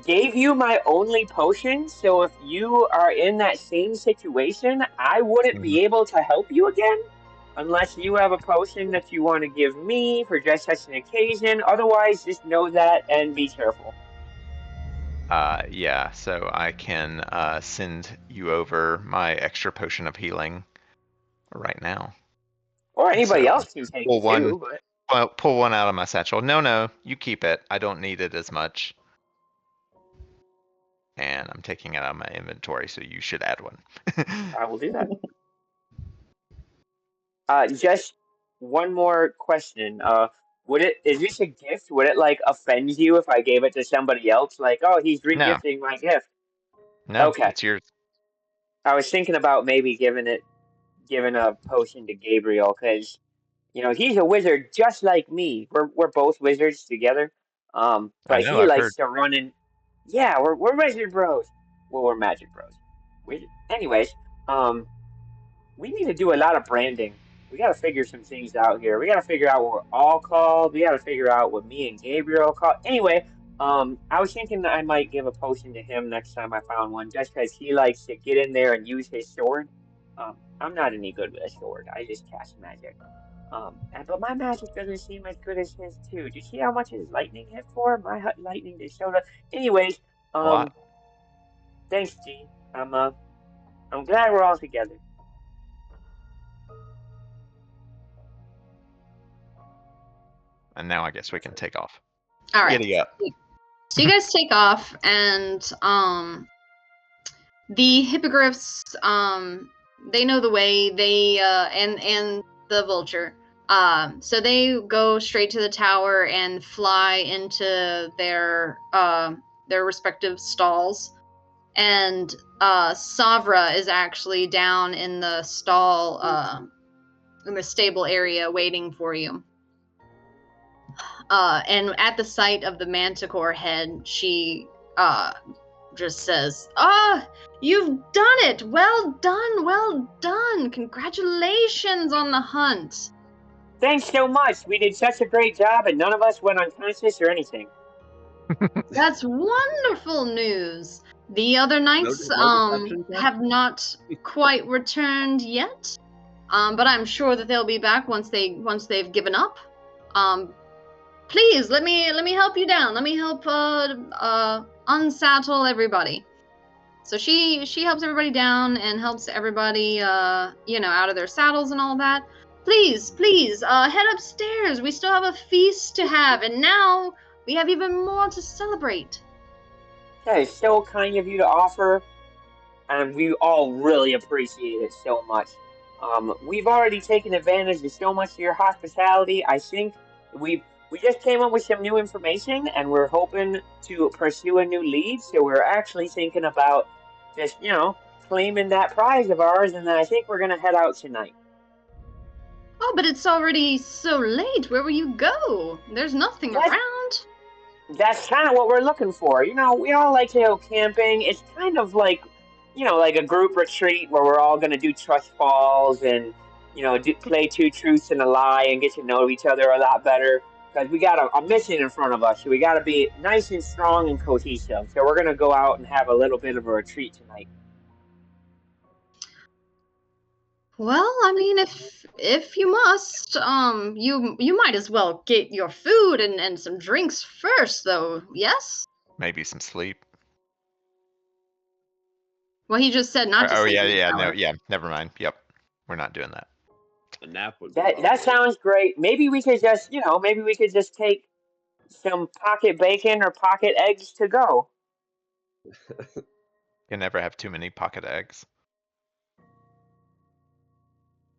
gave you my only potion, so if you are in that same situation, I wouldn't be able to help you again. Unless you have a potion that you want to give me for just such an occasion. Otherwise, just know that and be careful.
Yeah, so I can send you over my extra potion of healing right now.
Or anybody
So,
else can take
pull
it
one.
too. But...
Well, pull one out of my satchel. No, you keep it. I don't need it as much. And I'm taking it out of my inventory, so you should add one.
I will do that. Just one more question. Is this a gift? Would it like offend you if I gave it to somebody else? Like, oh, he's regifting my gift.
No,
Okay.
it's yours.
I was thinking about maybe giving a potion to Gabriel because, he's a wizard just like me. We're both wizards together.
I
But
know,
he
I've
likes
heard.
to run in. Yeah, we're wizard bros. Well, we're magic bros. Anyways, we need to do a lot of branding. We got to figure some things out here. We got to figure out what we're all called. We got to figure out what me and Gabriel call. Anyway, I was thinking that I might give a potion to him next time I found one, just because he likes to get in there and use his sword. I'm not any good with a sword. I just cast magic. But my magic doesn't seem as good as his too. Do you see how much his lightning hit for? My lightning just showed up. Anyways,
A lot.
thanks, G. I'm glad we're all together.
And now I guess we can take off.
All right.
Giddy up.
So you guys take off, and the hippogriffs, they know the way. They and the vulture. So they go straight to the tower and fly into their respective stalls. And Savra is actually down in the stall, in the stable area, waiting for you. And at the sight of the manticore head, she just says, you've done it! Well done! Congratulations on the hunt!
Thanks so much. We did such a great job, and none of us went unconscious or anything.
That's wonderful news. The other knights have not quite returned yet, but I'm sure that they'll be back once they've given up. Please let me help you down. Let me help unsaddle everybody. So she helps everybody down and helps everybody out of their saddles and all that. Please head upstairs. We still have a feast to have, and now we have even more to celebrate.
That is so kind of you to offer, and we all really appreciate it so much. We've already taken advantage of so much of your hospitality. I think we just came up with some new information, and we're hoping to pursue a new lead. So we're actually thinking about just, claiming that prize of ours, and then I think we're gonna head out tonight.
Oh, but it's already so late. Where will you go? There's nothing around.
That's kind of what we're looking for. We all like to go camping. It's kind of like, like a group retreat where we're all going to do trust falls and, play two truths and a lie and get to know each other a lot better. Because we got a mission in front of us. So we got to be nice and strong and cohesive. So we're going to go out and have a little bit of a retreat tonight.
Well, I mean, if you must, you might as well get your food and some drinks first, though. Yes.
Maybe some sleep.
Well, he just said not to sleep.
Yeah. No, yeah. Never mind. Yep, we're not doing that.
A nap would be
That
lovely.
sounds great. Maybe we could just, take some pocket bacon or pocket eggs to go.
You never have too many pocket eggs.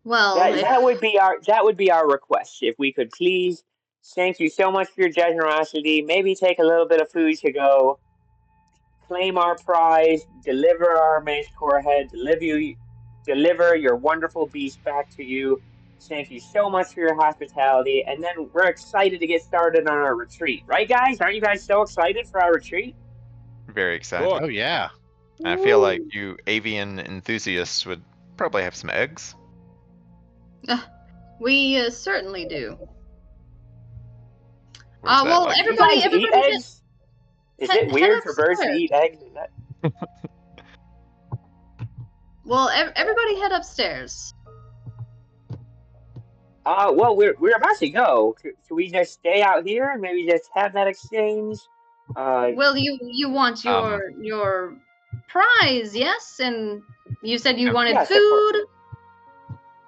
Well,
That would be our request. If we could please, thank you so much for your generosity. Maybe take a little bit of food to go, claim our prize, deliver our Mace Core head, deliver your wonderful beast back to you. Thank you so much for your hospitality, and then we're excited to get started on our retreat. Right, guys? Aren't you guys so excited for our retreat?
Very excited.
Cool.
Oh yeah.
I feel like you avian enthusiasts would probably have some eggs.
we certainly do.
Or is that
well,
like-
You
everybody,
guys eat
everybody,
eggs? Is
head
it weird for birds to
upstairs.
eat eggs? Is that...
well, everybody head upstairs.
Well, we're about to go. Should we just stay out here and maybe just have that exchange?
Well, you want your prize, yes? And you said you wanted
yes, of
food.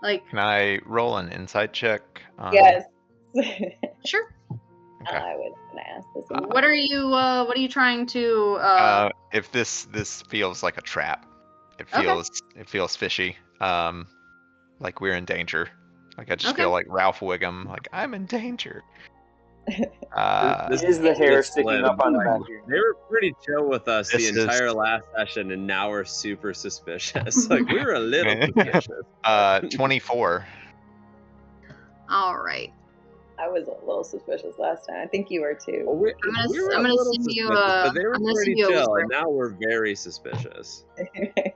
Like,
Can I roll an insight check?
Yes.
sure.
Okay.
I was gonna ask this. one.
What are you trying to?
If this feels like a trap, it
Okay.
feels fishy. Like we're in danger. Like I just
Okay.
feel like Ralph Wiggum. Like I'm in danger.
This is the hair sticking up on the back of your neck.
They were pretty chill with us
This
the
is-
entire last session, and now we're super suspicious. Like we were a little suspicious.
24.
All right.
I was a little suspicious last time. I think you were too.
Well, we were
I'm
a
gonna
little
send you,
suspicious, but they were
I'm gonna
pretty
send you a
chill,
whisper.
and now we're very suspicious.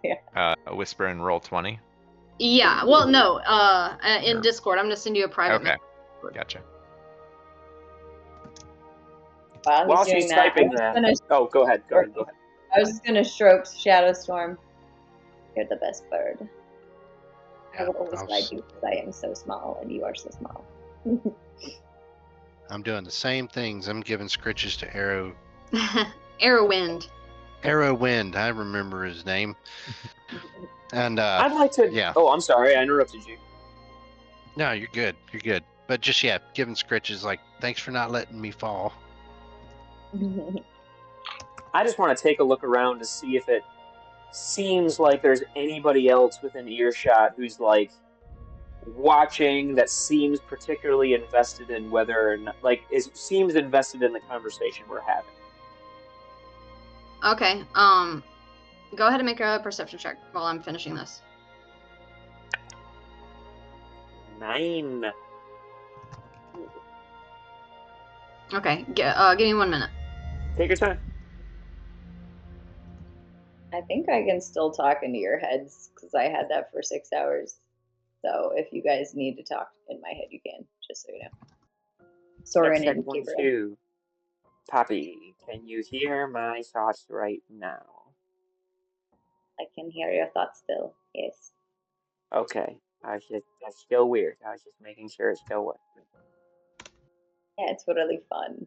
Yeah.
A whisper and roll 20.
Yeah. Well, no. In Discord, I'm gonna send you a private.
Okay. Gotcha.
While she's typing that. Oh, go ahead.
I was just gonna stroke Shadowstorm. You're the best bird. I
Yeah,
will always
I was-
like you because I am so small and you are so small.
I'm doing the same things. I'm giving scritches to
Arrowwind.
Arrowwind. I remember his name. And
I'd like to.
yeah.
Oh, I'm sorry, I interrupted you.
No, you're good. You're good. But just giving scritches like, thanks for not letting me fall.
I just want to take a look around to see if it seems like there's anybody else within earshot who's like watching that seems particularly invested in whether or not, seems invested in the conversation we're having.
Okay. Go ahead and make a perception check while I'm finishing this.
9.
Okay. Give me 1 minute.
Take your time.
I think I can still talk into your heads because I had that for 6 hours. So if you guys need to talk in my head, you can, just so you know. Soren
Check
and
1,
Kira.
2. Poppy, can you hear my thoughts right now?
I can hear your thoughts still. Yes.
Okay. That's still weird. I was just making sure it still worked.
Yeah, it's really fun.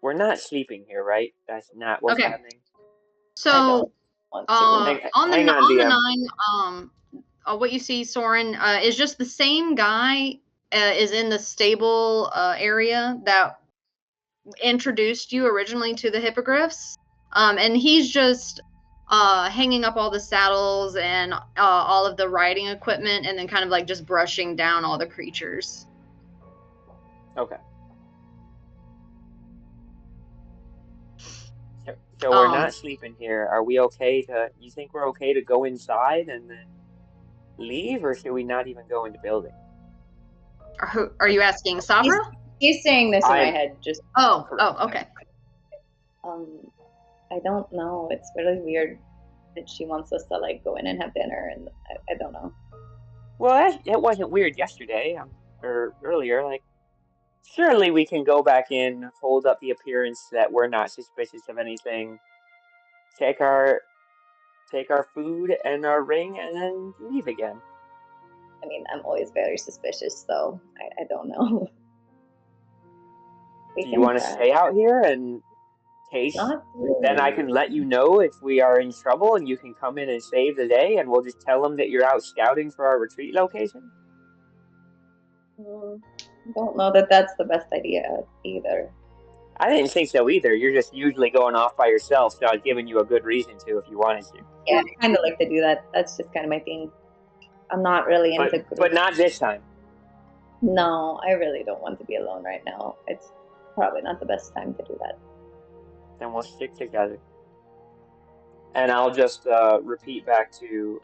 We're not sleeping here, right? That's not what's
Okay.
happening.
So,
Want to.
on the
hang on,
the
DM.
9, what you see, Soren, is just the same guy is in the stable area that introduced you originally to the hippogriffs, and he's just hanging up all the saddles and all of the riding equipment, and then kind of like just brushing down all the creatures.
Okay. So we're not sleeping here. Are we okay to? You think we're okay to go inside and then leave, or should we not even go into building?
Are you asking Sabra?
He's saying this in my
I-
head. Just
Oh, okay.
I don't know. It's really weird that she wants us to like go in and have dinner, and I don't know.
Well, that wasn't weird yesterday or earlier. Like, surely we can go back in, hold up the appearance that we're not suspicious of anything, take our food and our ring, and then leave again.
I mean, I'm always very suspicious, so I don't know.
Do you want to stay out here and taste?
Not really.
Then I can let you know if we are in trouble, and you can come in and save the day, and we'll just tell them that you're out scouting for our retreat location.
Don't know that that's the best idea either.
I didn't think so either. You're just usually going off by yourself, so I was giving you a good reason to if you wanted to.
Yeah, I kind of like to do that. That's just kind of my thing. I'm not really into groups.
But not this time.
No, I really don't want to be alone right now. It's probably not the best time to do that.
Then we'll stick together. And I'll just repeat back to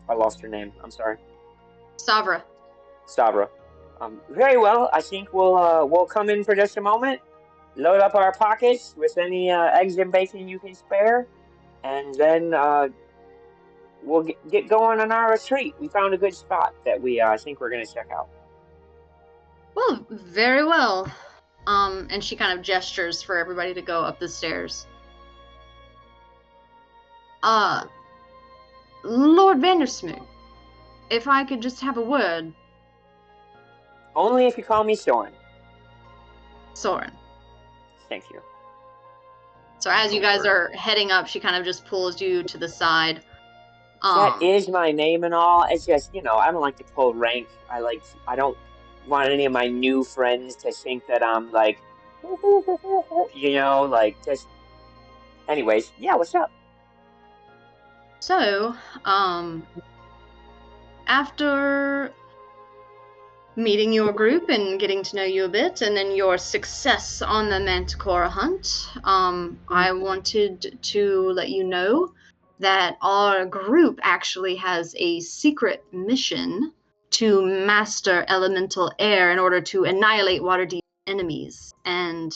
I lost her name. I'm sorry.
Savra.
Sabra. Very well. I think we'll come in for just a moment, load up our pockets with any eggs and bacon you can spare, and then we'll get going on our retreat. We found a good spot that we think we're going to check out.
Well, very well. And she kind of gestures for everybody to go up the stairs. Lord Vandersmoot, if I could just have a word.
Only if you call me Soren.
Soren.
Thank you.
So as you guys are heading up, she kind of just pulls you to the side.
That is my name and all. It's just, I don't like to pull rank. I don't want any of my new friends to think that I'm like, just. Anyways, yeah, what's up?
So, after meeting your group and getting to know you a bit, and then your success on the Manticora hunt, I wanted to let you know that our group actually has a secret mission to master elemental air in order to annihilate Waterdeep enemies. And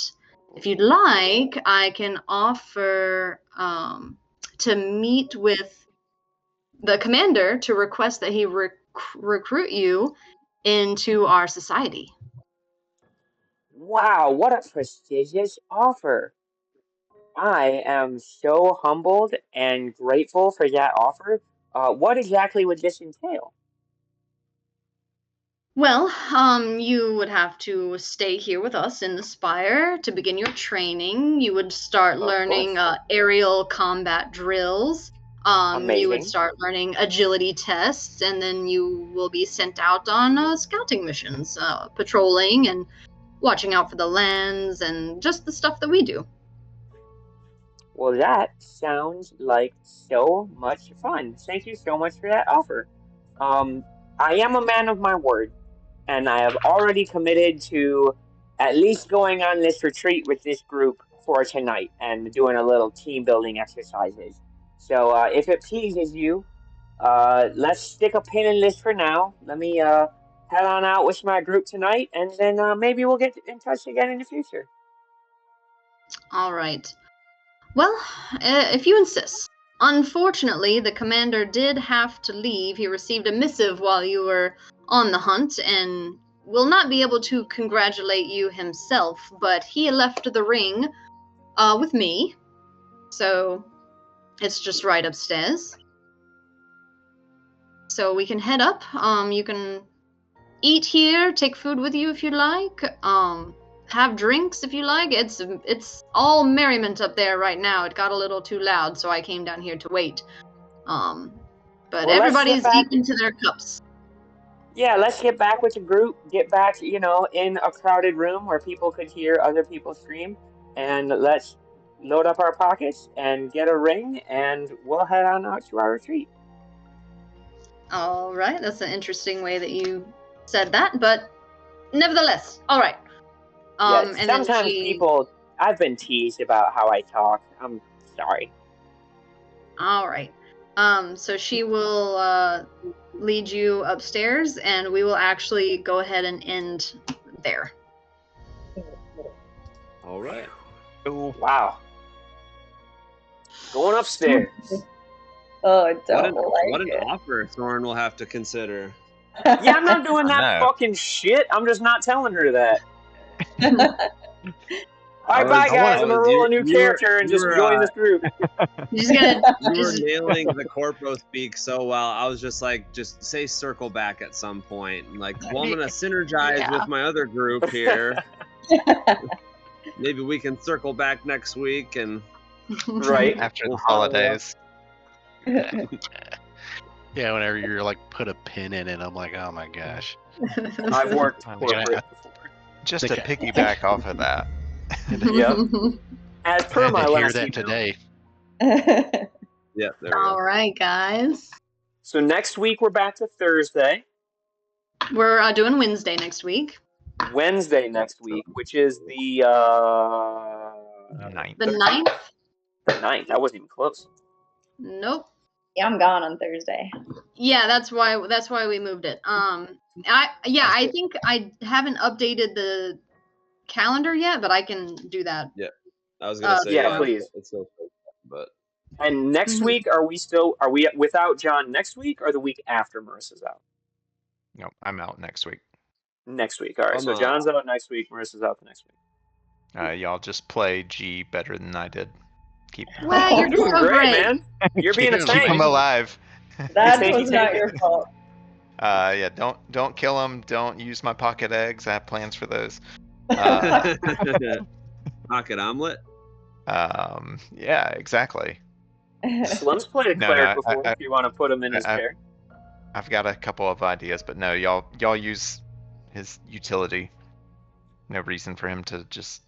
if you'd like, I can offer to meet with the commander to request that he recruit you into our society.
Wow, what a prestigious offer. I am so humbled and grateful for that offer. What exactly would this entail?
Well, you would have to stay here with us in the Spire to begin your training. You would start learning aerial combat drills. You would start learning agility tests, and then you will be sent out on scouting missions, patrolling and watching out for the lands and just the stuff that we do.
Well, that sounds like so much fun. Thank you so much for that offer. I am a man of my word, and I have already committed to at least going on this retreat with this group for tonight and doing a little team building exercises. So if it pleases you, let's stick a pin in this for now. Let me head on out with my group tonight, and then maybe we'll get in touch again in the future.
All right. Well, if you insist. Unfortunately, the commander did have to leave. He received a missive while you were on the hunt and will not be able to congratulate you himself, but he left the ring with me. So it's just right upstairs. So we can head up. You can eat here, take food with you if you like. Have drinks if you like. It's all merriment up there right now. It got a little too loud, so I came down here to wait. But everybody's deep into their cups.
Yeah, let's get back with the group. Get back, in a crowded room where people could hear other people scream, and let's load up our pockets and get a ring, and we'll head on out to our retreat.
All right, that's an interesting way that you said that, but nevertheless, all right.
Yes,
and
sometimes I've been teased about how I talk. I'm sorry.
All right. So she will lead you upstairs, and we will actually go ahead and end there.
All right.
Oh,
wow. Going upstairs.
Oh,
what an offer Soren will have to consider.
Yeah, I'm not doing that fucking shit. I'm just not telling her that. Alright, bye guys. I'm gonna roll a new character and just join this group.
You were
nailing the corpo speak so well. I was just like, just say circle back at some point. I'm like, well, I'm gonna synergize with my other group here. Maybe we can circle back next week and
right
after the holidays. Yeah, whenever you're like put a pin in it, I'm like, oh my gosh.
I've worked
I'm
corporate
gonna-
before.
Just to
Okay.
piggyback off of that.
Yep. As per
Had
my
to hear
last
that
email.
today.
Yeah, there we
All
go.
right, guys.
So next week we're back to Thursday.
We're doing Wednesday next week.
Wednesday next week, which is the
Ninth.
The 9th?
9th. That wasn't even close.
Nope.
Yeah, I'm gone on Thursday.
Yeah, that's why we moved it. I think I haven't updated the calendar yet, but I can do that.
I was gonna say,
yeah, please.
It's still, but
And next
Mhm.
week, are we without John next week or the week after Marissa's out?
No, I'm out next week.
Next week. All right.
I'm
So John's out next week. Marissa's out the next week.
Y'all just play G better than I did. Keep
Wow,
You're
you're
doing
so
great,
great.
man. You're being a
Keep
keep
tank.
them alive.
That
Thank you,
was not
thank
your
you.
fault.
Yeah, don't kill them. Don't use my pocket eggs. I have plans for those. Uh,
pocket omelet.
yeah, exactly.
Slum's played a
No,
cleric
no,
before. If you want to put him in his chair.
I've got a couple of ideas, but no, y'all use his utility. No reason for him to just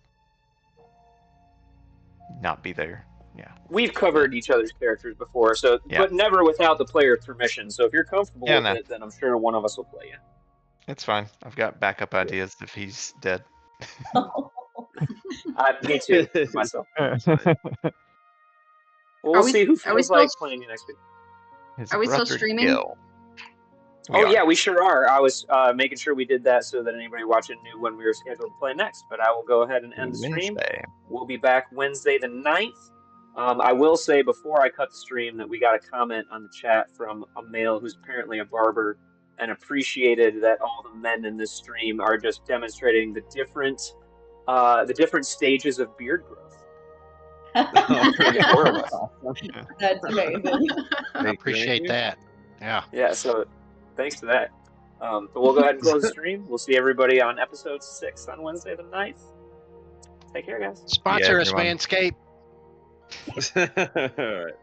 not be there. Yeah.
We've covered each other's characters before, so
Yeah.
but never without the player's permission. So if you're comfortable
Yeah,
with
no.
it, then I'm sure one of us will play you.
It's fine. I've got backup ideas if he's dead.
Me too, myself. Well,
Are
we'll
we-
see who
are we
feels like
still-
playing you next week.
His
Are we still
brother
streaming?
Gil.
Yeah, we sure are. I was making sure we did that so that anybody watching knew when we were scheduled to play next. But I will go ahead and end the stream.
Wednesday.
We'll be back Wednesday the 9th. I will say before I cut the stream that we got a comment on the chat from a male who's apparently a barber and appreciated that all the men in this stream are just demonstrating the different stages of beard growth. Between the four of us.
That's amazing.
I appreciate that. Yeah.
Yeah, so thanks to that. But we'll go ahead and close the stream. We'll see everybody on episode 6 on Wednesday the 9th. Take care, guys.
Sponsor us,
everyone.
Manscaped.
All right.